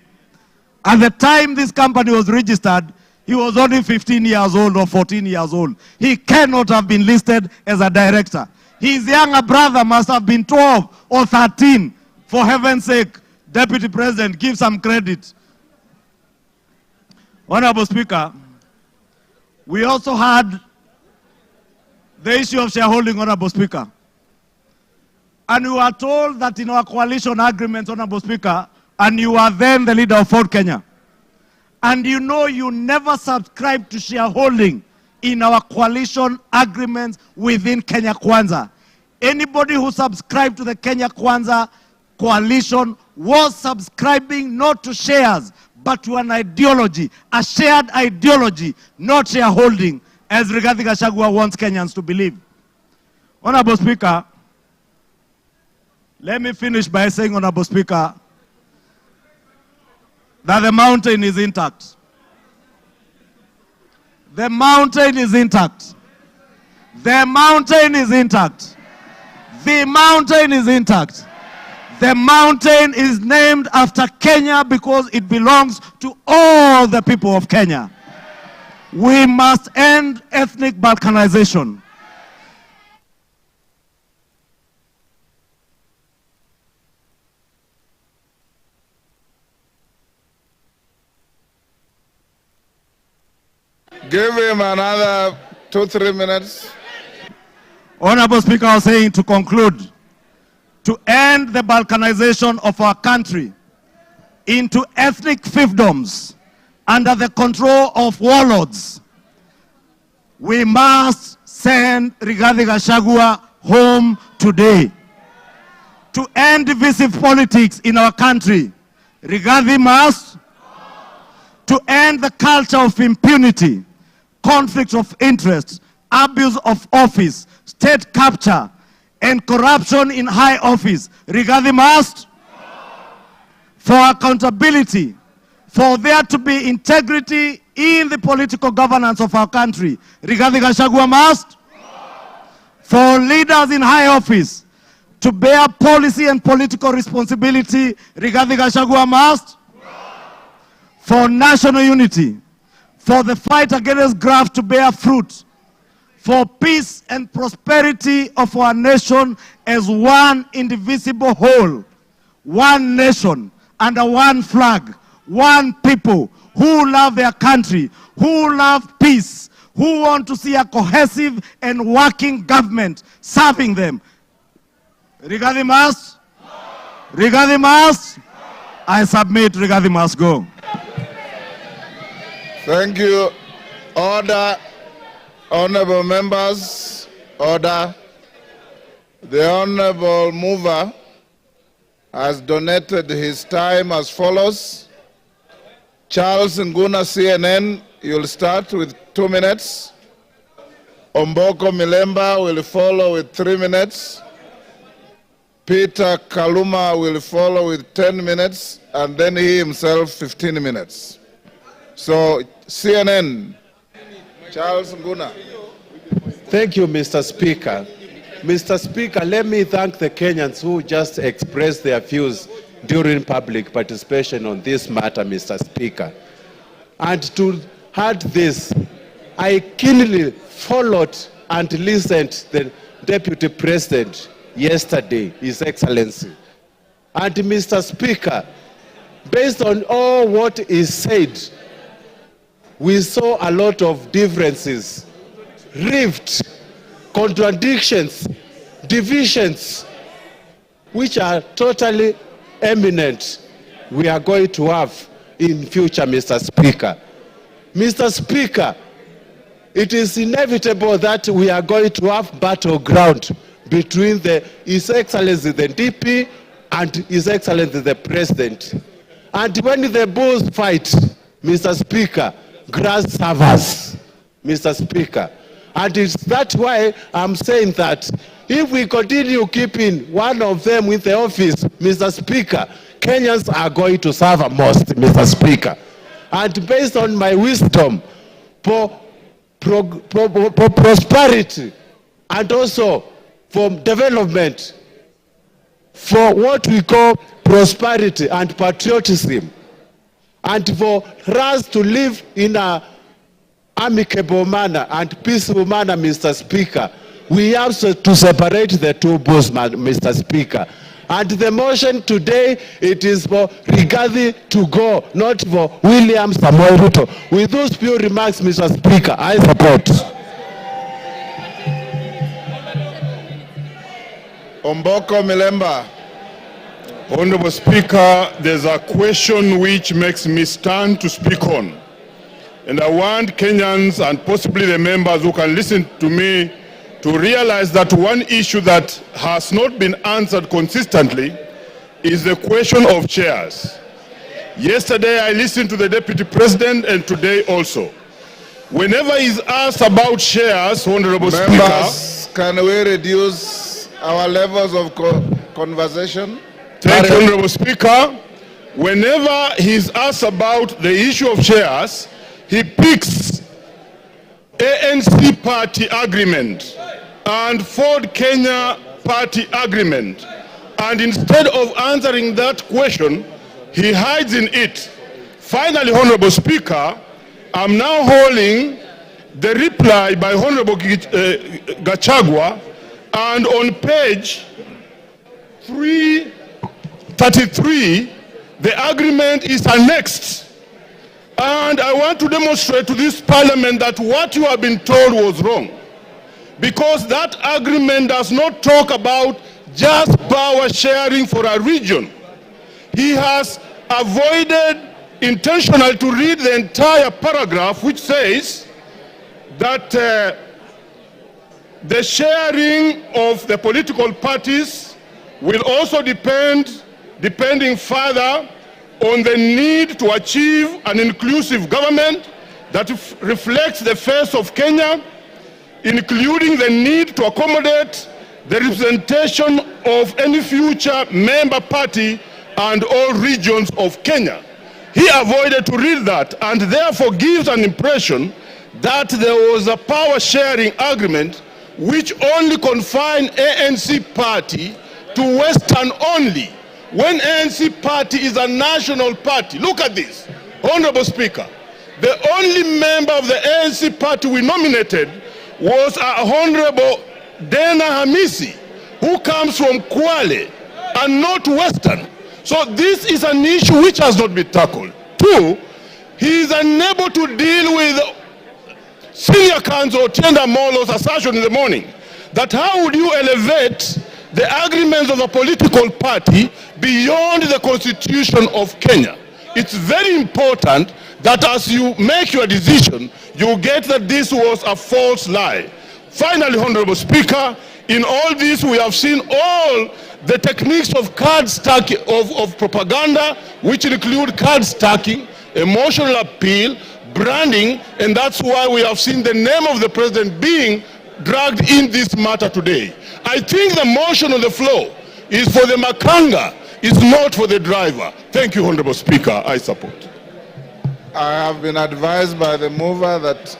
Speaker 3: at the time this company was registered, he was only 15 years old or 14 years old. He cannot have been listed as a director. His younger brother must have been 12 or 13. For heaven's sake, Deputy President, give some credit. Honorable Speaker, we also had the issue of shareholding, Honorable Speaker. And we were told that in our coalition agreement, Honorable Speaker, and you are then the leader of Ford Kenya, and you know you never subscribed to shareholding in our coalition agreements within Kenya Kwanza. Anybody who subscribed to the Kenya Kwanza coalition was subscribing not to shares, but to an ideology, a shared ideology, not shareholding, as Rigathi Gachagua wants Kenyans to believe. Honorable Speaker, let me finish by saying, Honorable Speaker, that the mountain is intact. The mountain is intact. The mountain is intact. The mountain is intact. The mountain is named after Kenya because it belongs to all the people of Kenya. We must end ethnic balkanization.
Speaker 16: Give him another 2-3 minutes.
Speaker 3: Honorable Speaker, I was saying to conclude, to end the balkanization of our country into ethnic fiefdoms under the control of warlords, we must send Rigathi Gachagua home today. To end divisive politics in our country, Rigathi must. To end the culture of impunity, conflict of interest, abuse of office, state capture, and corruption in high office, Rigathi must. For accountability, for there to be integrity in the political governance of our country, Rigathi Gachagua must. For leaders in high office to bear policy and political responsibility, Rigathi Gachagua must. For national unity, for the fight against graft to bear fruit, for peace and prosperity of our nation as one indivisible whole, one nation under one flag, one people who love their country, who love peace, who want to see a cohesive and working government serving them. Rigathi must. Rigathi must. I submit, Rigathi must go.
Speaker 16: Thank you. Order. Honorable members, order. The honorable mover has donated his time as follows. Charles Nguna, CNN, you'll start with 2 minutes. Omboko Milemba will follow with 3 minutes. Peter Kaluma will follow with 10 minutes, and then he himself 15 minutes. So, CNN, Charles Nguna.
Speaker 6: Thank you, Mr. Speaker. Mr. Speaker, let me thank the Kenyans who just expressed their views during public participation on this matter, Mr. Speaker. And to add this, I keenly followed and listened to the Deputy President yesterday, His Excellency. And Mr. Speaker, based on all what is said, we saw a lot of differences, rift, contradictions, divisions, which are totally eminent we are going to have in future, Mr. Speaker. Mr. Speaker, it is inevitable that we are going to have battleground between His Excellency the DP and His Excellency the President. And when the bulls fight, Mr. Speaker, grass suffers, Mr. Speaker. And it's that's why I'm saying that if we continue keeping one of them in the office, Mr. Speaker, Kenyans are going to suffer most, Mr. Speaker. And based on my wisdom, for prosperity and also for development, for what we call prosperity and patriotism, and for us to live in a amicable manner and peaceful manner, Mr. Speaker, we have to separate the two bulls, Mr. Speaker. And the motion today, it is for Rigathi to go, not for William Samoei Ruto. With those few remarks, Mr. Speaker, I support.
Speaker 5: Omboko Milemba. Honorable Speaker, there's a question which makes me stand to speak on. And I want Kenyans and possibly the members who can listen to me to realize that one issue that has not been answered consistently is the question of chairs. Yesterday I listened to the Deputy President and today also. Whenever he's asked about chairs, Honorable
Speaker 16: Members,
Speaker 5: Speaker,
Speaker 16: can we reduce our levels of conversation?
Speaker 5: Thank you, Honorable Speaker. Whenever he's asked about the issue of chairs, he picks ANC party agreement and Ford Kenya party agreement. And instead of answering that question, he hides in it. Finally, Honorable Speaker, I'm now holding the reply by Honorable Gachagua, and on page 333, the agreement is annexed. And I want to demonstrate to this parliament that what you have been told was wrong. Because that agreement does not talk about just power sharing for a region. He has avoided intentionally to read the entire paragraph, which says that the sharing of the political parties will also depending further on the need to achieve an inclusive government that reflects the face of Kenya, including the need to accommodate the representation of any future member party and all regions of Kenya. He avoided to read that and therefore gives an impression that there was a power sharing agreement which only confined ANC party to Western only, when ANC party is a national party. Look at this, Honorable Speaker. The only member of the ANC party we nominated was Honorable Dena Hamisi, who comes from Kwale and not Western. So this is an issue which has not been tackled. Two, he is unable to deal with Senior Counsel Tienda Molo's assertion in the morning that how would you elevate the agreements of a political party beyond the Constitution of Kenya. It's very important that as you make your decision, you get that this was a false lie. Finally, Honorable Speaker, in all this we have seen all the techniques of card stacking, of propaganda, which include card stacking, emotional appeal, branding, and that's why we have seen the name of the president being dragged in this matter today. I think the motion on the floor is for the makanga, is not for the driver. Thank you, Honorable Speaker. I support.
Speaker 16: I have been advised by the mover that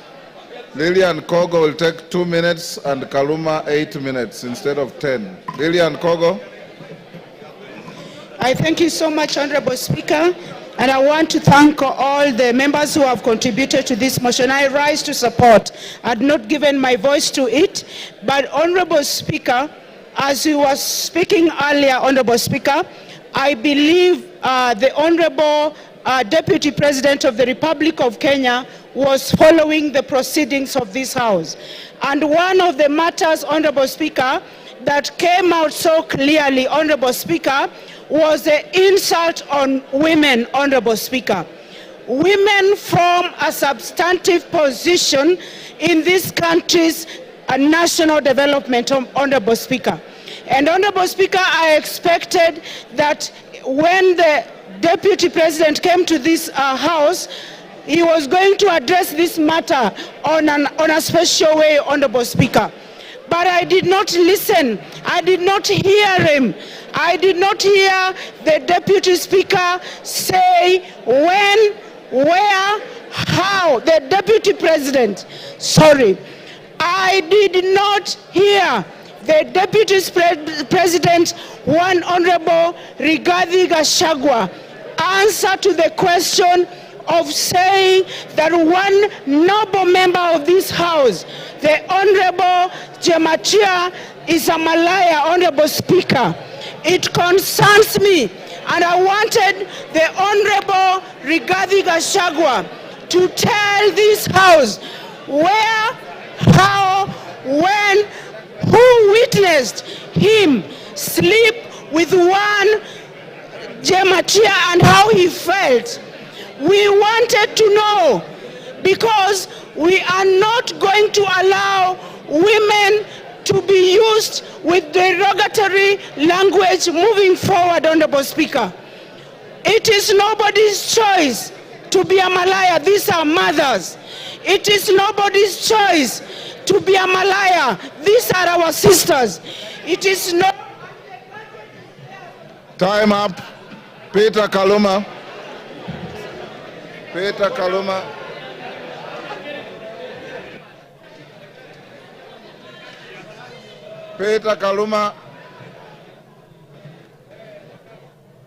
Speaker 16: Lilian Kogo will take 2 minutes and Kaluma 8 minutes instead of 10. Lilian Kogo.
Speaker 22: I thank you so much, Honorable Speaker. And I want to thank all the members who have contributed to this motion. I rise to support. I had not given my voice to it, but Honorable Speaker, as you were speaking earlier, Honorable Speaker, I believe the Honorable Deputy President of the Republic of Kenya was following the proceedings of this House. And one of the matters, Honorable Speaker, that came out so clearly, Honorable Speaker, was the insult on women, Honorable Speaker. Women form a substantive position in this country's national development, Honorable Speaker. And Honorable Speaker, I expected that when the Deputy President came to this House, he was going to address this matter on a special way, Honorable Speaker. But I did not listen. I did not hear him. I did not hear the Deputy Speaker say when, where, how. The Deputy President, sorry. I did not hear the Deputy President, one Honorable Rigathi Gachagua, answer to the question of saying that one noble member of this House, the Honorable Jemachia, is a Malaya, Honorable Speaker. It concerns me, and I wanted the Honorable Rigathi Gachagua to tell this House where, how, when, who witnessed him sleep with one Gematia and how he felt. We wanted to know, because we are not going to allow women to be used with derogatory language moving forward, Honorable Speaker. It is nobody's choice to be a Malaya. These are mothers. It is nobody's choice to be a Malaya. These are our sisters. It is not...
Speaker 16: Time up. Peter Kaluma. Peter Kaluma. Peter Kaluma.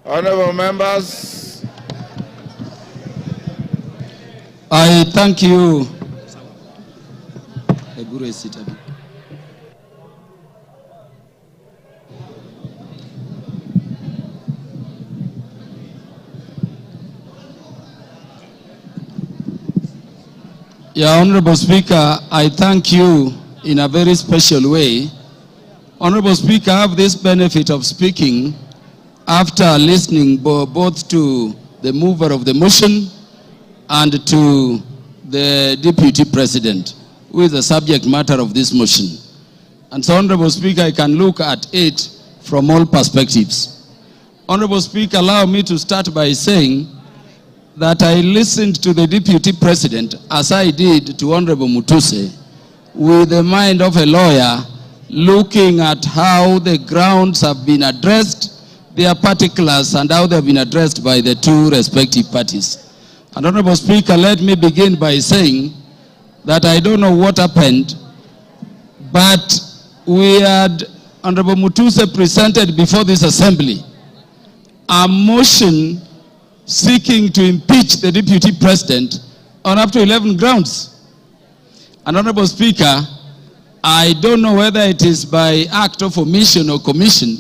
Speaker 16: Honorable members.
Speaker 21: I thank you. Yeah, Honorable Speaker, I thank you in a very special way. Honorable Speaker, I have this benefit of speaking after listening both to the mover of the motion and to the Deputy President, who is the subject matter of this motion. And so, Honorable Speaker, I can look at it from all perspectives. Honorable Speaker, allow me to start by saying that I listened to the Deputy President, as I did to Honorable Mutuse, with the mind of a lawyer, looking at how the grounds have been addressed, their particulars, and how they have been addressed by the two respective parties. And Honorable Speaker, let me begin by saying that I don't know what happened, but we had Honorable Mutuse presented before this assembly a motion seeking to impeach the Deputy President on up to 11 grounds. And Honorable Speaker, I don't know whether it is by act of omission or commission,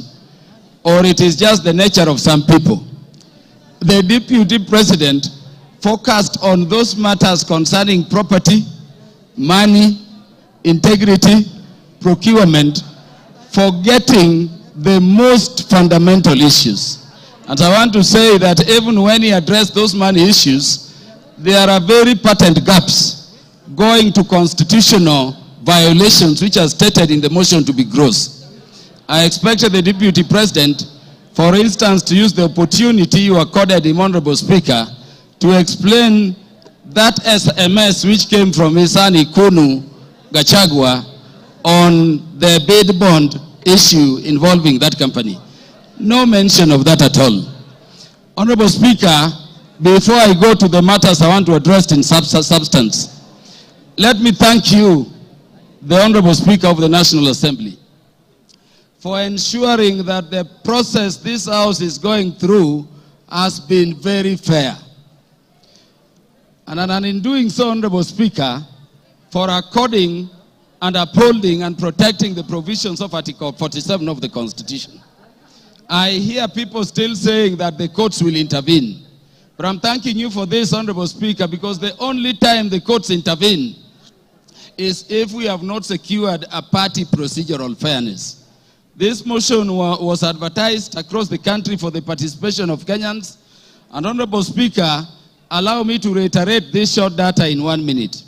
Speaker 21: or it is just the nature of some people. The Deputy President focused on those matters concerning property, money, integrity, procurement, forgetting the most fundamental issues. And I want to say that even when he addressed those money issues, there are very patent gaps going to constitutional violations which are stated in the motion to be gross. I expected the Deputy President, for instance, to use the opportunity you accorded him, Honorable Speaker, to explain that SMS which came from his son Ikunu Gachagua on the bid bond issue involving that company. No mention of that at all. Honorable Speaker, before I go to the matters I want to address in substance, let me thank you, the Honorable Speaker of the National Assembly, for ensuring that the process this House is going through has been very fair. And in doing so, Honorable Speaker, for according and upholding and protecting the provisions of Article 47 of the Constitution. I hear people still saying that the courts will intervene. But I'm thanking you for this, Honorable Speaker, because the only time the courts intervene is if we have not secured a party procedural fairness. This motion was advertised across the country for the participation of Kenyans. And Honorable Speaker, allow me to reiterate this short data in 1 minute.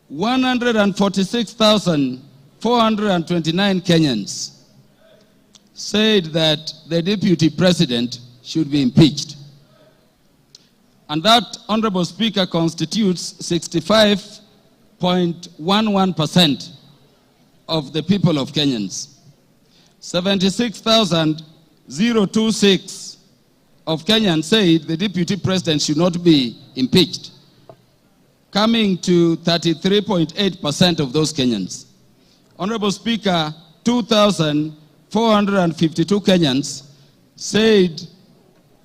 Speaker 21: 146,429 Kenyans said that the Deputy President should be impeached. And that, Honorable Speaker, constitutes 65.11% of the people of Kenyans. 76,026 of Kenyans said the Deputy President should not be impeached, coming to 33.8% of those Kenyans. Honorable Speaker, 2,452 Kenyans said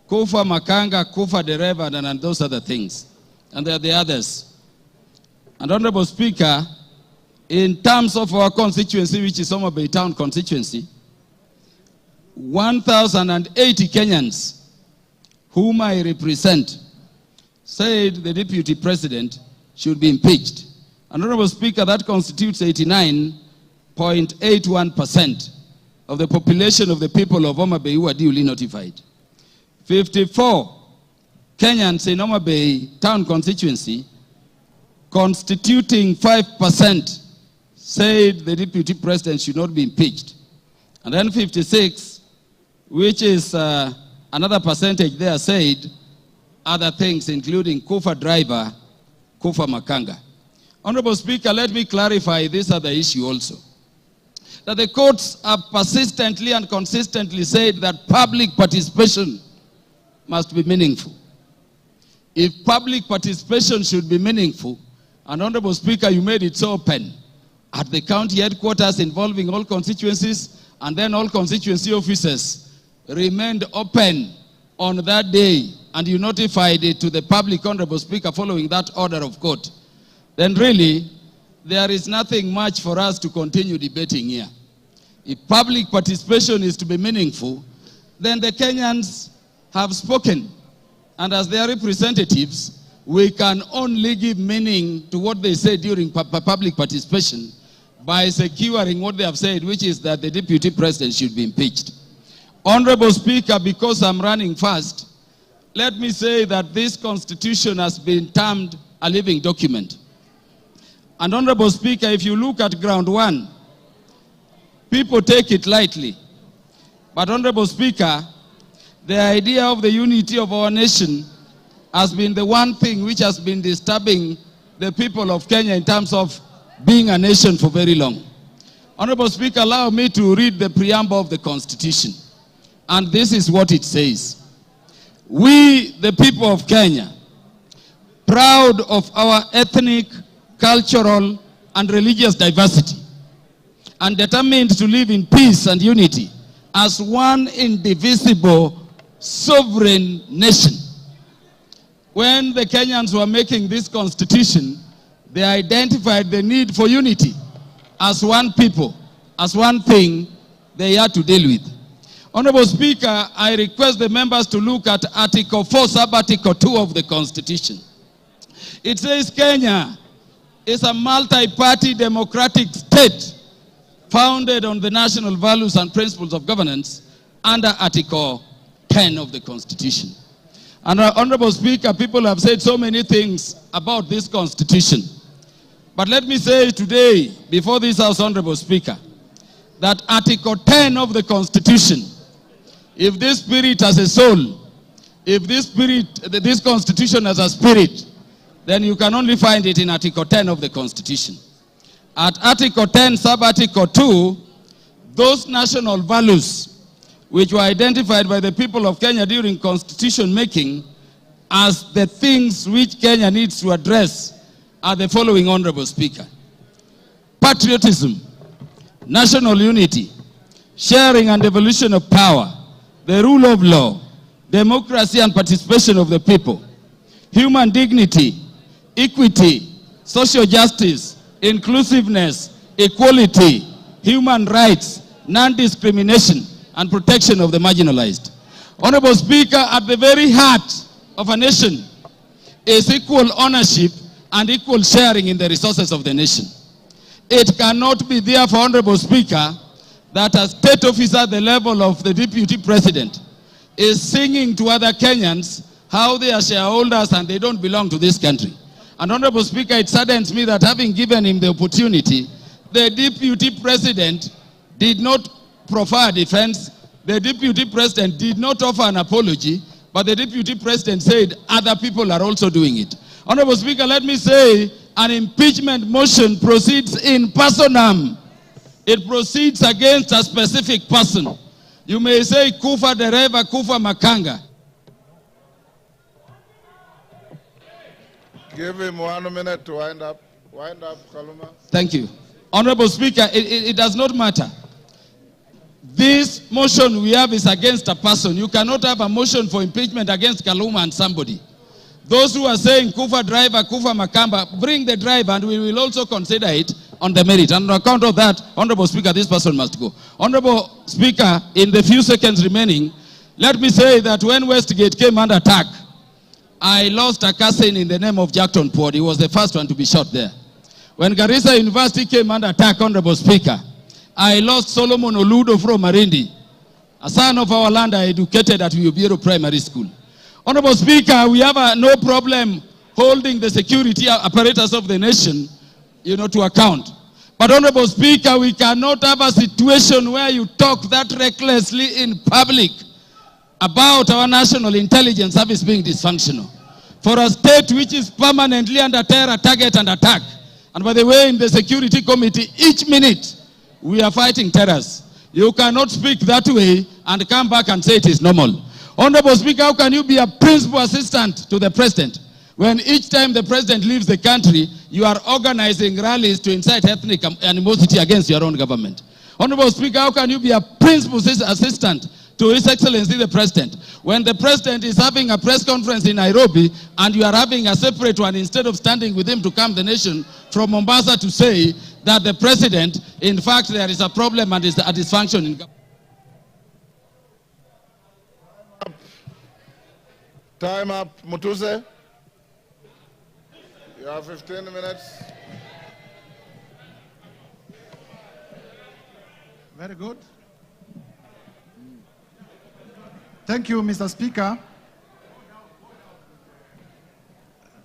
Speaker 21: Kufa Makanga, Kufa Dereva, and those other things. And there are the others. And Honorable Speaker, in terms of our constituency, which is Homa Bay Town constituency,
Speaker 4: 1,080 Kenyans whom I represent said the deputy president should be impeached. Honorable Speaker, that constitutes 89.81% of the population of the people of Homa Bay who are duly notified. 54 Kenyans in Homa Bay town constituency, constituting 5%, said the deputy president should not be impeached. And then 56, which is another percentage there, said other things, including Kufa driver, Kufa Makanga. Honorable Speaker, let me clarify this other issue also. That the courts have persistently and consistently said that public participation must be meaningful. If public participation should be meaningful, and Honorable Speaker, you made it so open at the county headquarters involving all constituencies, and then all constituency offices remained open on that day, and you notified it to the public, Honorable Speaker, following that order of court, then really there is nothing much for us to continue debating here. If public participation is to be meaningful, then the Kenyans have spoken, and as their representatives, we can only give meaning to what they say during public participation by securing what they have said, which is that the deputy president should be impeached. Honorable Speaker, because I'm running fast, let me say that this constitution has been termed a living document. And Honorable Speaker, if you look at ground one, people take it lightly. But Honorable Speaker, the idea of the unity of our nation has been the one thing which has been disturbing the people of Kenya in terms of being a nation for very long. Honorable Speaker, allow me to read the preamble of the Constitution. And this is what it says. We, the people of Kenya, proud of our ethnic, cultural, and religious diversity, and determined to live in peace and unity as one indivisible sovereign nation. When the Kenyans were making this constitution, they identified the need for unity as one people, as one thing they had to deal with. Honorable Speaker, I request the members to look at Article 4, Sub-Article 2 of the Constitution. It says Kenya is a multi-party democratic state founded on the national values and principles of governance under Article 10 of the Constitution. And Honorable Speaker, people have said so many things about this Constitution. But let me say today, before this House, Honorable Speaker, that Article 10 of the Constitution, if this spirit has a soul, if this Constitution has a spirit, then you can only find it in Article 10 of the Constitution. At Article 10, Sub-Article 2, those national values which were identified by the people of Kenya during constitution making as the things which Kenya needs to address are the following, Honorable Speaker. Patriotism, national unity, sharing and devolution of power, the rule of law, democracy and participation of the people, human dignity, equity, social justice, inclusiveness, equality, human rights, non-discrimination, and protection of the marginalized. Honorable Speaker, at the very heart of a nation is equal ownership and equal sharing in the resources of the nation. It cannot be therefore, Honorable Speaker, that a state officer at the level of the deputy president is singing to other Kenyans how they are shareholders and they don't belong to this country. And Honorable Speaker, it saddens me that having given him the opportunity, the deputy president did not proffer a defense, the deputy president did not offer an apology, but the deputy president said other people are also doing it. Honorable Speaker, let me say an impeachment motion proceeds in personam. It proceeds against a specific person. You may say Kufa Dereva, Kufa Makanga.
Speaker 16: Give him 1 minute to wind up. Wind up, Kaluma.
Speaker 4: Thank you. Honorable Speaker, it does not matter. This motion we have is against a person. You cannot have a motion for impeachment against Kaluma and somebody. Those who are saying Kufa driver, Kufa Makamba, bring the driver and we will also consider it on the merit. And on account of that, Honorable Speaker, this person must go. Honorable Speaker, in the few seconds remaining, let me say that when Westgate came under attack, I lost a cousin in the name of Jackton Port. He was the first one to be shot there. When Garissa University came under attack, Honorable Speaker, I lost Solomon Oludo from Marindi, a son of our land, educated at Ubiero Primary School. Honorable Speaker, we have no problem holding the security apparatus of the nation, to account. But Honorable Speaker, we cannot have a situation where you talk that recklessly in public about our national intelligence service being dysfunctional. For a state which is permanently under terror, target and attack. And by the way, in the Security Committee, each minute we are fighting terrorists. You cannot speak that way and come back and say it is normal. Honorable Speaker, how can you be a principal assistant to the president when each time the president leaves the country, you are organizing rallies to incite ethnic animosity against your own government? Honorable Speaker, how can you be a principal assistant to His Excellency the President when the President is having a press conference in Nairobi and you are having a separate one instead of standing with him to calm the nation from Mombasa to say that the President, in fact, there is a problem and is a dysfunction in government?
Speaker 16: Time up, Mutuse. You have 15 minutes.
Speaker 20: Very good. Thank you, Mr. Speaker.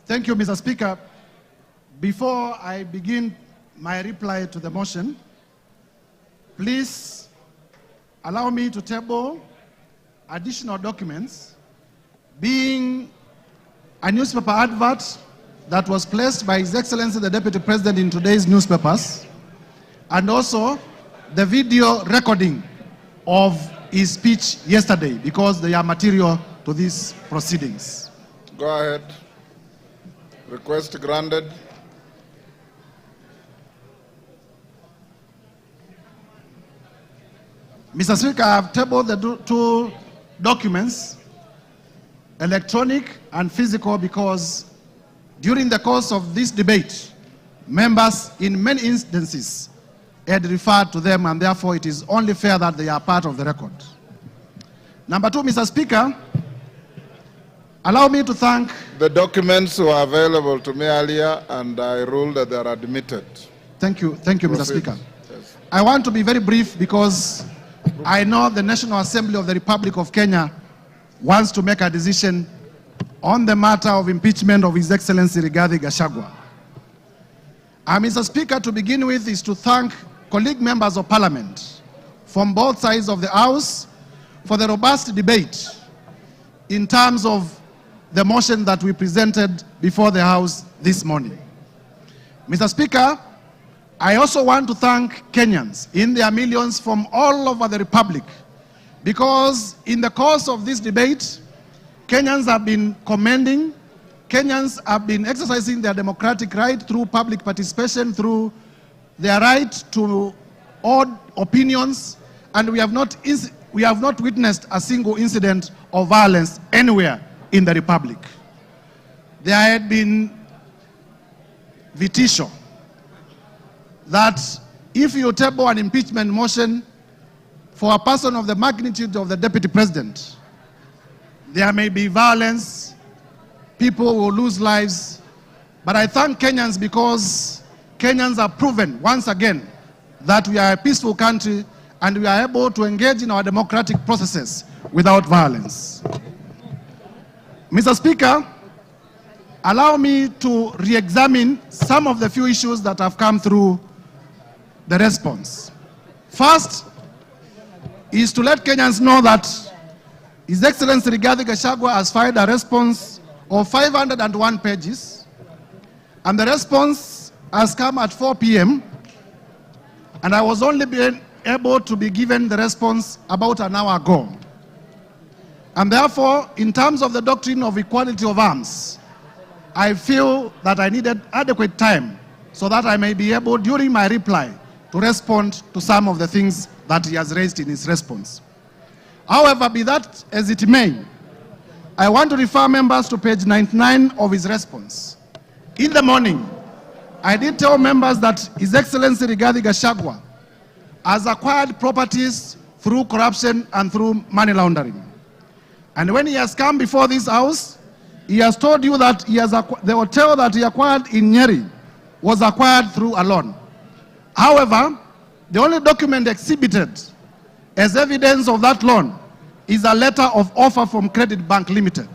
Speaker 20: Thank you, Mr. Speaker. Before I begin my reply to the motion, please allow me to table additional documents, being a newspaper advert that was placed by His Excellency the Deputy President in today's newspapers, and also the video recording of his speech yesterday, because they are material to these proceedings.
Speaker 16: Go ahead. Request granted.
Speaker 20: Mr. Speaker, I have tabled the two documents, electronic and physical, because during the course of this debate, members in many instances had referred to them, and therefore it is only fair that they are part of the record. Number two, Mr. Speaker, allow me to thank...
Speaker 16: The documents were available to me earlier, and I ruled that they are admitted.
Speaker 20: Thank you, Mr. Speaker. Yes. I want to be very brief because I know the National Assembly of the Republic of Kenya wants to make a decision on the matter of impeachment of His Excellency Rigathi Gachagua. Mr. Speaker, to begin with is to thank colleague members of Parliament from both sides of the House for the robust debate in terms of the motion that we presented before the House this morning. Mr. Speaker, I also want to thank Kenyans in their millions from all over the Republic, because in the course of this debate, Kenyans have been commending, Kenyans have been exercising their democratic right through public participation, through their right to odd opinions, and we have not witnessed a single incident of violence anywhere in the Republic. There had been vitisho that if you table an impeachment motion for a person of the magnitude of the Deputy President, there may be violence, people will lose lives. But I thank Kenyans because Kenyans have proven once again that we are a peaceful country and we are able to engage in our democratic processes without violence. Mr. Speaker, allow me to re-examine some of the few issues that have come through the response. First is to let Kenyans know that His Excellency Rigathi Gachagua has filed a response of 501 pages, and the response has come at 4 p.m., and I was only able to be given the response about an hour ago. And therefore, in terms of the doctrine of equality of arms, I feel that I needed adequate time so that I may be able, during my reply, to respond to some of the things that he has raised in his response. However, be that as it may, I want to refer members to page 99 of his response. In the morning,
Speaker 3: I did tell members that His Excellency Rigathi Gachagua has acquired properties through corruption and through money laundering. And when he has come before this house, he has told you that the hotel that he acquired in Nyeri was acquired through a loan. However, the only document exhibited as evidence of that loan is a letter of offer from Credit Bank Limited.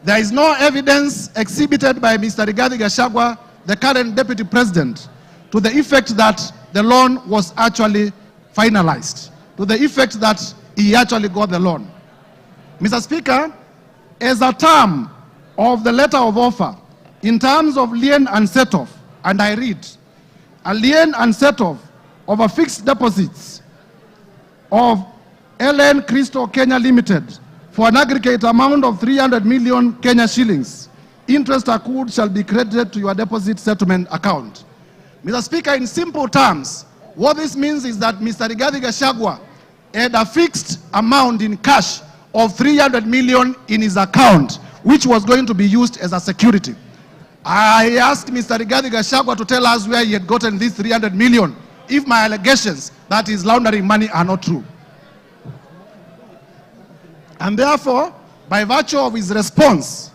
Speaker 3: There is no evidence exhibited by Mr. Rigathi Gachagua, the current Deputy President, to the effect that the loan was actually finalized, to the effect that he actually got the loan. Mr. Speaker, as a term of the letter of offer, in terms of lien and set-off, and I read, a lien and set-off of a fixed deposits of LN Crystal Kenya Limited for an aggregate amount of 300 million Kenya shillings. Interest accrued shall be credited to your deposit settlement account. Mr. Speaker, in simple terms, what this means is that Mr. Rigathi Gachagua had a fixed amount in cash of 300 million in his account, which was going to be used as a security. I asked Mr. Rigathi Gachagua to tell us where he had gotten this 300 million if my allegations that he's laundering money are not true. And therefore, by virtue of his response,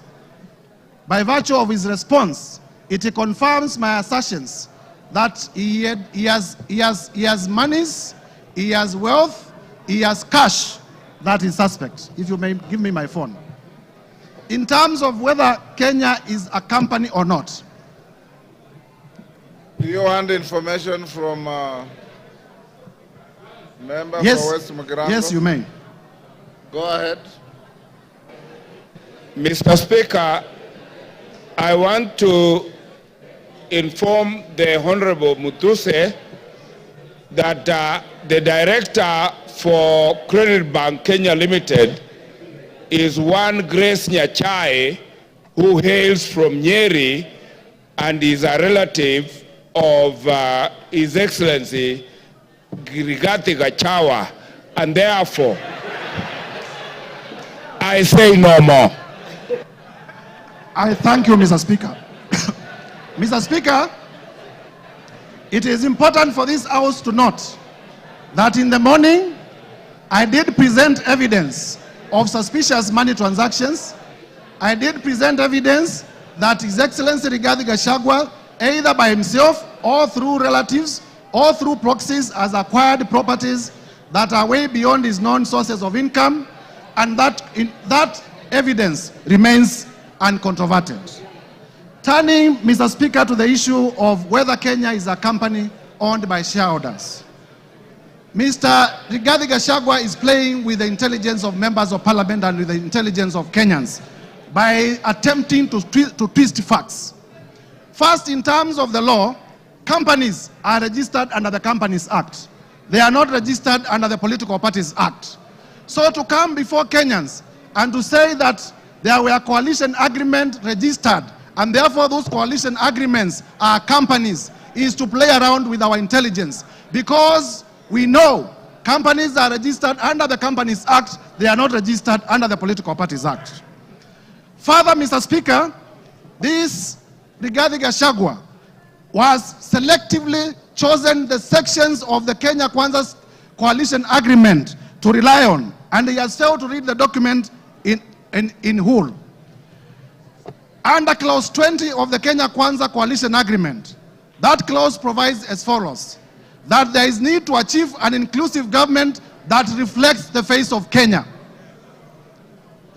Speaker 3: it confirms my assertions that he has monies, he has wealth, he has cash that is suspect. If you may give me my phone. In terms of whether Kenya is a company or not.
Speaker 16: Do you want information from member
Speaker 3: Yes.
Speaker 16: for West Mugirango?
Speaker 3: Yes, you may.
Speaker 16: Go ahead.
Speaker 7: Mr. Speaker, I want to inform the Honorable Mutuse that the director for Credit Bank Kenya Limited is one Grace Nyachai, who hails from Nyeri and is a relative of His Excellency Rigathi Gachagua, and therefore I say no more.
Speaker 3: I thank you, Mr. Speaker. Mr. Speaker, it is important for this House to note that in the morning, I did present evidence of suspicious money transactions. I did present evidence that His Excellency Rigathi Gachagua, either by himself or through relatives or through proxies, has acquired properties that are way beyond his known sources of income, and that evidence remains uncontroverted. Turning, Mr. Speaker, to the issue of whether Kenya is a company owned by shareholders. Mr. Rigathi Gachagua is playing with the intelligence of members of parliament and with the intelligence of Kenyans by attempting to twist facts. First, in terms of the law, companies are registered under the Companies Act. They are not registered under the Political Parties Act. So to come before Kenyans and to say that there were coalition agreements registered and therefore those coalition agreements are companies is to play around with our intelligence, because we know companies are registered under the Companies Act, they are not registered under the Political Parties Act. Further, Mr. Speaker, this Rigathi Gachagua was selectively chosen the sections of the Kenya Kwanza coalition agreement to rely on, and he has failed to read the document in whole. Under clause 20 of the Kenya Kwanza coalition agreement, that clause provides as follows: that there is need to achieve an inclusive government that reflects the face of Kenya.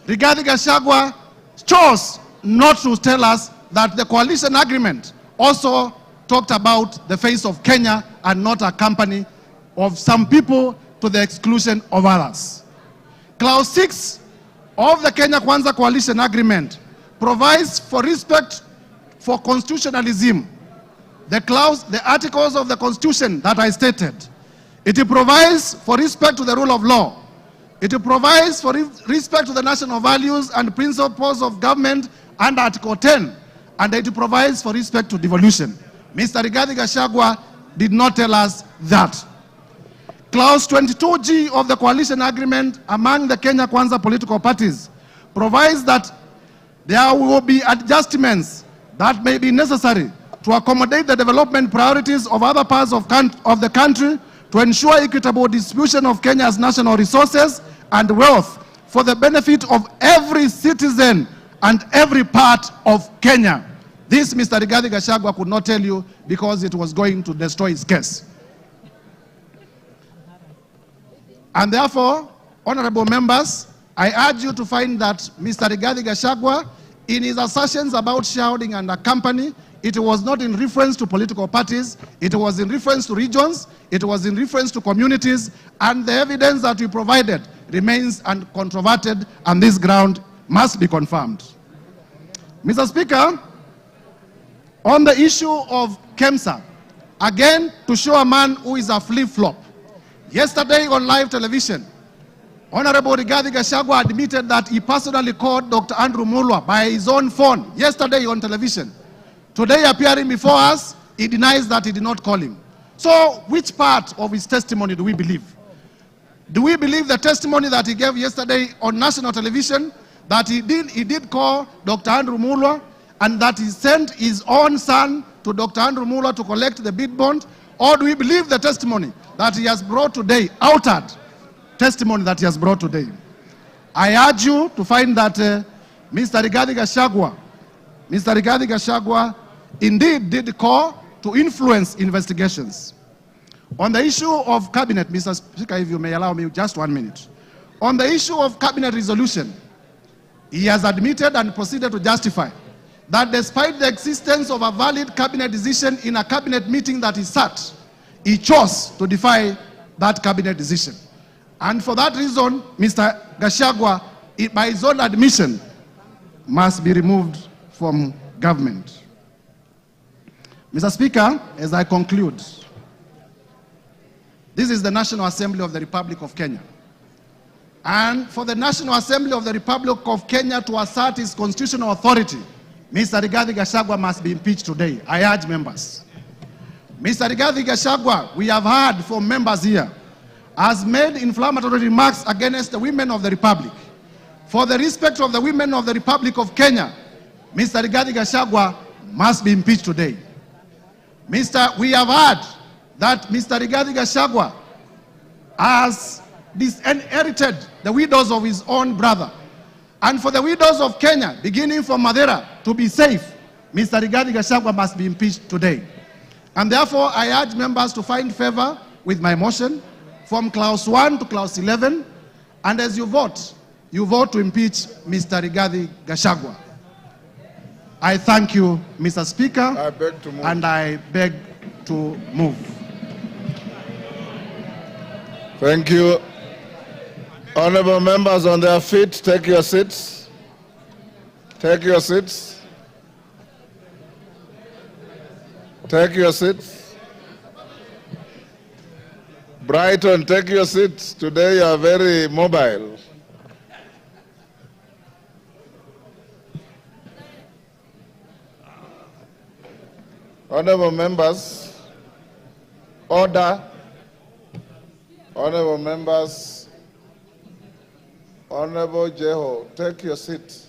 Speaker 3: Rigathi Gachagua chose not to tell us that the coalition agreement also talked about the face of Kenya and not a company of some people to the exclusion of others. Clause 6 of the Kenya Kwanza coalition agreement provides for respect for constitutionalism. The articles of the Constitution that I stated, it provides for respect to the rule of law. It provides for respect to the national values and principles of government under Article 10, and it provides for respect to devolution. Mr. Rigathi Gachagua did not tell us that. Clause 22G of the coalition agreement among the Kenya Kwanza political parties provides that there will be adjustments that may be necessary to accommodate the development priorities of other parts of the country, to ensure equitable distribution of Kenya's national resources and wealth for the benefit of every citizen and every part of Kenya. This Mr. Rigathi Gachagua could not tell you because it was going to destroy his case. And therefore, honorable members, I urge you to find that Mr. Rigathi Gachagua, in his assertions about shareholding and a company, it was not in reference to political parties, it was in reference to regions, it was in reference to communities, and the evidence that we provided remains uncontroverted, and this ground must be confirmed. Mr. Speaker, on the issue of KEMSA, again, to show a man who is a flip-flop, yesterday on live television, Honorable Rigathi Gachagua admitted that he personally called Dr. Andrew Mulwa by his own phone yesterday on television. Today, appearing before us, he denies that he did not call him. So, which part of his testimony do we believe? Do we believe the testimony that he gave yesterday on national television, that he did call Dr. Andrew Mulwa, and that he sent his own son to Dr. Andrew Mulwa to collect the bid bond? Or do we believe the testimony that he has brought today, altered testimony that he has brought today? I urge you to find that Mr. Rigathi Gachagua indeed did call to influence investigations. On the issue of cabinet, Mr. Speaker, if you may allow me just 1 minute. On the issue of cabinet resolution, he has admitted and proceeded to justify that despite the existence of a valid cabinet decision in a cabinet meeting that he sat, he chose to defy that cabinet decision. And for that reason, Mr. Gachagua, by his own admission, must be removed from government. Mr. Speaker, as I conclude, this is the National Assembly of the Republic of Kenya. And for the National Assembly of the Republic of Kenya to assert its constitutional authority, Mr. Rigathi Gachagua must be impeached today. I urge members. Mr. Rigathi Gachagua, we have heard from members here, has made inflammatory remarks against the women of the Republic. For the respect of the women of the Republic of Kenya, Mr. Rigathi Gachagua must be impeached today. We have heard that Mr. Rigathi Gachagua has disinherited the widows of his own brother. And for the widows of Kenya, beginning from Madeira, to be safe, Mr. Rigathi Gachagua must be impeached today. And therefore, I urge members to find favor with my motion from clause 1 to clause 11. And as you vote to impeach Mr. Rigathi Gachagua. I thank you, Mr. Speaker,
Speaker 16: I beg to move.
Speaker 3: And I beg to move.
Speaker 16: Thank you. Honorable members on their feet, take your seats. Take your seats. Take your seats. Brighton, take your seats. Today you are very mobile. Honorable members, order. Honorable members, Honorable Jeho, take your seat.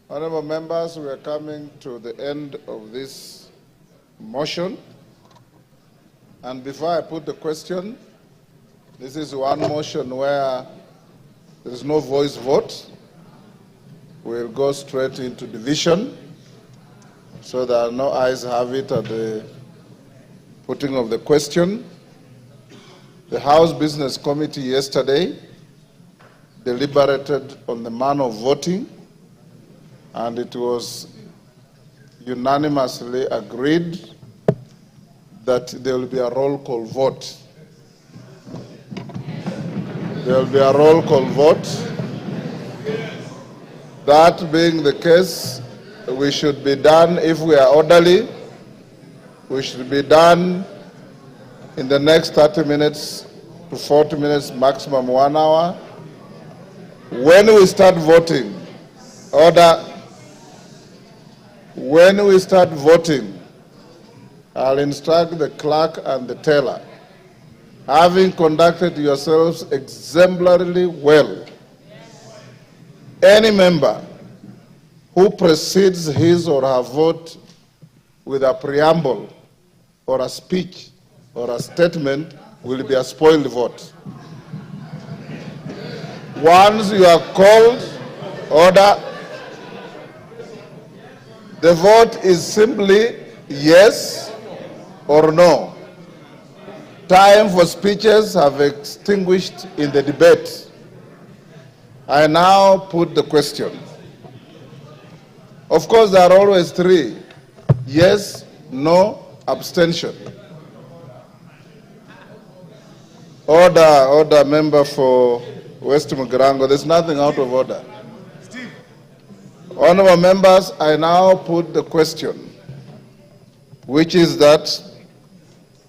Speaker 16: Honorable members, we are coming to the end of this motion. And before I put the question, this is one motion where there is no voice vote. We'll go straight into division, so that no ayes have it at the putting of the question. The House Business Committee yesterday deliberated on the manner of voting, and it was unanimously agreed that there will be a roll call vote. There will be a roll call vote. That being the case, we should be done, if we are orderly, we should be done in the next 30 minutes to 40 minutes, maximum 1 hour. When we start voting, order. When we start voting, I'll instruct the clerk and the teller, having conducted yourselves exemplarily well, any member who precedes his or her vote with a preamble or a speech or a statement will be a spoiled vote. Once you are called, order, the vote is simply yes or no. Time for speeches have extinguished in the debate. I now put the question. Of course, there are always three: yes, no, abstention. Order, member for West Mugirango. There's nothing out of order. Honorable members, I now put the question, which is that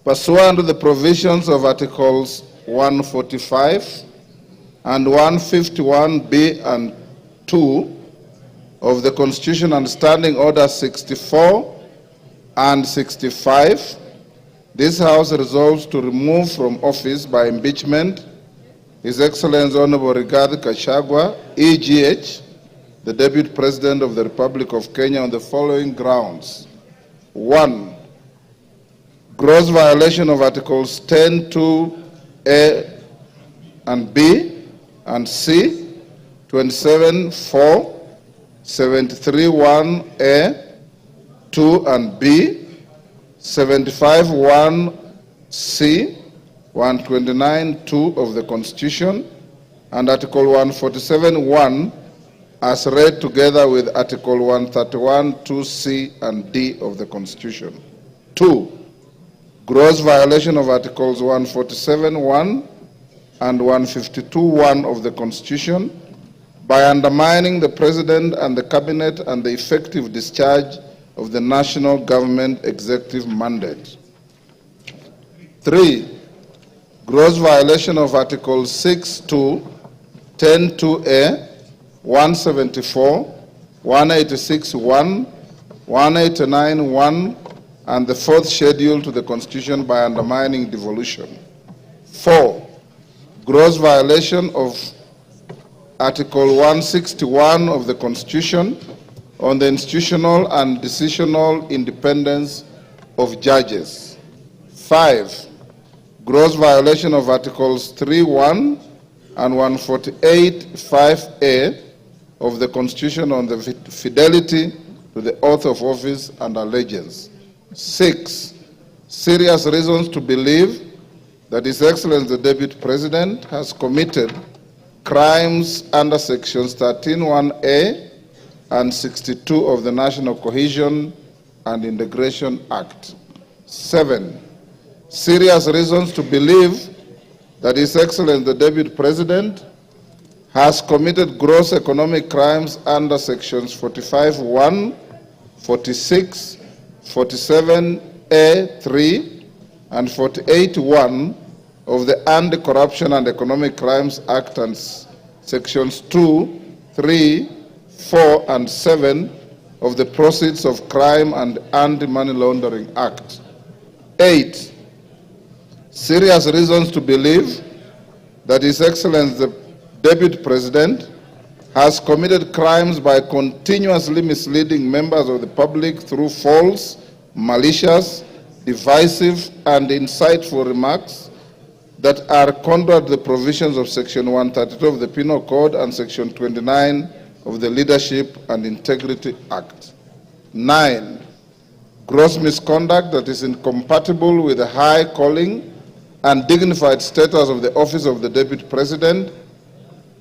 Speaker 16: pursuant to the provisions of Articles 145 and 151B and 2 of the Constitution and Standing Order 64 and 65, this House resolves to remove from office by impeachment His Excellency Honorable Rigathi Gachagua, EGH, the Deputy President of the Republic of Kenya, on the following grounds. 1. Gross violation of Articles 10(2)A and B and C, 27(4), 73(1)A, 2 and B, 75(1)C, 129(2) of the Constitution, and Article 147(1) as read together with Article 131(2)C and D of the Constitution. 2. Gross violation of Articles 147(1) and 152(1) of the Constitution by undermining the President and the Cabinet and the effective discharge of the national government executive mandate. 3. Gross violation of Articles 6(2), 10(2)A, 174, 186(1), 189(1), and the 4th schedule to the Constitution by undermining devolution. 4. Gross violation of Article 161 of the Constitution on the institutional and decisional independence of judges. 5. Gross violation of Articles 3(1) and 148(5)A of the Constitution on the fidelity to the oath of office and allegiance. 6. Serious reasons to believe that His Excellency the Deputy President has committed crimes under Sections 13(1)A and 62 of the National Cohesion and Integration Act. 7. Serious reasons to believe that His Excellency the Deputy President has committed gross economic crimes under Sections 45(1), 46, 47(a)(3), and 48(1) of the Anti-Corruption and Economic Crimes Act and Sections 2, 3, 4, and 7 of the Proceeds of Crime and Anti-Money Laundering Act. 8. Serious reasons to believe that His Excellency the Deputy President has committed crimes by continuously misleading members of the public through false, malicious, divisive, and insightful remarks that are contrary to the provisions of Section 132 of the Penal Code and Section 29 of the Leadership and Integrity Act. 9. Gross misconduct that is incompatible with the high calling and dignified status of the office of the Deputy President,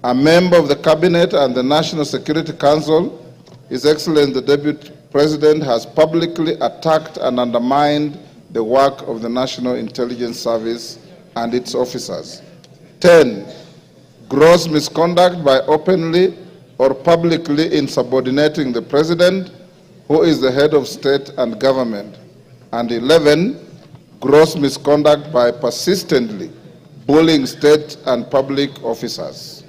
Speaker 16: a member of the Cabinet and the National Security Council. His Excellency the Deputy President has publicly attacked and undermined the work of the National Intelligence Service and its officers. 10. Gross misconduct by openly or publicly insubordinating the President, who is the head of state and government. And 11. Gross misconduct by persistently bullying state and public officers.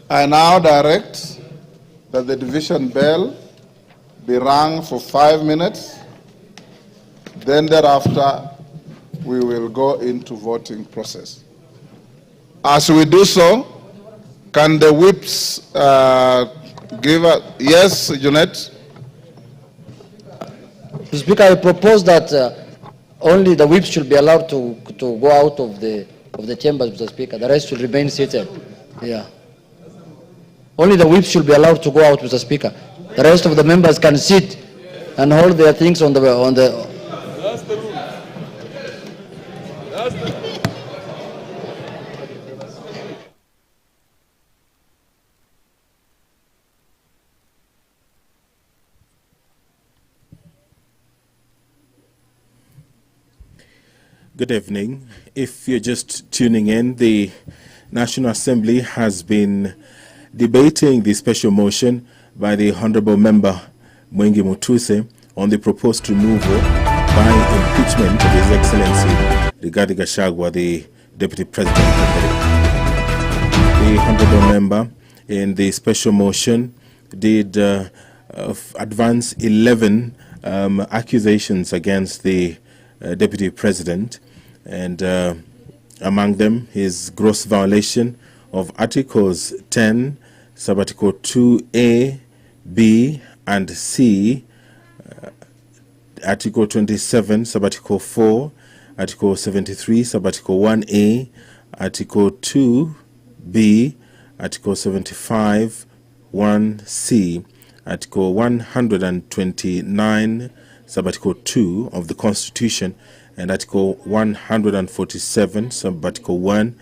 Speaker 16: I now direct that the division bell be rung for 5 minutes. Then thereafter, we will go into voting process. As we do so, can the whips give a... Yes, Jeanette?
Speaker 9: Mr. Speaker, I propose that only the whips should be allowed to go out of the chambers, Mr. Speaker. The rest should remain seated. Yeah. Only the whips should be allowed to go out, Mr. Speaker. The rest of the members can sit and hold their things on the.
Speaker 7: That's the rule. That's the rule.
Speaker 10: Good evening. If you're just tuning in, the National Assembly has been debating the special motion by the Honorable Member Mwengi Mutuse on the proposed removal by impeachment of His Excellency Rigathi Gachagua, the Deputy President. The Honorable Member in the special motion did advance 11 accusations against the Deputy President, and among them his gross violation of Articles 10, Subarticle 2A, B, and C, Article 27, Subarticle 4, Article 73, Subarticle 1A, Article 2B, Article 75, 1C, Article 129, Subarticle 2 of the Constitution, and Article 147, Subarticle 1,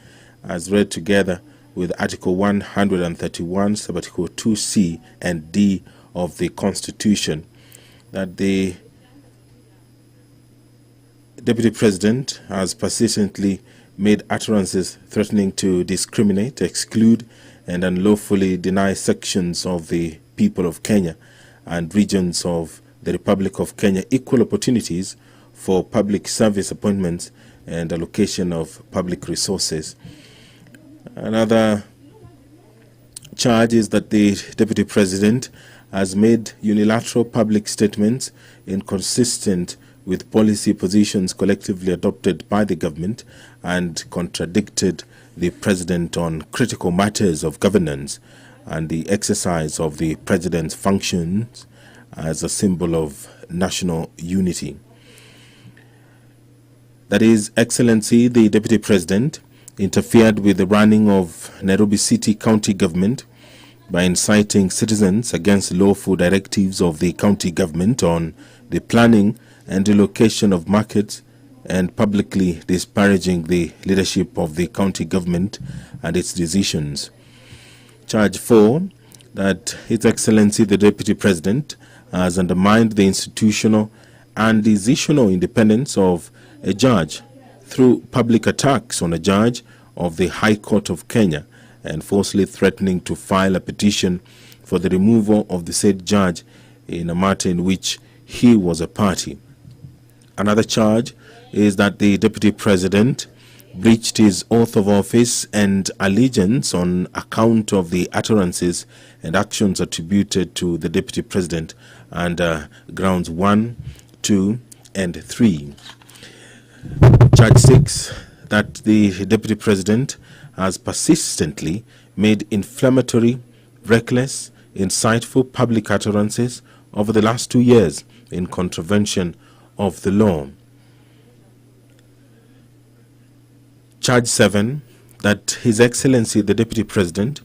Speaker 10: as read together with Article 131, Subarticle 2C and D of the Constitution, that the Deputy President has persistently made utterances threatening to discriminate, exclude, and unlawfully deny sections of the people of Kenya and regions of the Republic of Kenya equal opportunities for public service appointments and allocation of public resources. Another charge is that the Deputy President has made unilateral public statements inconsistent with policy positions collectively adopted by the government and contradicted the President on critical matters of governance and the exercise of the President's functions as a symbol of national unity. That His Excellency, the Deputy President, interfered with the running of Nairobi City County Government by inciting citizens against lawful directives of the county government on the planning and relocation of markets, and publicly disparaging the leadership of the county government and its decisions. Charge 4, that His Excellency, the Deputy President, has undermined the institutional and decisional independence of a judge through public attacks on a judge of the High Court of Kenya and falsely threatening to file a petition for the removal of the said judge in a matter in which he was a party. Another charge is that the Deputy President breached his oath of office and allegiance on account of the utterances and actions attributed to the Deputy President under grounds 1, 2, and 3. Charge 6, that the Deputy President has persistently made inflammatory, reckless, insightful public utterances over the last 2 years in contravention of the law. Charge 7, that His Excellency the Deputy President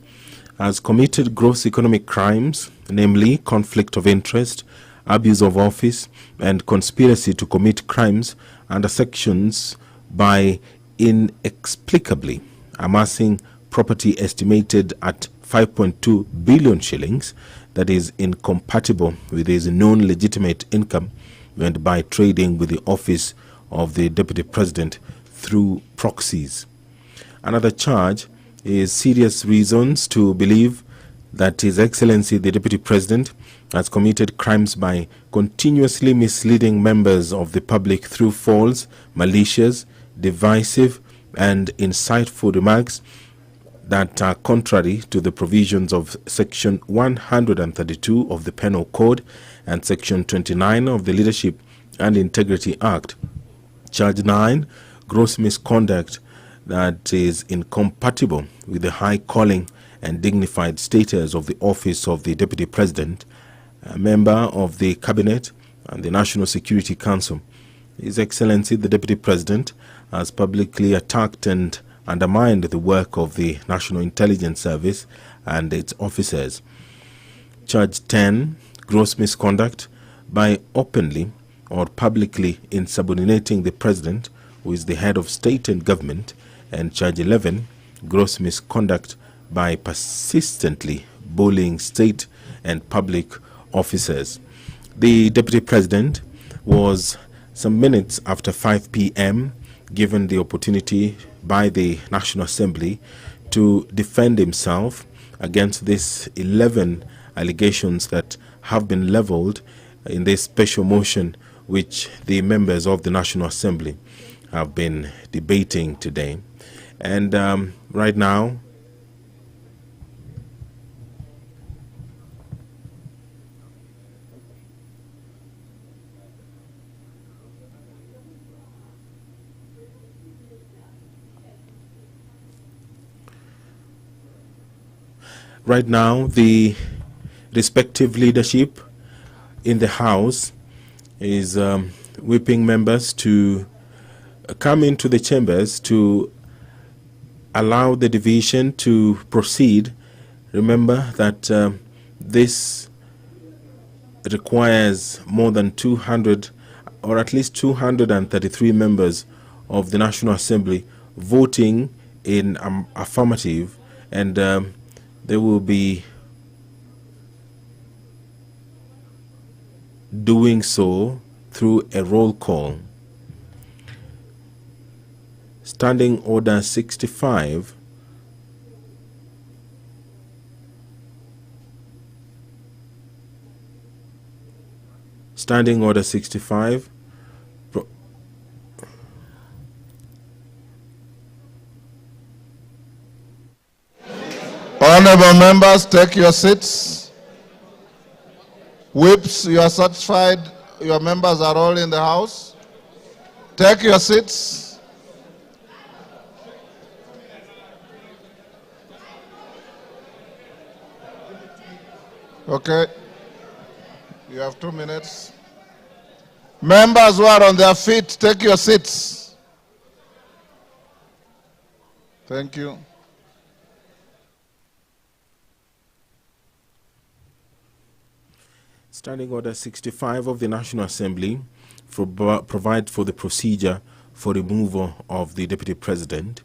Speaker 10: has committed gross economic crimes, namely conflict of interest, abuse of office, and conspiracy to commit crimes under sections by inexplicably amassing property estimated at 5.2 billion shillings that is incompatible with his known legitimate income, and by trading with the office of the Deputy President through proxies. Another charge is serious reasons to believe that His Excellency the Deputy President has committed crimes by continuously misleading members of the public through false, malicious, divisive, and insightful remarks that are contrary to the provisions of Section 132 of the Penal Code and Section 29 of the Leadership and Integrity Act. Charge 9, gross misconduct that is incompatible with the high calling and dignified status of the office of the Deputy President, a member of the Cabinet, and the National Security Council. His Excellency, the Deputy President, has publicly attacked and undermined the work of the National Intelligence Service and its officers. Charge 10, gross misconduct by openly or publicly insubordinating the President, who is the head of state and government, and Charge 11, gross misconduct by persistently bullying state and public officers. The Deputy President was some minutes after 5 p.m. given the opportunity by the National Assembly to defend himself against these 11 allegations that have been leveled in this special motion which the members of the National Assembly have been debating today. And right now, the respective leadership in the House is whipping members to come into the chambers to allow the division to proceed. Remember that this requires more than 200 or at least 233 members of the National Assembly voting in affirmative, and they will be doing so through a roll call. Standing Order 65 Standing Order 65
Speaker 16: Honorable members, take your seats. Whips, you are satisfied your members are all in the House? Take your seats. Okay. You have 2 minutes. Members who are on their feet, take your seats. Thank you.
Speaker 10: Standing Order 65 of the National Assembly provides for the procedure for removal of the Deputy President.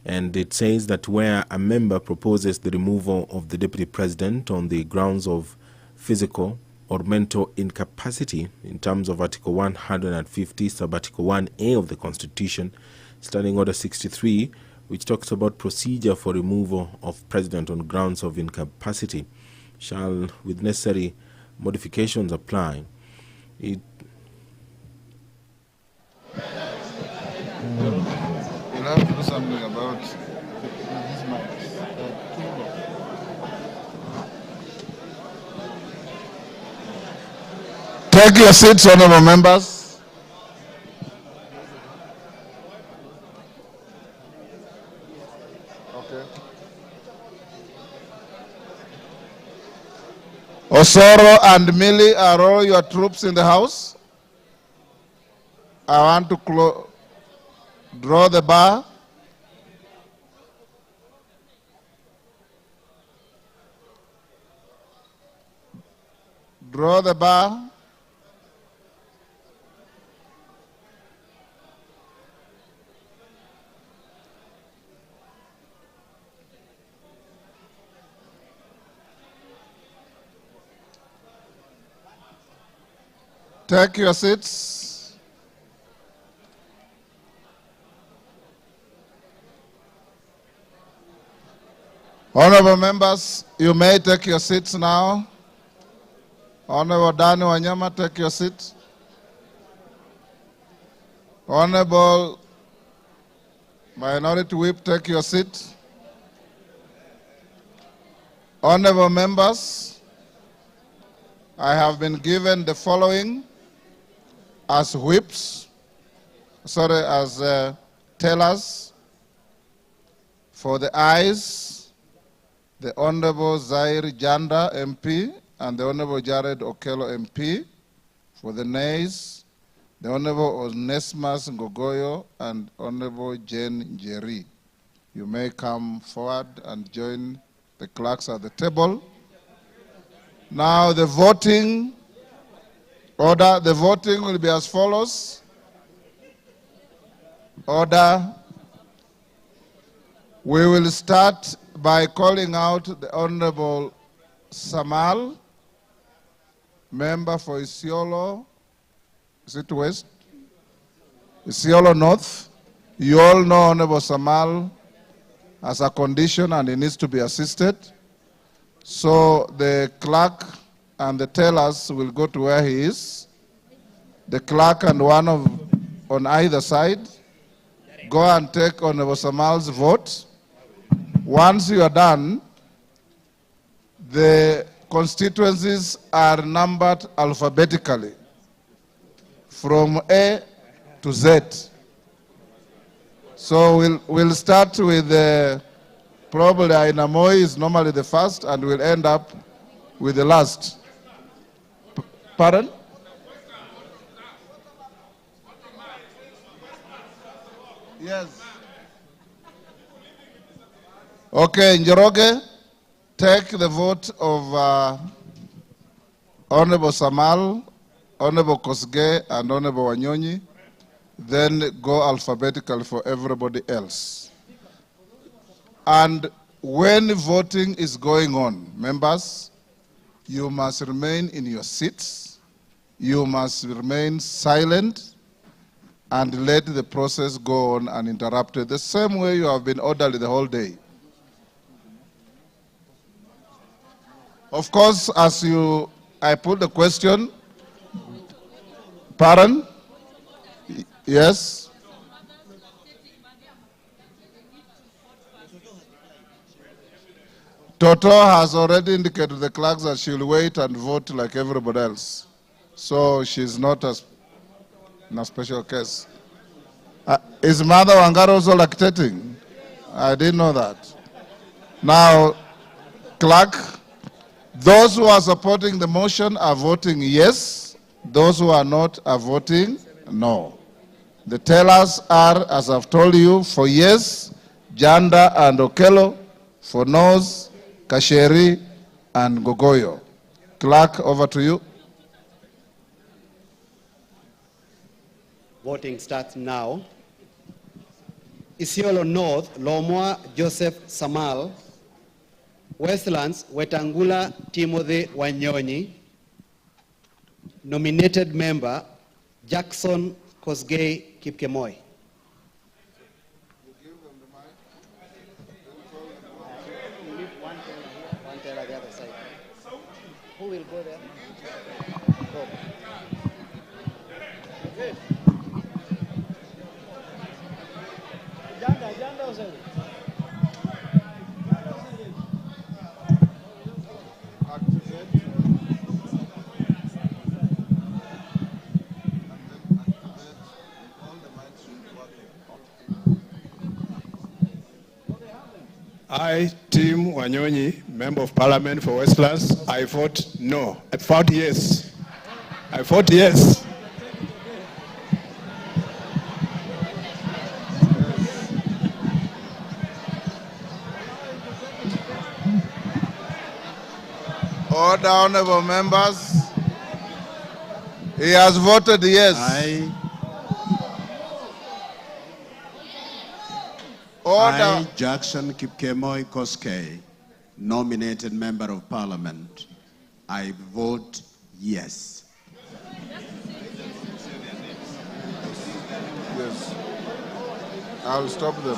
Speaker 10: And it says that where a member proposes the removal of the Deputy President on the grounds of physical or mental incapacity in terms of Article 150, Sub-Article 1A of the Constitution, Standing Order 63, which talks about procedure for removal of President on grounds of incapacity, shall, with necessary modifications, apply. You'll
Speaker 16: have to do something about Take your seats, honorable members. Okay. Osoro and Millie, are all your troops in the House? I want to draw the bar. Draw the bar. Take your seats. Honorable members, you may take your seats now. Honorable Dani Wanyama, take your seat. Honorable Minority Whip, take your seat. Honorable members, I have been given the following as whips, as tellers. For the ayes, the Honorable Zaire Janda, MP, and the Honorable Jared Okello, MP. For the nays, the Honorable Onesmus Ngogoyo and Honorable Jane Njeri. You may come forward and join the clerks at the table. Now the voting order, the voting will be as follows. Order. We will start by calling out the Honorable Samal, member for Isiolo. Is it West? Isiolo North. You all know Honorable Samal has a condition and he needs to be assisted. So the clerk and the tellers will go to where he is. The clerk and one on either side go and take Honorable Samal's vote. Once you are done, the constituencies are numbered alphabetically from A to Z. So we'll start with probably Ainamoi is normally the first, and we'll end up with the last. Pardon? Yes. Okay, Njoroge, take the vote of Honorable Samal, Honorable Kosgei, and Honorable Wanyonyi. Then go alphabetically for everybody else. And when voting is going on, members, you must remain in your seats. You must remain silent and let the process go on uninterrupted, the same way you have been orderly the whole day. Of course, I put the question, pardon? Yes? Toto has already indicated to the clerks that she'll wait and vote like everybody else. So she's not in a special case. Is Mother Wangara also lactating? I didn't know that. Now, clerk, those who are supporting the motion are voting yes. Those who are not are voting no. The tellers are, as I've told you, for yes, Janda and Okello, for no's, Kasheri and Gogoyo. Clerk, over to you.
Speaker 11: Voting starts now. Isiolo North, Lomwa Joseph Samal. Westlands, Wetangula Timothy Wanyonyi. Nominated member, Jackson Kosgei Kipkemoi. One teller the other side. Who will go there? Go.
Speaker 8: I, Tim Wanyonyi, Member of Parliament for Westlands, I vote no. I vote yes. I vote yes.
Speaker 16: Order, honorable members. He has voted yes. Order.
Speaker 13: I, Jackson Kipkemoi Kosgei, nominated Member of Parliament, I vote yes.
Speaker 16: Yes. I'll stop them.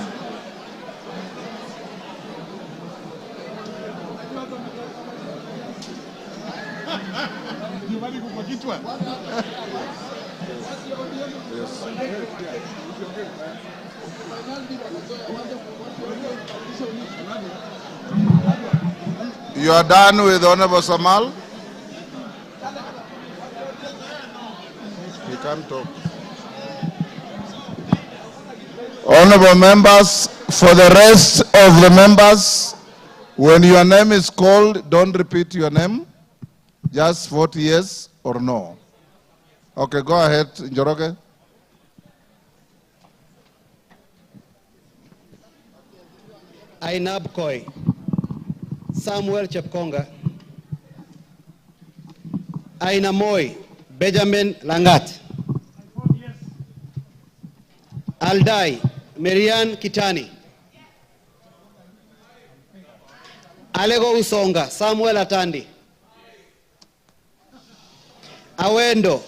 Speaker 16: Yes. You are done with Honorable Samal? He can't talk. Honorable members, for the rest of the members, when your name is called, don't repeat your name. Just vote yes or no. Okay, go ahead, Njoroge.
Speaker 2: Ainab Koi, Samuel Chepkonga, Aina Moi, Benjamin Langat, Aldai, Marian Kitani, Alego Usonga, Samuel Atandi, Awendo,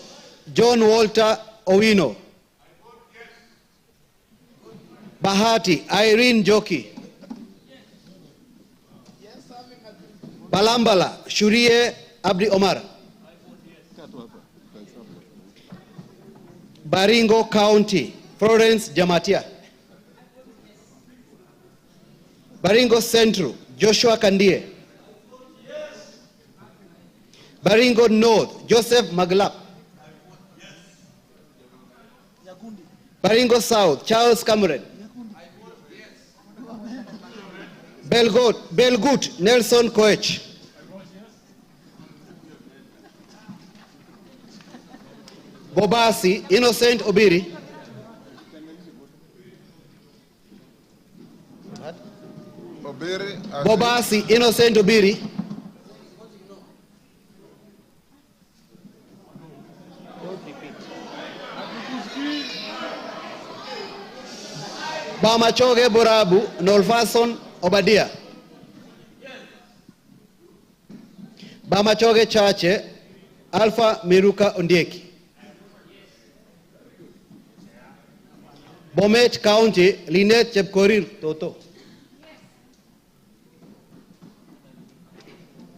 Speaker 2: John Walter Owino, Bahati, Irene Joki, Balambala, Shurie Abdi Omar, Baringo County, Florence Jamatia, Baringo Central, Joshua Kandie, Baringo North, Joseph Maglap, Baringo South, Charles Cameron, Belgut, Nelson Koech, Bobasi, Innocent Obiri, Bobasi, Innocent Obiri, Bamachoge Borabu, Nolfason Obadia, Bamachoge Chache, Alpha Miruka Ondieki, Bomet County, Lynette Chepkorir Toto,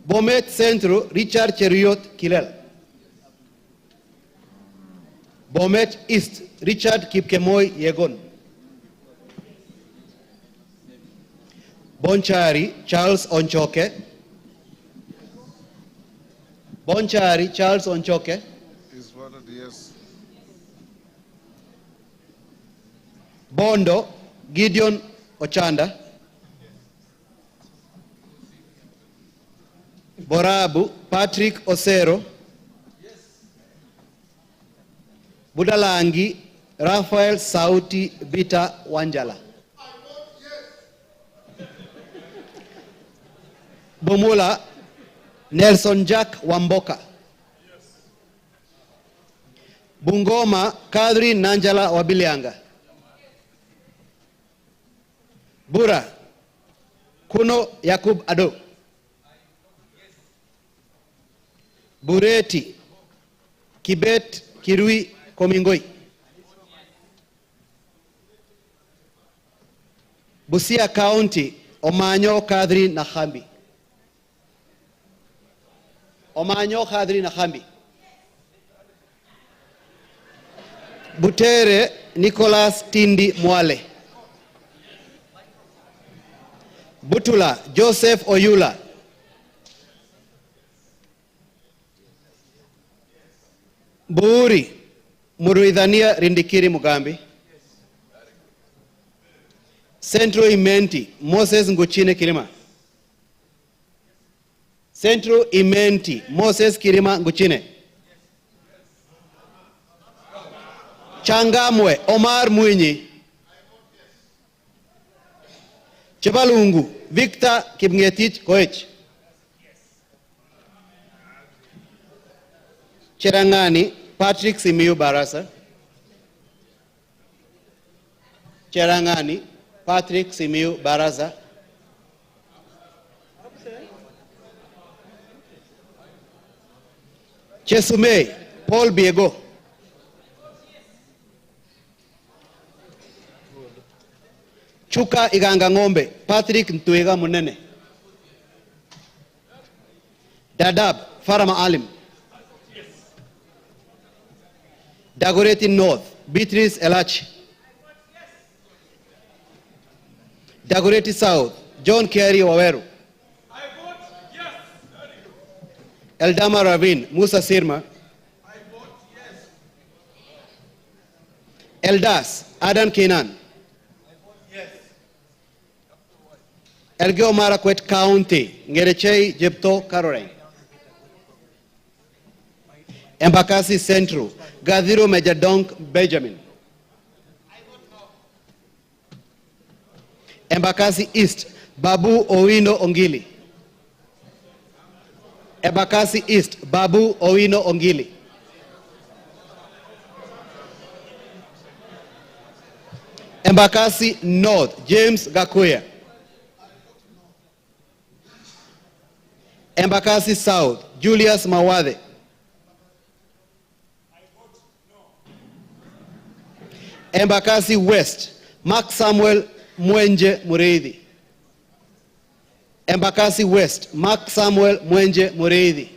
Speaker 2: Bomet Centro, Richard Cheriot Kilel, Bomet East, Richard Kipkemoi Yegon, Bonchari, Charles Onchoke, Bonchari, Charles Onchoke,
Speaker 16: Is voted yes.
Speaker 2: Bondo, Gideon Ochanda, Borabu, Patrick Osero, Budalangi, Raphael Sauti Bita Wanjala, Bomula, Nelson Jack Wamboka, Bungoma, Kadri Nanjala Wabilianga, Bura, Kuno Yakub Ado, Bureti, Kibet Kirui Komingoi, Busia County, Omanyo Kadri Nahambi, Omanyo Kadri Nahambi, Butere Nicholas Tindi Mwale, Butula Joseph Oyula, Buuri Muruidhania Rindikiri Mugambi, Central Imenti Moses Nguchine Kirima, Central Imenti Moses Kirima Nguchine, Changamwe Omar Mwinyi, Chebalungu Victor Kipngetich Koech, Cherangani Patrick Simiyu Barasa, Cherangani Patrick Simiyu Barasa, Chesumei Paul Biego, Chuka Iganga Ngombe Patrick Ntuega Munene, Dadab Farama Alim, Dagoretti North Beatrice Elachi, Dagoretti South John Kerry Waweru, Eldama Ravine Musa Sirma, Eldas Adan Kenan, Elgeo Marakwet County Ngerechei Jepto Caroline, Embakasi Central, Gadhiro Majadonk Benjamin. Embakasi East, Babu Owino Ongili. Embakasi East, Babu Owino Ongili. Embakasi North, James Gakuya. Embakasi South, Julius Mawade. Embakasi West, Mark Samuel Mwenje Mureithi. Embakasi West, Mark Samuel Mwenje Mureithi.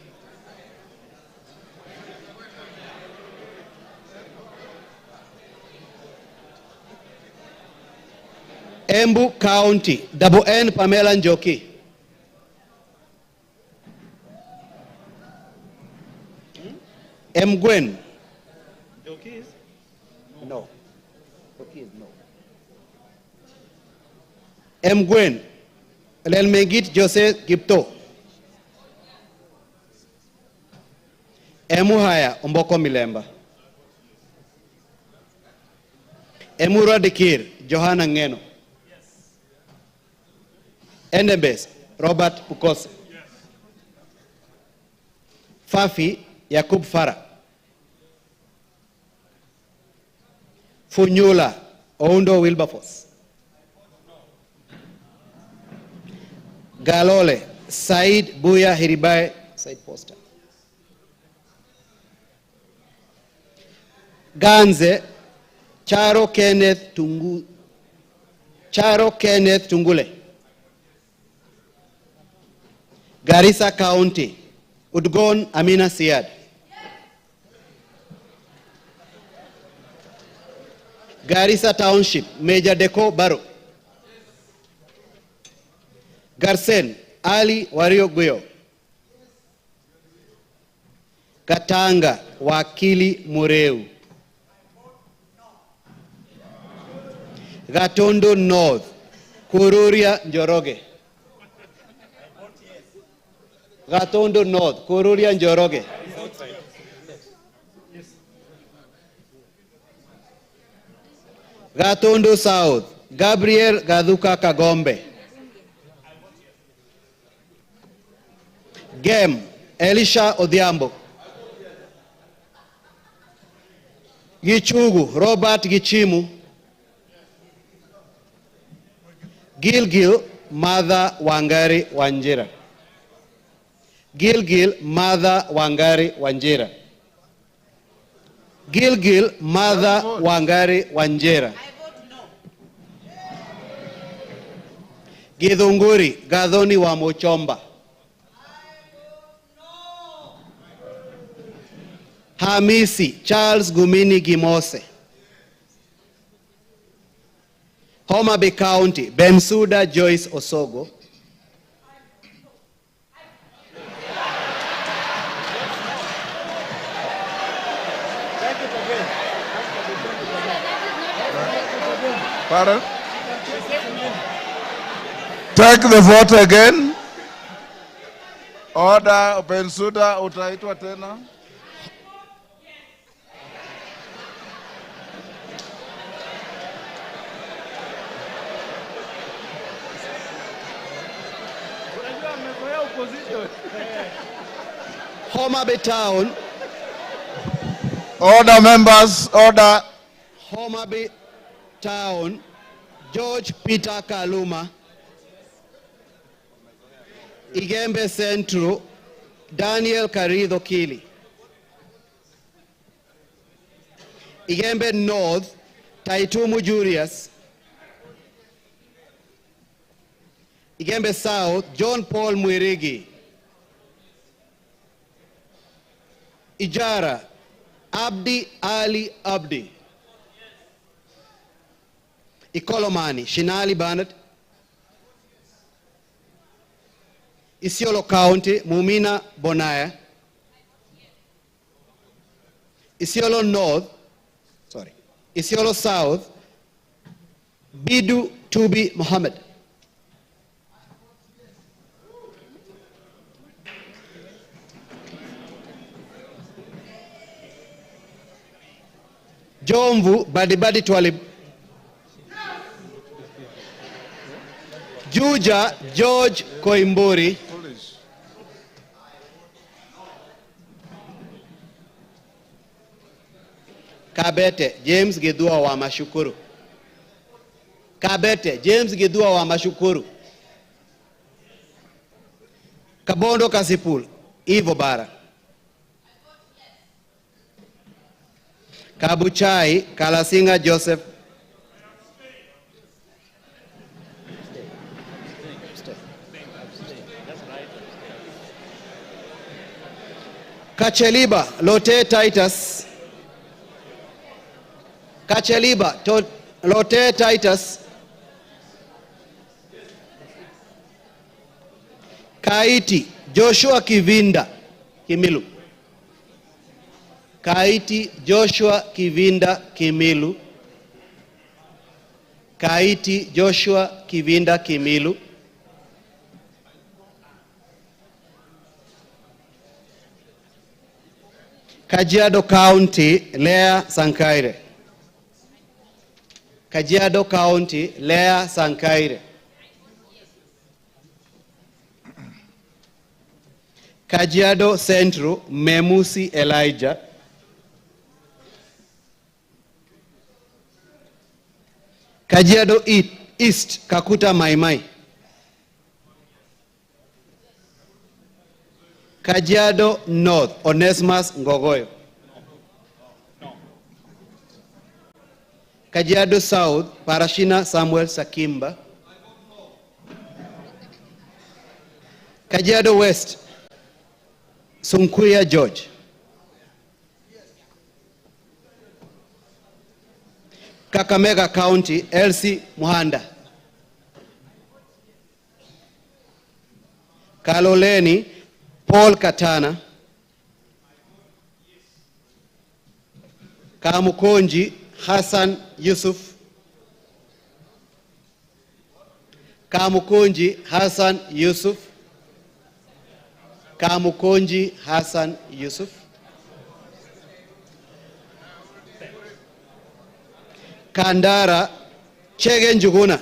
Speaker 2: Embu County, Double N Pamela Njoki. Mgwen. Njoki is? No. Njoki is no. Mgwen. Lelmegit Joseph Gipto. Emuhaya Omboko Milemba. Emura Dikir Johanna Ngeno. Endembes Robert Pukose. Fafi Yakub Farah. Funyula Oundo Wilberforce. Galole Said Buya Hiribai Said Poster. Ganze Charo Kenneth Tungule. Garissa County, Udgon Amina Siad. Garissa Township, Major Deko Baro. Garsen Ali Wario Guyo. Katanga Wakili Mureu. Gatondo North, Kururia Njoroge. Gatondo North, Kururia Njoroge. Gatondo South, Gabriel Gaduka Kagombe. Gem, Elisha Odhiambo. Gichugu, Robert Gichimu. Gilgil, Mother Wangari Wanjira. Gilgil, Mother Wangari Wanjira. Gilgil, Mother Wangari Wanjira. Githunguri, Gadhoni wa Mochomba. Hamisi, Charles Gumini Gimose. Homa Bay County, Bensuda Joyce Osogo.
Speaker 16: Pardon? Take the vote again. Order, Bensuda utaitwa tena.
Speaker 2: Homa Bay Town.
Speaker 16: Order, members, order.
Speaker 2: Homa Bay Town, George Peter Kaluma. Igembe Central, Daniel Karido Kili. Igembe North, Taitumu Julius. Igembe South, John Paul Mwirigi. Ijara, Abdi Ali Abdi. Ikolomani, Shinali Bernard. Isiolo County, Mumina Bonaya. Isiolo North, Isiolo South, Bidu Tubi Mohammed.
Speaker 12: Jomvu Badibadi Twali, Juja George Koimburi, Kabete James Gidua wa Mashukuru, Kabete James Gidua wa Mashukuru, Kabondo Kasipul Ivo Bara, Kabuchai Kalasinga Joseph, Kacheliba Lote Titus, Kacheliba Lote Titus, Kaiti Joshua Kivinda Kimilu, Kaiti Joshua Kivinda Kimilu, Kaiti Joshua Kivinda Kimilu, Kajiado County Lea Sankaire, Kajiado County Lea Sankaire, Kajiado Central Memusi Elijah, Kajiado East Kakuta Maimai, Kajiado North Onesimus Ngogoyo, Kajiado South Parashina Samuel Sakimba, Kajiado West Sunkuya George, Kakamega County Elsie Muhanda, Kaloleni Paul Katana, Kamukonji Hassan Yusuf, Kamukonji Hassan Yusuf, Kamukonji Hassan Yusuf, Kandara Chege Njuguna,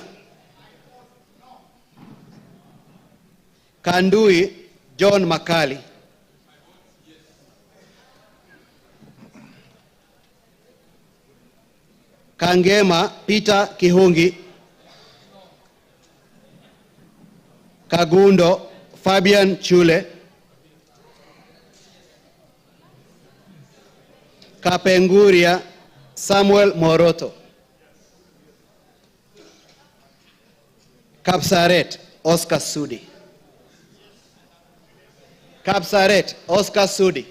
Speaker 12: Kandui John Makali, Kangema Peter Kihungi, Kagundo Fabian Chule, Kapenguria Samuel Moroto, Kapsaret Oscar Sudi, Kapsaret Oscar Sudi,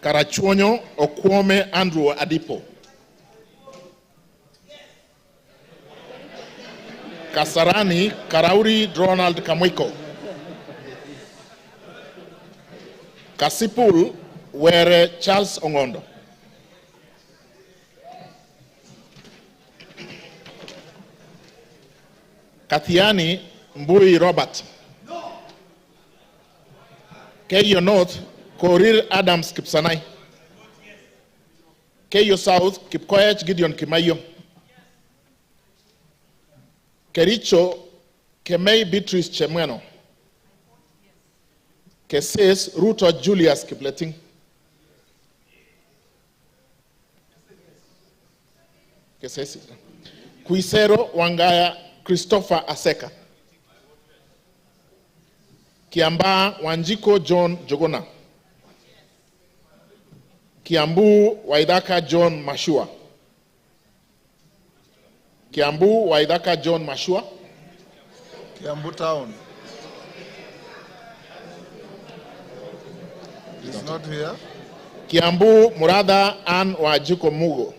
Speaker 15: Karachuonyo Okwome Andrew Adipo, Kasarani Karauri Ronald Kamwiko, Kasipul Were Charles Ongondo, Kathiani Mbui Robert, Keyo North Korir Adams Kipsanai, Keyo South Kipkoech Gideon Kimayo, Kericho Kemei Beatrice Chemweno, Keses Ruto Julius Kipleting, Keses Kuisero Wangaya Christopher Aseka, Kiamba Wanjiko John Jogona, Kiambu Waidaka John Mashua, Kiambu Waidaka John Mashua,
Speaker 16: Kiambu Town. He's not here.
Speaker 15: Kiambu Murada Ann Wajiko Mugo,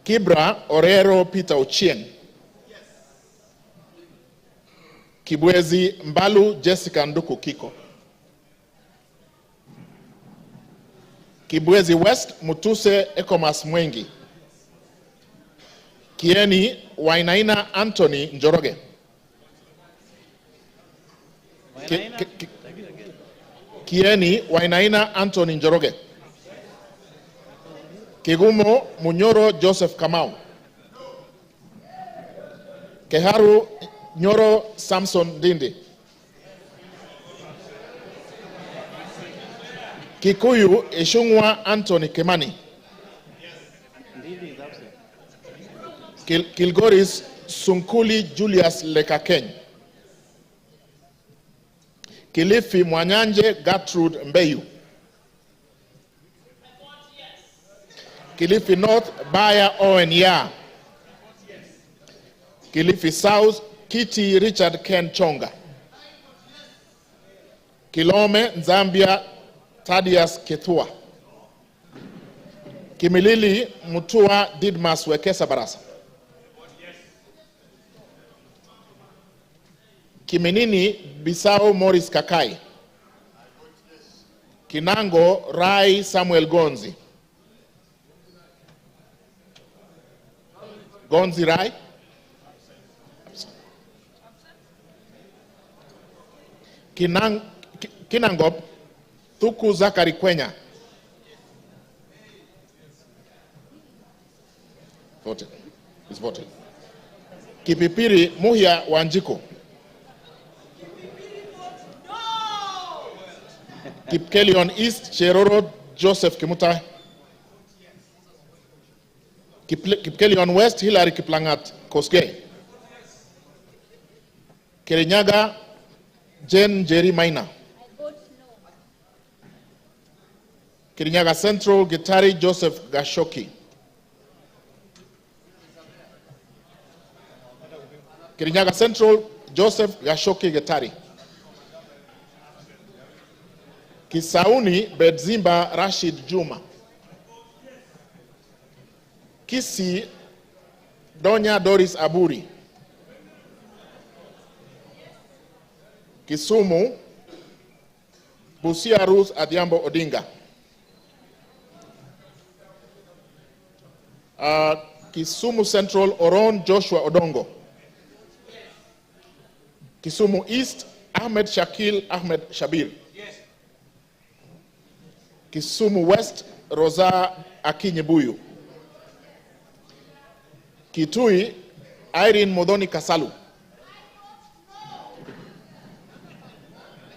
Speaker 15: Kibra Orero Peter Ochieng, Kibwezi Mbalu Jessica Nduku Kiko, Kibwezi West, Mutuse Ecomas Mwengi. Kieni Wainaina Anthony Njoroge. Kieni Wainaina Anthony Njoroge. Kigumo Munyoro Joseph Kamau. Keharu Nyoro Samson Dindi. Kikuyu Ishungwa Anthony Kemani. Kilgoris Sunkuli Julius Lekakeny. Kilifi Mwanyanje Gertrude Mbeyu. Kilifi North Baya Owen Ya. Kilifi South Kiti Richard Ken Chonga. Kilome Zambia Thaddeus Kethua. Kimilili Mutua Didmas Wekesa Barasa. Kiminini Bisao Morris Kakai. Kinango Rai Samuel Gonzi. Gonzi Rai. Kinangop Thuku Zakari Kwenya. Voted. It's voted. Kipipiri Muhia Wanjiko. Kipkelion East Cheroro Joseph Kimutai. Kipkelion West Hilary Kiplangat Koskei. Kirinyaga Jen Jerry Maina. Kirinyaga Central Gitari Joseph Gashoki. Kirinyaga Central Joseph Gashoki Gitari. Kisauni Bedzimba Rashid Juma. Kisi Donya Doris Aburi. Kisumu Busia Ruth Adhiambo Odinga. Kisumu Central Oron Joshua Odongo. Kisumu East Ahmed Shakil Ahmed Shabir. Kisumu West Rosa Akinyebuyu. Kitui Irene Modoni Kasalu.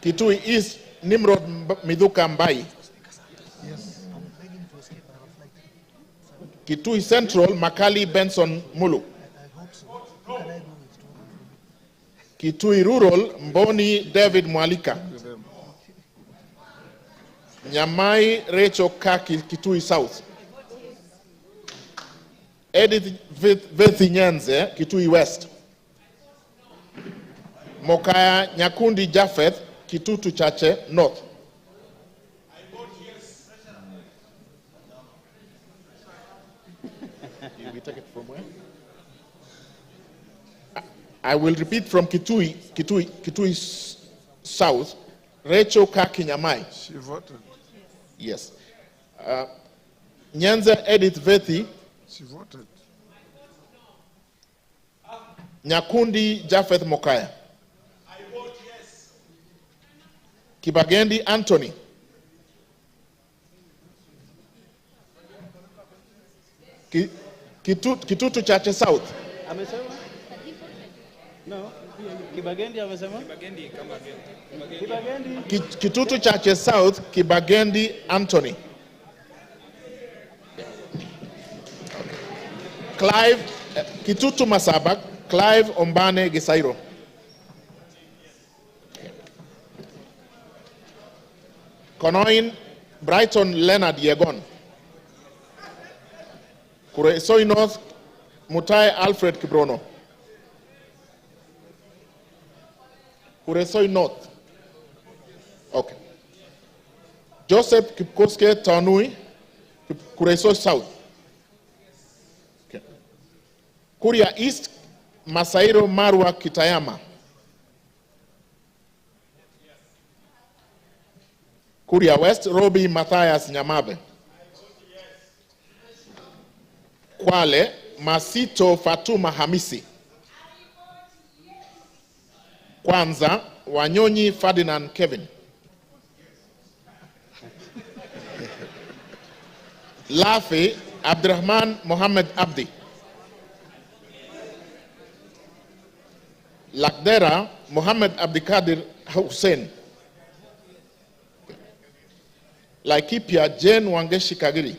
Speaker 15: Kitui East Nimrod Midhuka Mbai. Kitui Central Makali Benson Mulu. Kitui Rural Mboni David Mwalika. Nyamai Rachel Kaki Kitui South. Edith Vethi Nyenze Kitui West. Mokaya Nyakundi Japheth Kitutu Chache North. We take it from where? I will repeat from Kitui South. Rachel Kaki Nyamai.
Speaker 16: She voted.
Speaker 15: Yes. Nyanza Edith Vethi.
Speaker 16: She voted.
Speaker 15: Nyakundi Japheth Mokaya. I vote yes. Kibagendi Anthony. Kitutu Chache South.
Speaker 2: Amesema? No. Kibagendi amesema? Kibagendi.
Speaker 15: Kitutu Chache South, Kibagendi Anthony. Clive Kitutu Masabak, Clive Ombane Gisairo. Konoin Brighton Leonard Yegon. Kuresoi North Mutai Alfred Kibrono. Kuresoi North. Okay. Joseph Kipkoske Tanui, Kuresoi South. Okay. Kuria East, Masairo Marwa Kitayama. Kuria West, Robi Matthias Nyamabe. Kwale Masito Fatuma Hamisi. Kwanza Wanyonyi Ferdinand Kevin. Lafi Abdurrahman Mohammed Abdi. Lakdera Mohammed Abdikadir Hussein. Laikipia Jane Wangeshi Kagiri.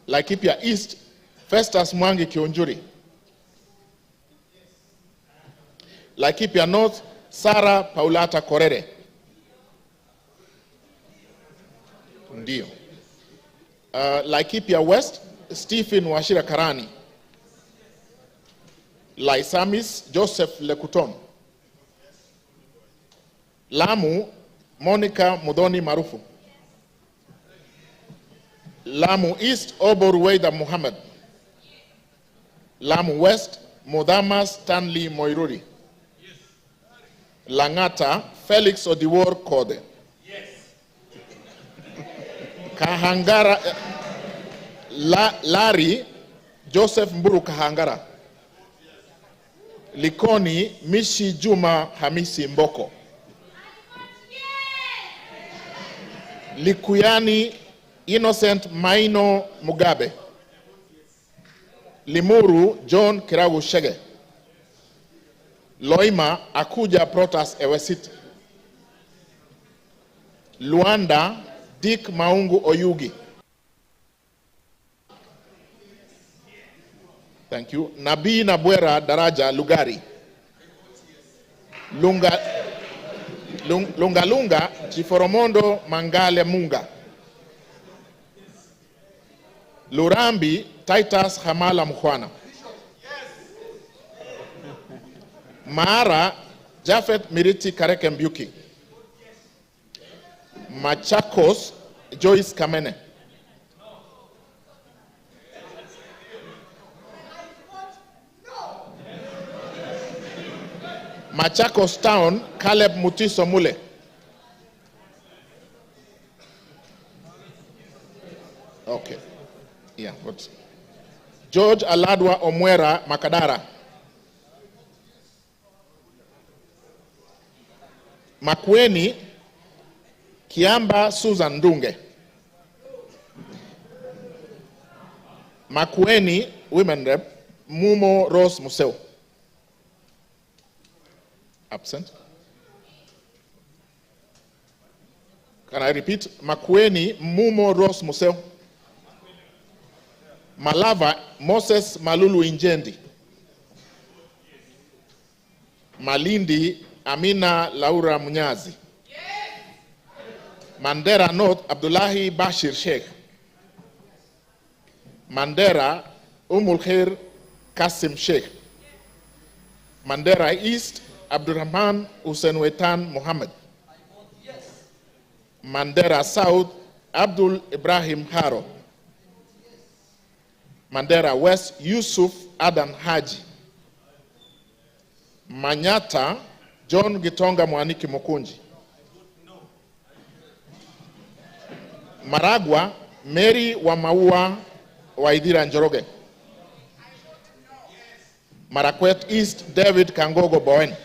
Speaker 15: Laikipia East Festus Mwangi Kionjuri. Laikipia North Sara Paulata Korere. Ndio. Laikipia West Stephen Washira Karani. Laisamis Joseph Lekuton. Lamu Monica Mudoni Marufu. Lamu East Obor Weida Muhammad. Lamu West Mudama Stanley Moiruri. Langata Felix Odiwor Kode. Kahangara Lari Joseph Mburu Kahangara. Likoni Mishi Juma Hamisi Mboko. Likuyani Innocent Maino Mugabe. Limuru John Kiragu Shege. Loima Akuja Protas Ewesit. Luanda Dick Maungu Oyugi. Thank you. Nabii Nabwera Daraja Lugari. Lunga Chiforomondo Mangale Munga. Lurambi Titus Hamala Mkhwana. Maara Jafet Miriti Kareke Mbyuki. Machakos Joyce Kamene. Machakos Town Caleb Mutiso Mule. Okay. Yeah, but George Aladwa Omwera Makadara. Makweni Kiamba Susan Dunge. Makweni Women Rep Mumo Rose Museo. Absent. Can I repeat? Makweni Mumo Rose Museo. Malava Moses Malulu Injendi. Malindi Amina Laura Munyazi. Mandera North Abdullahi Bashir Sheikh. Mandera Umul Kasim Sheikh. Mandera East Abdurrahman Hussein Wetan Muhammad. Mandera South Abdul Ibrahim Haro. Mandera West Yusuf Adan Haji. Manyata John Gitonga Mwaniki Mukunji. Maragwa Mary Wamaua Waidira Njoroge. Marakwet East David Kangogo Bowen.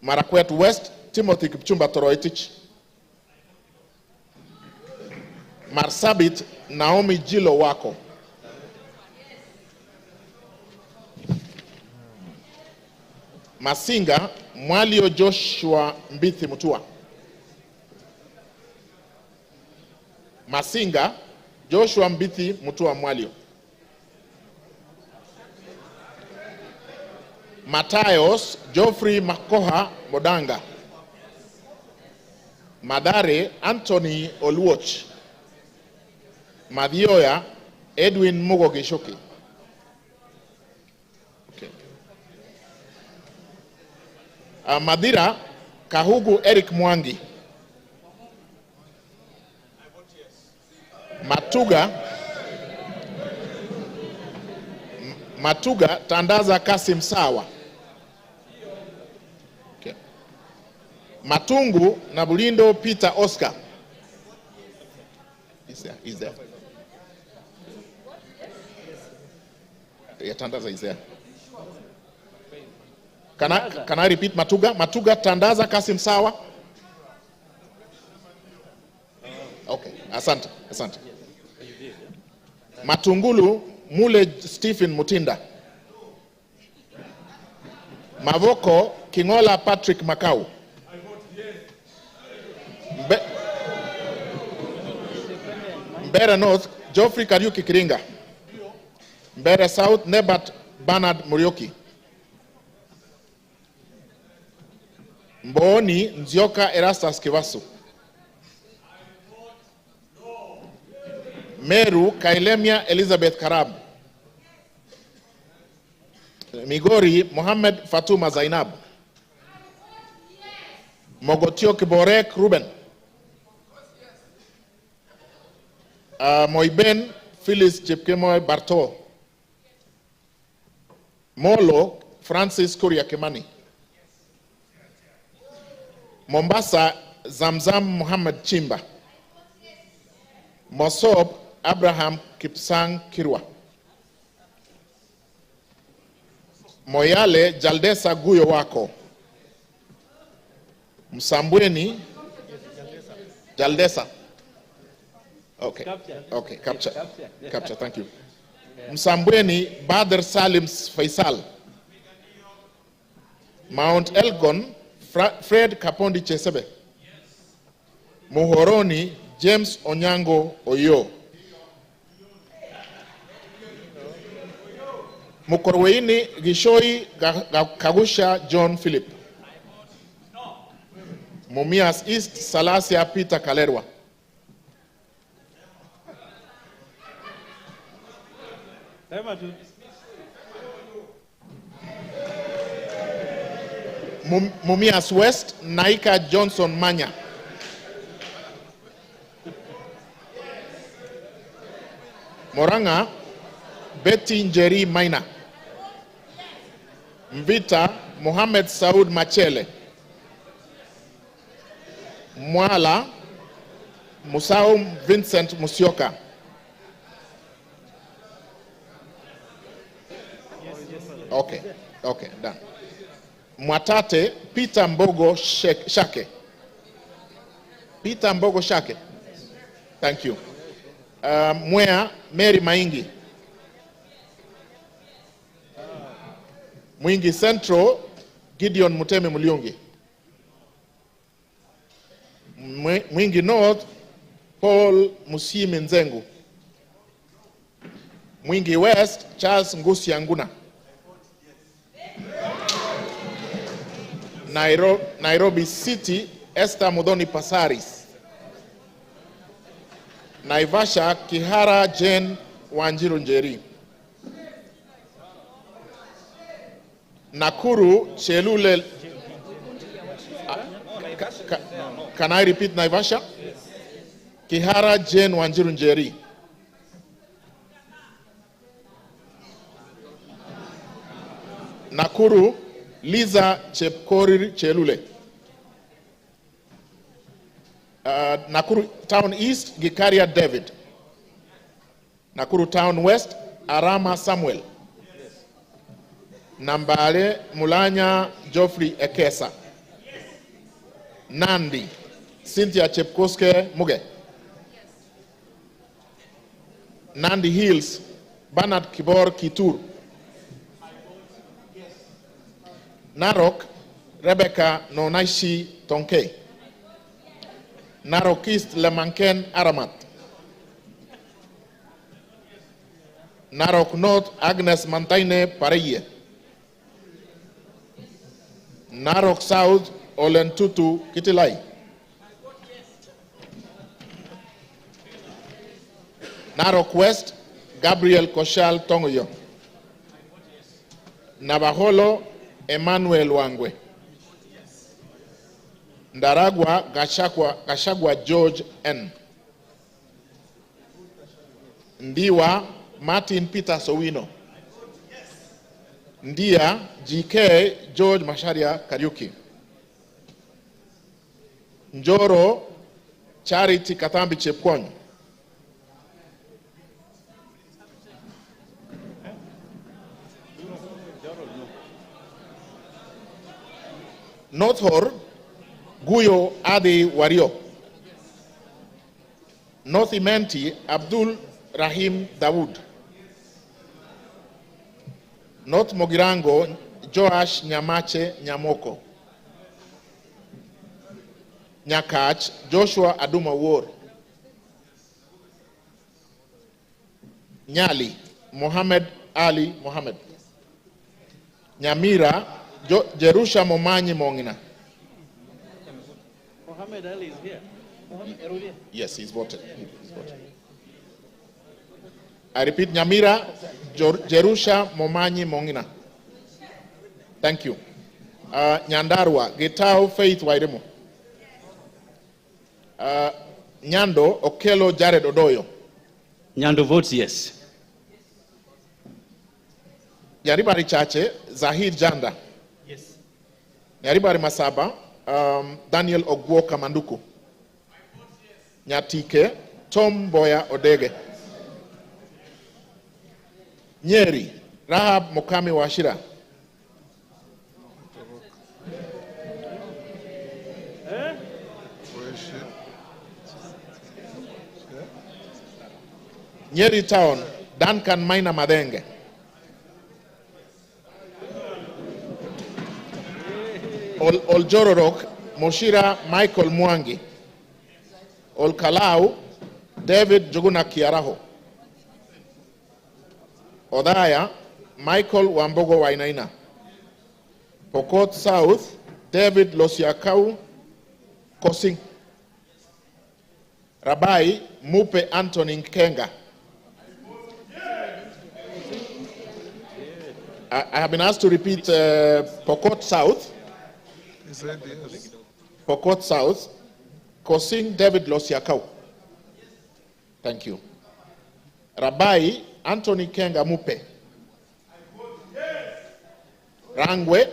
Speaker 15: Marakwet West Timothy Kipchumba Toroitich. Marsabit Naomi Jilo Wako. Masinga Mwalio Joshua Mbithi Mutua. Masinga Joshua Mbithi Mutua Mwalio. Matayos Geoffrey Makoha Modanga. Madare Anthony Oluoch. Madioya Edwin Mugo Gishoki. Okay. Madira Kahugu Eric Mwangi. Matuga Tandaza Kasim Sawa. Okay. Matungu Nabulindo Peter Oscar. is there. Yeah, Tandaza is there. Can I repeat Matuga? Matuga, Tandaza, Kasim Sawa? Okay, asante. Matungulu, Mule Stephen Mutinda. Mavoko, Kingola Patrick Makau. Mbere North, Geoffrey Kariuki Kiringa. Mbere South, Nebat Bernard Murioki. Mboni, Nzioka Erastus Kivasu. Meru, Kailemia Elizabeth Karab. Migori, Mohammed Fatuma Zainab. Mogotio Kiborek Ruben. Moiben Phyllis Chepkemoy Barto. Molo Francis Kuria Kimani. Mombasa Zamzam Muhammad Chimba. Mosob Abraham Kipsang Kirwa. Moyale Jaldesa Guyo Wako. Msambweni Jaldesa. Okay, capture, thank you. Msambweni Badr Salim Faisal. Mount Elgon Fred Kapondi Chesebe. Muhoroni James Onyango Oyo. Mukorweini Gishoi Kagusha John Philip. Mumias East Salasia Peter Kalerwa. Mumias West Naika Johnson Manya. Moranga Betty Njeri Maina. Mvita Mohamed Saud Machele. Mwala Musau Vincent Musioka. Okay, done. Mwatate Peter Mbogo Shake. Peter Mbogo Shake. Thank you. Mwea Mary Maingi. Mwingi Central Gideon Muteme Muliungi. Mwingi North Paul Musimi Nzengu. Mwingi West Charles Ngusi Anguna. Nairobi City Esther Mudhoni Pasaris. Naivasha Kihara Jane Wanjiru Njeri. Nakuru Chelule. Can I repeat Naivasha? Kihara Jane Wanjiru Njeri. Nakuru Liza Chepkorir Chelule. Nakuru Town East Gikaria David. Nakuru Town West Arama Samuel. Nambale Mulanya Geoffrey Ekesa. Nandi Cynthia Chepkoske Muge. Nandi Hills Bernard Kibor Kitur. Narok Rebecca Nonaishi Tonke. Narok East Lemanken Aramat. Narok North Agnes Mantaine Pareye. Narok South Olentutu Kitilai. Narok West Gabriel Koshal Tongoyo. Navaholo Emmanuel Wangwe. Ndaragwa Gachagua George N. Ndiwa Martin Peter Sowino. Ndia GK George Masharia Kariuki. Njoro Charity Katambi Chepkwony. North Hor, Guyo Adi Wario. North Imenti, Abdul Rahim Dawood. North Mogirango, Joash Nyamache Nyamoko. Nyakach, Joshua Aduma War. Nyali, Mohammed Ali Mohammed. Nyamira, Jerusha Momanyi Mongina.
Speaker 2: Mohammed Ali is here. Mohammed,
Speaker 15: yes, he's voted. I repeat, Nyamira, Jerusha Momanyi Mongina. Thank you. Nyandarua, Getao Faith Wairemo. Nyando, Okelo Jared Odoyo.
Speaker 2: Nyando votes yes.
Speaker 15: Nyaribari Chache, Zahid Janda.
Speaker 2: Yes.
Speaker 15: Nyaribari Masaba, Daniel Ogwo Kamanduku. Nyatike, Tom Boya Odege. Nyeri, Rahab Mokami Washira. Nyeri Town, Duncan Maina Madenge. Oljororok, Moshira Michael Mwangi. Olkalau, David Juguna Kiaraho. Odaya, Michael Wambogo Wainaina. Pokot South, David Losiakau Kosing. Rabai, Mupe Anthony Nkenga. I have been asked to repeat Pokot South.
Speaker 16: He said yes.
Speaker 15: Pokot South, Kosing David Losiakau. Thank you. Rabai Anthony Kenga Mupe. Rangwe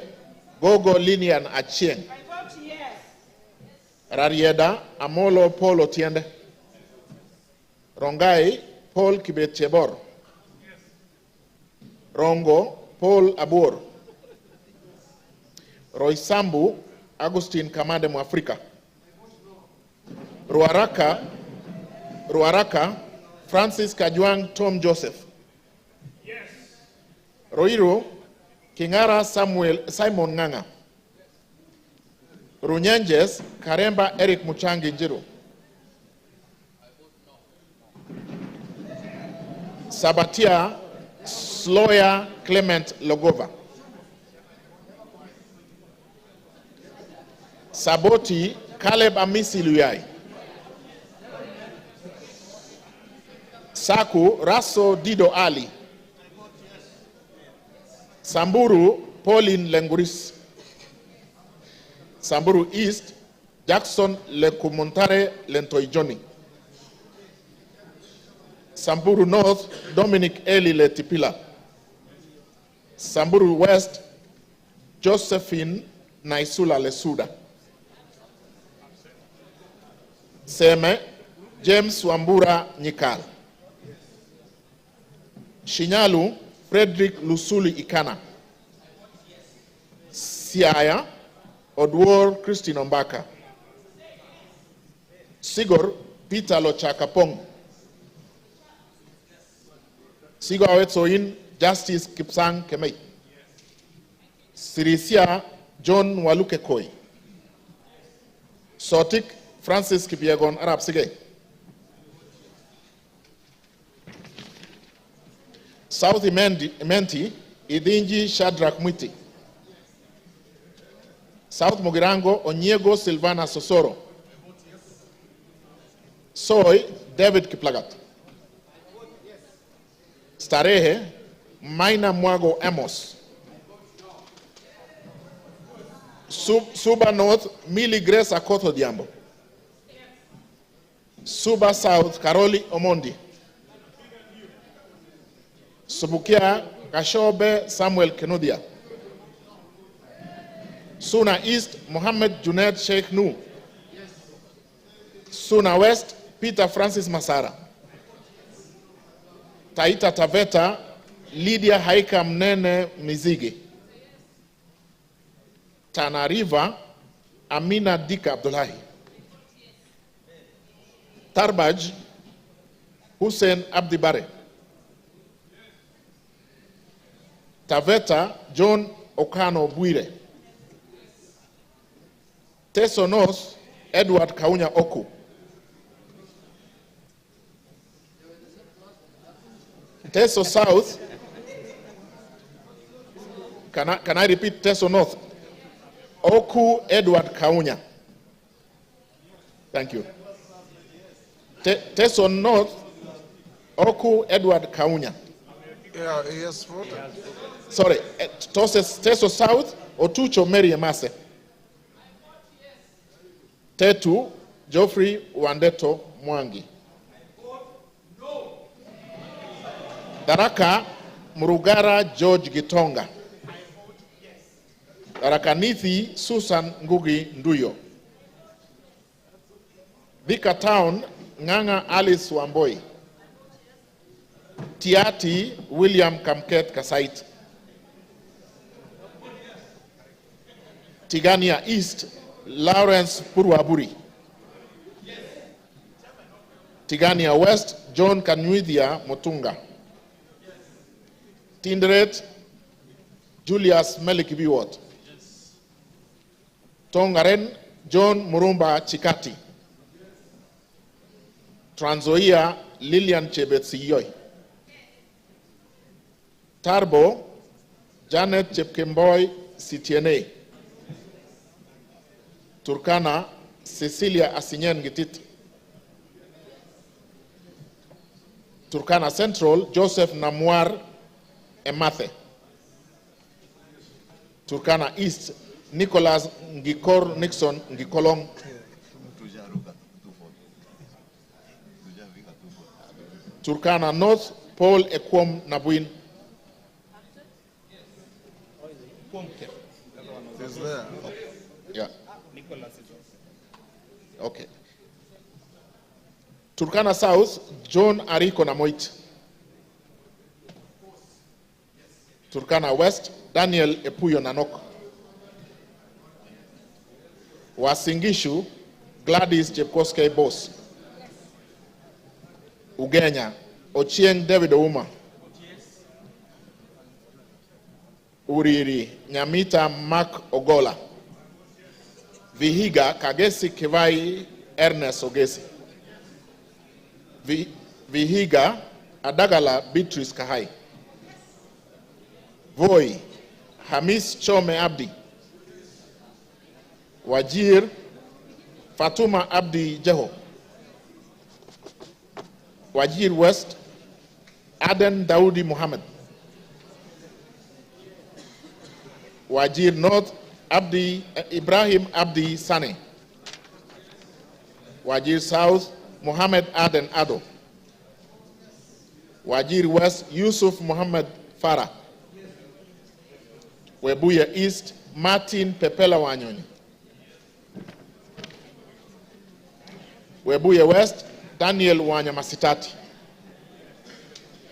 Speaker 15: Gogo Linian Achieng. Rarieda Amolo Paul Otiende. Rongai Paul Kibetchebor. Rongo Paul Abur. Roysambu Agustin Kamade Mwafrika. Ruaraka Francis Kajwang Tom Joseph. Yes. Roiro Kingara Simon Nganga. Runyenjes Karemba Eric Muchangi Njiru. Sabatia Sloya Clement Logova. Saboti Caleb Amisi Luyai. Saku Raso Dido Ali. Samburu Pauline Lenguris. Samburu East Jackson Lekumontare Lentoijoni. Samburu North Dominic Eli Letipila. Samburu West Josephine Naisula Lesuda. Seme James Wambura Nyikal. Shinyalu Frederick Lusuli Ikana. Siaya Odwor Christine Ombaka. Sigor Peter Lochakapong. Sigor Awetsoin Justice Kipsang Kemei. Sirisia John Waluke Koi. Sotik Francis Kipiegon Arab Sige. South Imenti Idinji Shadrach Mwiti. South Mogirango Onyego Silvana Sosoro. Soy David Kiplagat. Starehe Maina Mwago Amos. Suba North Millie Grace Akoto Diambo. Suba South Karoli Omondi. Subukia Kashobe Samuel Kenudia. Suna East Mohammed Junaid Sheikh Nu. Suna West Peter Francis Masara. Taita Taveta Lydia Haika Mnene Mizigi. Tana River, Amina Dika Abdullahi. Tarbaj, Hussein Abdi Bare. Taveta, John Okano Bwire. Teso North, Edward Kaunya Oku. Teso South, can I repeat Teso North? Oku Edward Kaunya. Thank you. Teso North, Oku Edward Kaunya.
Speaker 16: Yeah, he has voted.
Speaker 15: Sorry, Teso South, Otucho Mary Emase. Tetu, Geoffrey Wandeto Mwangi. Daraka, Murugara George Gitonga. Daraka Nithi, Susan Ngugi Nduyo. Vika Town, Nganga Alice Wamboi. Tiati, William Kamket Kasait. Tigania East, Lawrence Purwaburi. Tigania West, John Kanwithia Motunga. Tinderet, Julius Melikibiwot. Tongaren, John Murumba Chikati. Trans Nzoia, Lilian Chebetsiyoi. Tarbo, Janet Chepkemboy Sitiene. Turkana, Cecilia Asinyen Gitit. Turkana Central, Joseph Namwar Emathe. Turkana East, Nicholas Ngikor Nixon Ngikolong. Turkana North, Paul Ekwom Nabuin.
Speaker 16: Is there?
Speaker 15: Yeah. Okay. Turkana South, John Ariko Namoit. Turkana West, Daniel Epuyo Nanok. Wasingishu, Gladys Chepkoskei Boss. Ugenya, Ochieng David Ouma. Uriri, Nyamita Mark Ogola. Vihiga, Kagesi Kivai Ernest Ogesi. Vihiga, Adagala Beatrice Kahai. Voi, Hamis Chome Abdi. Wajir, Fatuma Abdi Jeho. Wajir West, Aden Daudi Muhammad. Wajir North, Ibrahim Abdi Sane. Wajir South, Muhammad Aden Ado. Wajir West, Yusuf Muhammad Farah. Webuye East, Martin Pepela Wanyoni. Webuye West, Daniel Wanyamasitati.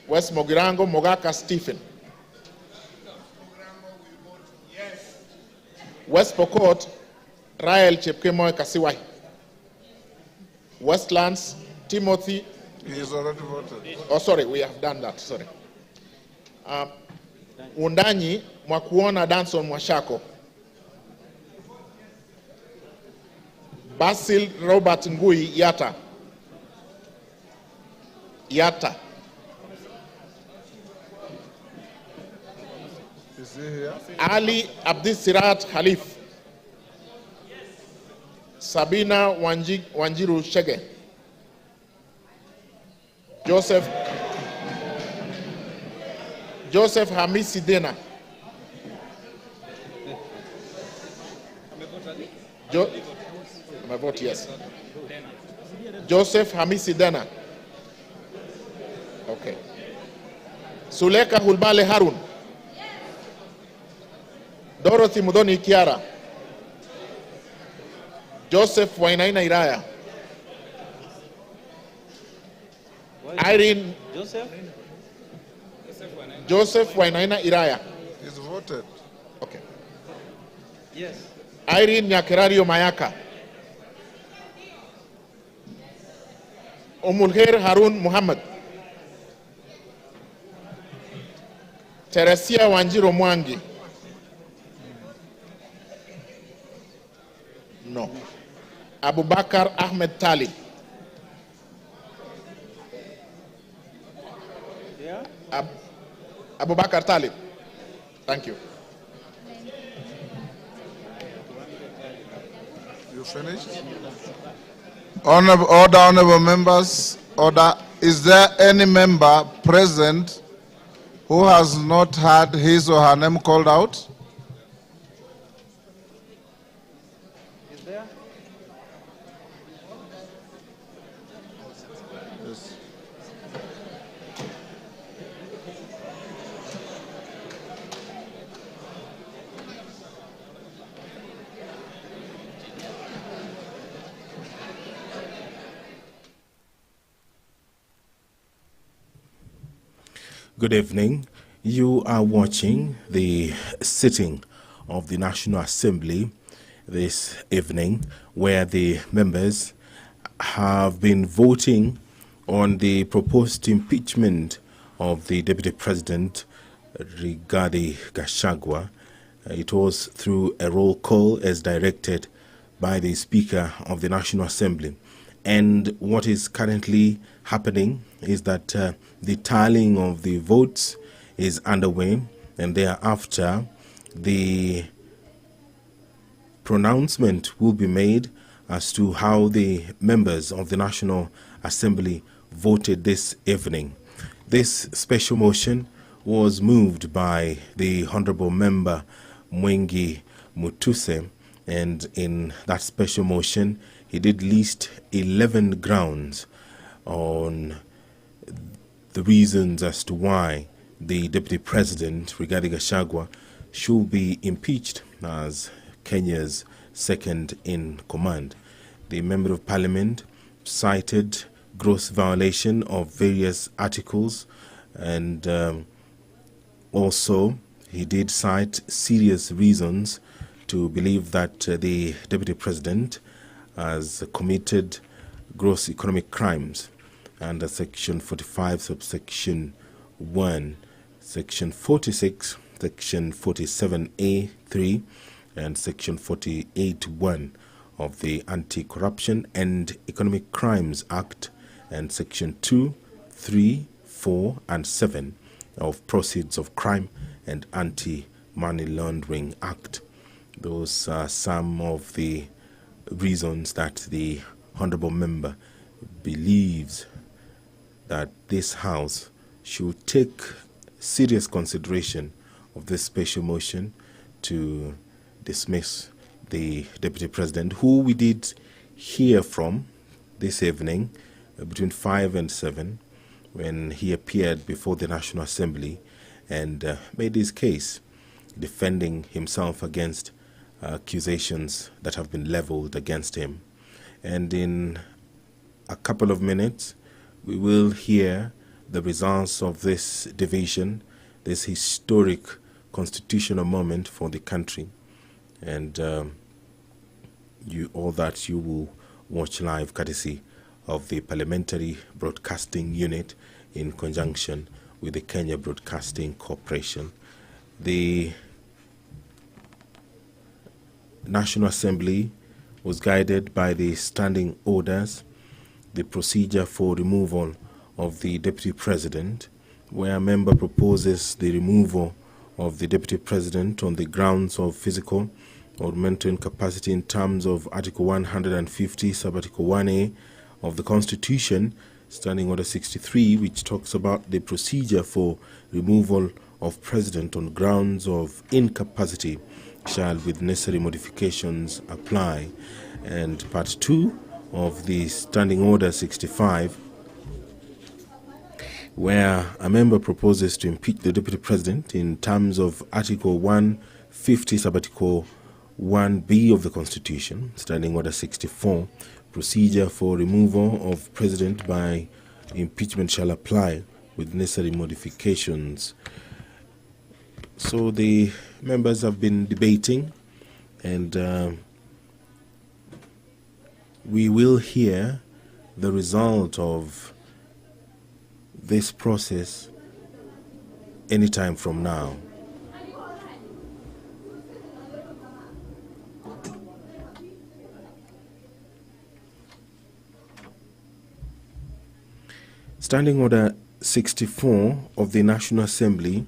Speaker 15: West Mogirango, Mogaka Stephen. West Pokot, Rael Chepkemoy Kasiwai. Westlands, Timothy.
Speaker 16: He is already voted.
Speaker 15: Oh, sorry, we have done that, sorry. Undanyi, Mwakuona Danson Mwashako. Basil Robert Ngui Yata. Yata.
Speaker 16: Is he here?
Speaker 15: Ali Abdisirat Khalif. Sabina Wanjiru Shege. Joseph Hamisi Dena. My vote yes. Joseph Hamisi Dena. Okay. Suleka Hulbale Harun. Dorothy Mudoni Kiara. Joseph Wainaina Iraya. Irene. Joseph Wainaina Iraya.
Speaker 16: He's voted.
Speaker 15: Okay.
Speaker 11: Yes.
Speaker 15: Irene Nyakerario Mayaka, Umulkhair Harun Muhammad, Teresia Wanjiro Mwangi. No. Abubakar Ahmed Talib. Abubakar Talib. Thank you.
Speaker 16: You finished? Honorable members, order. Is there any member present who has not had his or her name called out?
Speaker 20: Is there?
Speaker 16: Yes.
Speaker 10: Good evening. You are watching the sitting of the National Assembly this evening, where the members have been voting on the proposed impeachment of the Deputy President, Rigathi Gachagua. It was through a roll call as directed by the Speaker of the National Assembly. And what is currently happening is that the tallying of the votes is underway, and thereafter the pronouncement will be made as to how the members of the National Assembly voted this evening. This special motion was moved by the Honorable Member Mwengi Mutuse, and in that special motion he did list 11 grounds on the reasons as to why the Deputy President, Rigathi Gachagua, should be impeached as Kenya's second in command. The Member of Parliament cited gross violation of various articles, and also he did cite serious reasons to believe that the Deputy President has committed gross economic crimes under Section 45, subsection 1, Section 46, Section 47A3, and Section 48(1) of the Anti-Corruption and Economic Crimes Act, and Section 2, 3, 4, and 7 of Proceeds of Crime and Anti-Money Laundering Act. Those are some of the reasons that the Honorable Member believes that this House should take serious consideration of this special motion to dismiss the Deputy President, who we did hear from this evening between 5 and 7 when he appeared before the National Assembly and made his case, defending himself against accusations that have been leveled against him. And in a couple of minutes, we will hear the results of this division, this historic constitutional moment for the country. And all that you will watch live courtesy of the Parliamentary Broadcasting Unit in conjunction with the Kenya Broadcasting Corporation. The National Assembly was guided by the standing orders, the procedure for removal of the Deputy President, where a member proposes the removal of the Deputy President on the grounds of physical or mental incapacity in terms of Article 150, Sub-Article 1A of the Constitution, Standing Order 63, which talks about the procedure for removal of President on grounds of incapacity shall with necessary modifications apply. And Part 2 of the Standing Order 65, where a member proposes to impeach the Deputy President in terms of Article 150, Sub-Article 1B of the Constitution, Standing Order 64, procedure for removal of President by impeachment shall apply with necessary modifications. So the members have been debating, and we will hear the result of this process anytime from now. Standing Order 64 of the National Assembly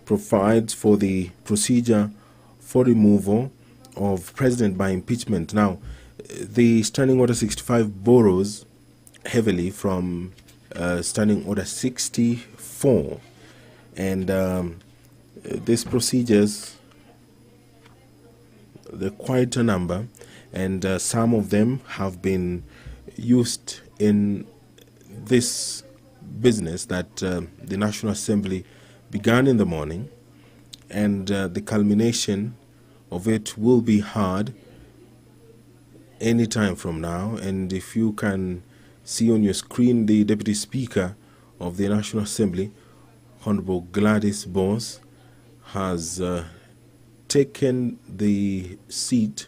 Speaker 10: provides for the procedure for removal of President by impeachment. Now, the Standing Order 65 borrows heavily from Standing Order 64, and these procedures, they're quite a number, and some of them have been used in this business that the National Assembly began in the morning, and the culmination of it will be hard any time from now. And if you can see on your screen, the Deputy Speaker of the National Assembly, Honorable Gladys Bose, has taken the seat,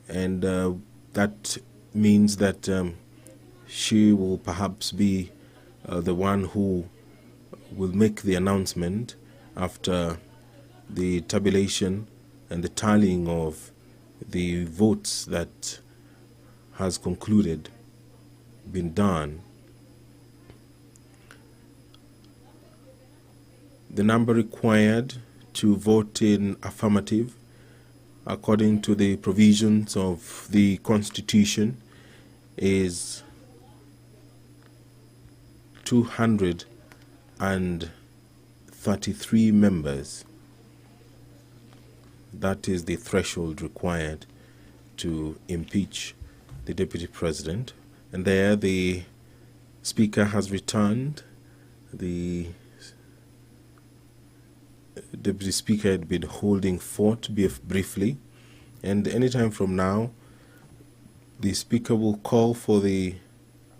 Speaker 10: and that means that she will perhaps be the one who will make the announcement after the tabulation and the tallying of the votes that has concluded, been done. The number required to vote in affirmative, according to the provisions of the Constitution, is 233 members. That is the threshold required to impeach the Deputy President. And there the Speaker has returned. The Deputy Speaker had been holding fort briefly, and anytime from now the Speaker will call for the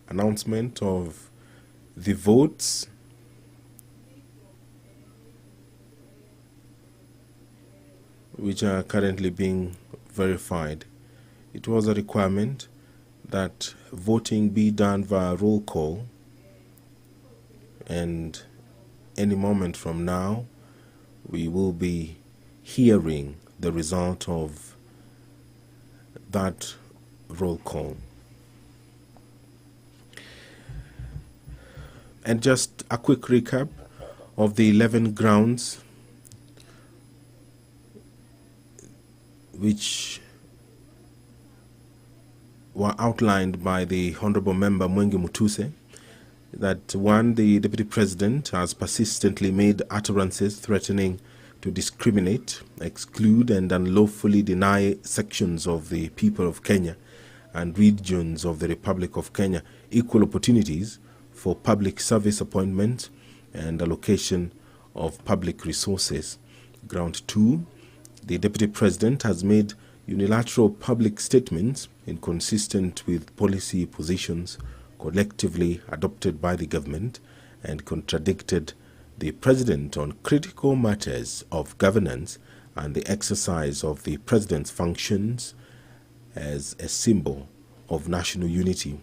Speaker 10: announcement of the votes, which are currently being verified. It was a requirement that voting be done via roll call, and any moment from now we will be hearing the result of that roll call. And just a quick recap of the 11 grounds which were outlined by the Honorable Member Mwengi Mutuse. That one, the Deputy President has persistently made utterances threatening to discriminate, exclude and unlawfully deny sections of the people of Kenya and regions of the Republic of Kenya equal opportunities for public service appointments and allocation of public resources. Ground 2, the Deputy President has made unilateral public statements inconsistent with policy positions collectively adopted by the government and contradicted the President on critical matters of governance and the exercise of the President's functions as a symbol of national unity.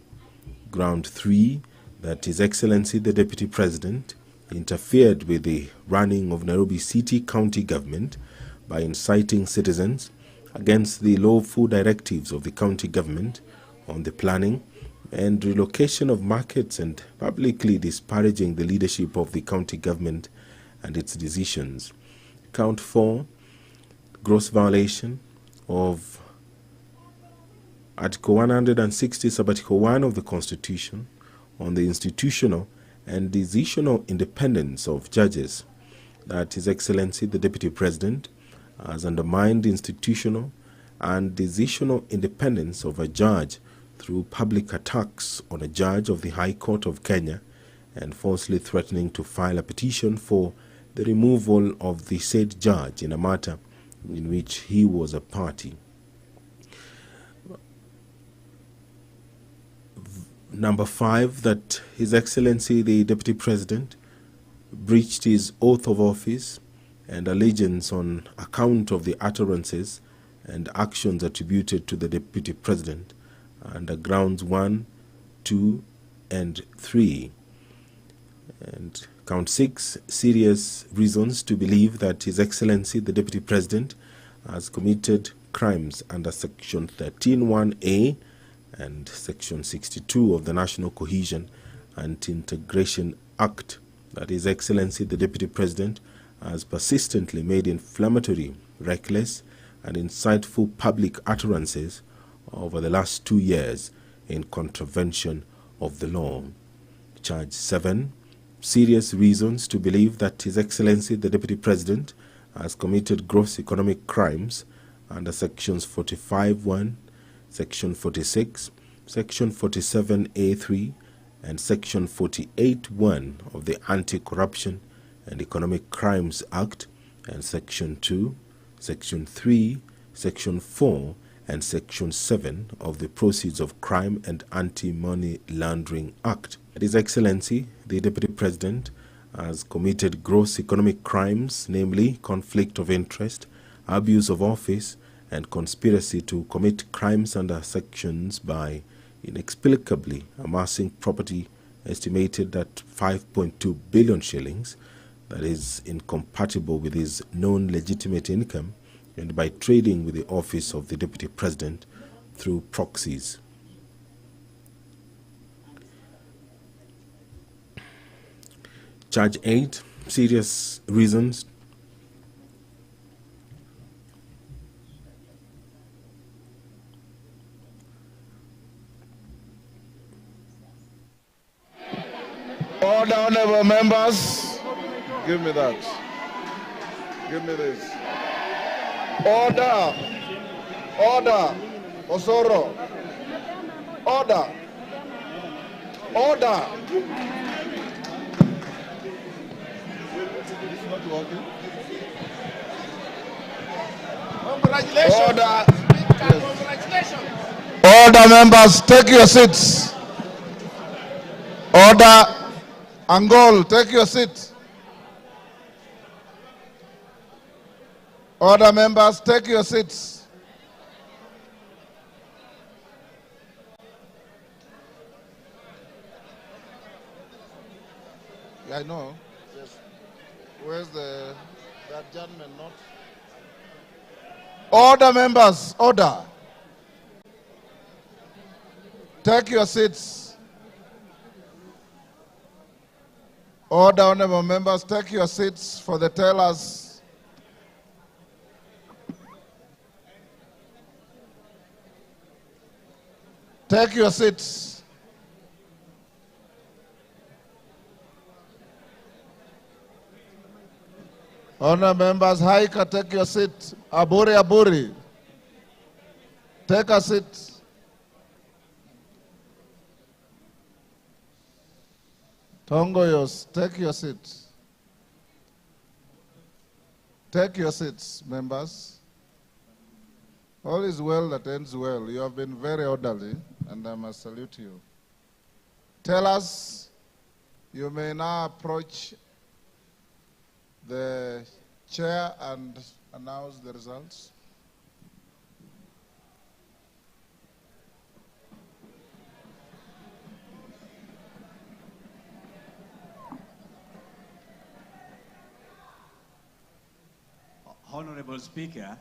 Speaker 10: Ground 3, that His Excellency the Deputy President interfered with the running of Nairobi City County Government by inciting citizens against the lawful directives of the county government on the planning and relocation of markets and publicly disparaging the leadership of the county government and its decisions. Count 4, gross violation of Article 160, Sub-Article 1 of the Constitution on the institutional and decisional independence of judges. That His Excellency the Deputy President has undermined institutional and decisional independence of a judge through public attacks on a judge of the High Court of Kenya and falsely threatening to file a petition for the removal of the said judge in a matter in which he was a party. Number 5, that His Excellency the Deputy President breached his oath of office and allegiance on account of the utterances and actions attributed to the Deputy President under grounds 1, 2, and 3. And count 6, serious reasons to believe that His Excellency the Deputy President has committed crimes under Section 13(1)(a) and Section 62 of the National Cohesion and Integration Act, that His Excellency the Deputy President has persistently made inflammatory, reckless, and insightful public utterances over the last 2 years in contravention of the law. Charge 7, serious reasons to believe that His Excellency the Deputy President has committed gross economic crimes under Sections 45(1), Section 46, Section 47(a)(3), and Section 48(1) of the Anti-Corruption and Economic Crimes Act, and Section 2, Section 3, Section 4, and Section 7 of the Proceeds of Crime and Anti-Money Laundering Act. His Excellency the Deputy President has committed gross economic crimes, namely conflict of interest, abuse of office, and conspiracy to commit crimes under sections by inexplicably amassing property estimated at 5.2 billion shillings, that is incompatible with his known legitimate income, and by trading with the office of the Deputy President through proxies. Charge 8, serious reasons
Speaker 16: Order, honorable members. Give me that. Give me this. Order. Order. Osoro. Order. Order. This is not working.
Speaker 15: Congratulations.
Speaker 16: Order.
Speaker 15: Congratulations.
Speaker 16: Order, members. Take your seats. Order. Angol, take your seat. Order, members, take your seats. Yeah, I know. Yes. Where's that gentleman not? Order, members, order. Take your seats. Order, honorable members, take your seats for the tellers. Take your seats. Honorable members, Haika, take your seat. Aburi, Aburi, take a seat. Tongoyos, take your seats. Take your seats, members. All is well that ends well. You have been very orderly, and I must salute you. Tell us, you may now approach the chair and announce the results.
Speaker 1: Honorable Speaker,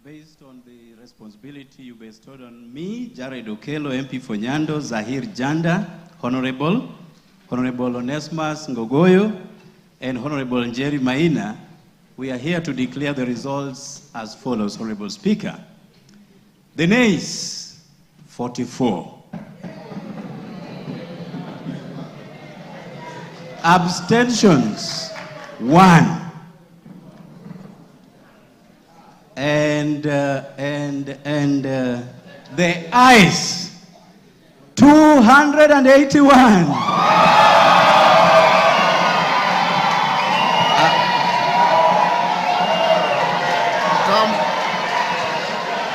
Speaker 1: based on the responsibility you bestowed on me, Jared Okello, MP for Nyando, Zahir Janda, Honorable Onesmus Ngogoyo, and Honorable Njeri Maina, we are here to declare the results as follows, Honorable Speaker. The nays, 44. Abstentions, 1. And the ayes, 281.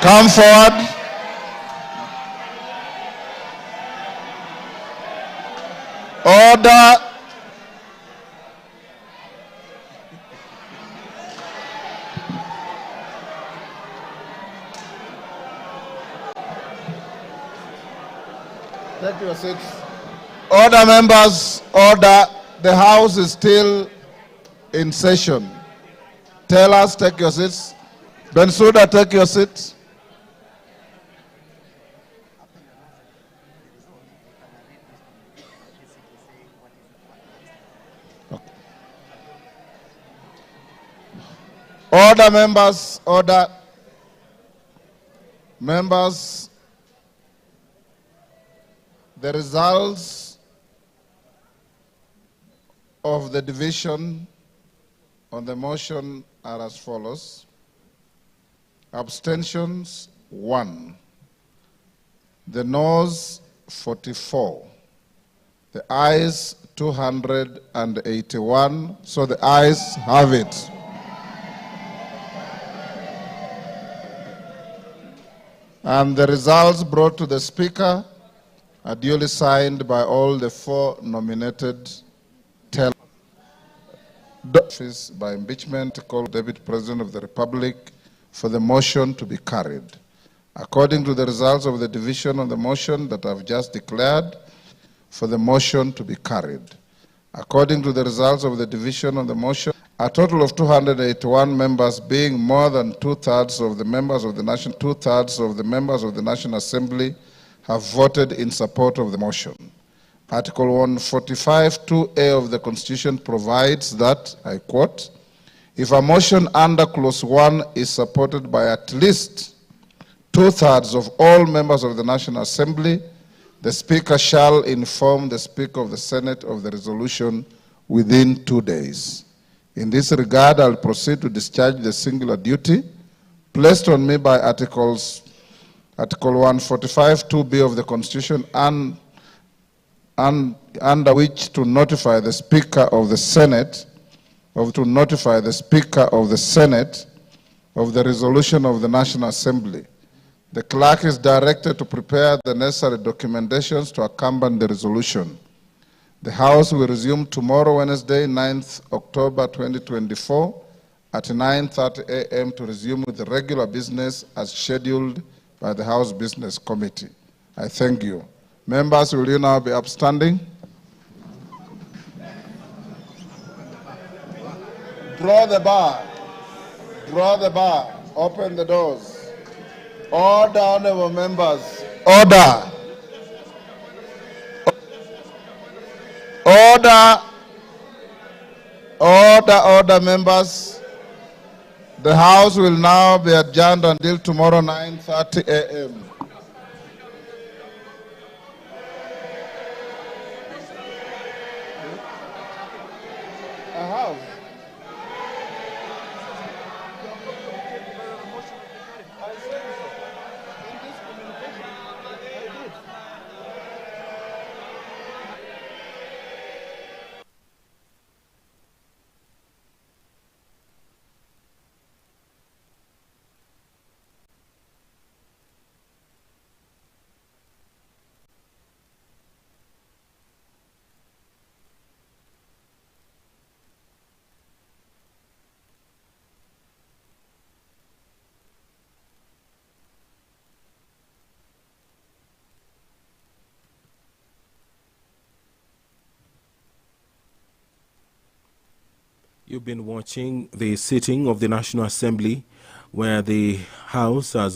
Speaker 16: Come forward. Order. Take your seats. Order, members, order. The House is still in session. Tell us, take your seats. Bensouda, take your seats. Order, members, order. Members, the results of the division on the motion are as follows. Abstentions, 1. The noes, 44. The ayes, 281. So the ayes have it. And the results brought to the Speaker are duly signed by all the 4 nominated tellers. Office by impeachment called Deputy President of the Republic for the motion to be carried. According to the results of the division on the motion that I've just declared, for the motion to be carried. According to the results of the division on the motion, a total of 281 members, being more than 2/3 of the members of the National Assembly, have voted in support of the motion. Article 145 2A of the Constitution provides that, I quote, if a motion under Clause 1 is supported by at least 2/3 of all members of the National Assembly, the Speaker shall inform the Speaker of the Senate of the resolution within 2 days. In this regard, I'll proceed to discharge the singular duty placed on me by Article 145 2B of the Constitution and under which to notify the Speaker of the Senate of the resolution of the National Assembly. The clerk is directed to prepare the necessary documentations to accompany the resolution. The House will resume tomorrow, Wednesday, 9th October 2024, at 9:30 a.m. to resume with the regular business as scheduled by the House Business Committee. I thank you. Members, will you now be upstanding? Draw the bar. Draw the bar. Open the doors. Order, honorable members. Order. Order. Order, members. The House will now be adjourned until tomorrow, 9:30 a.m. I have.
Speaker 10: You've been watching the sitting of the National Assembly, where the House has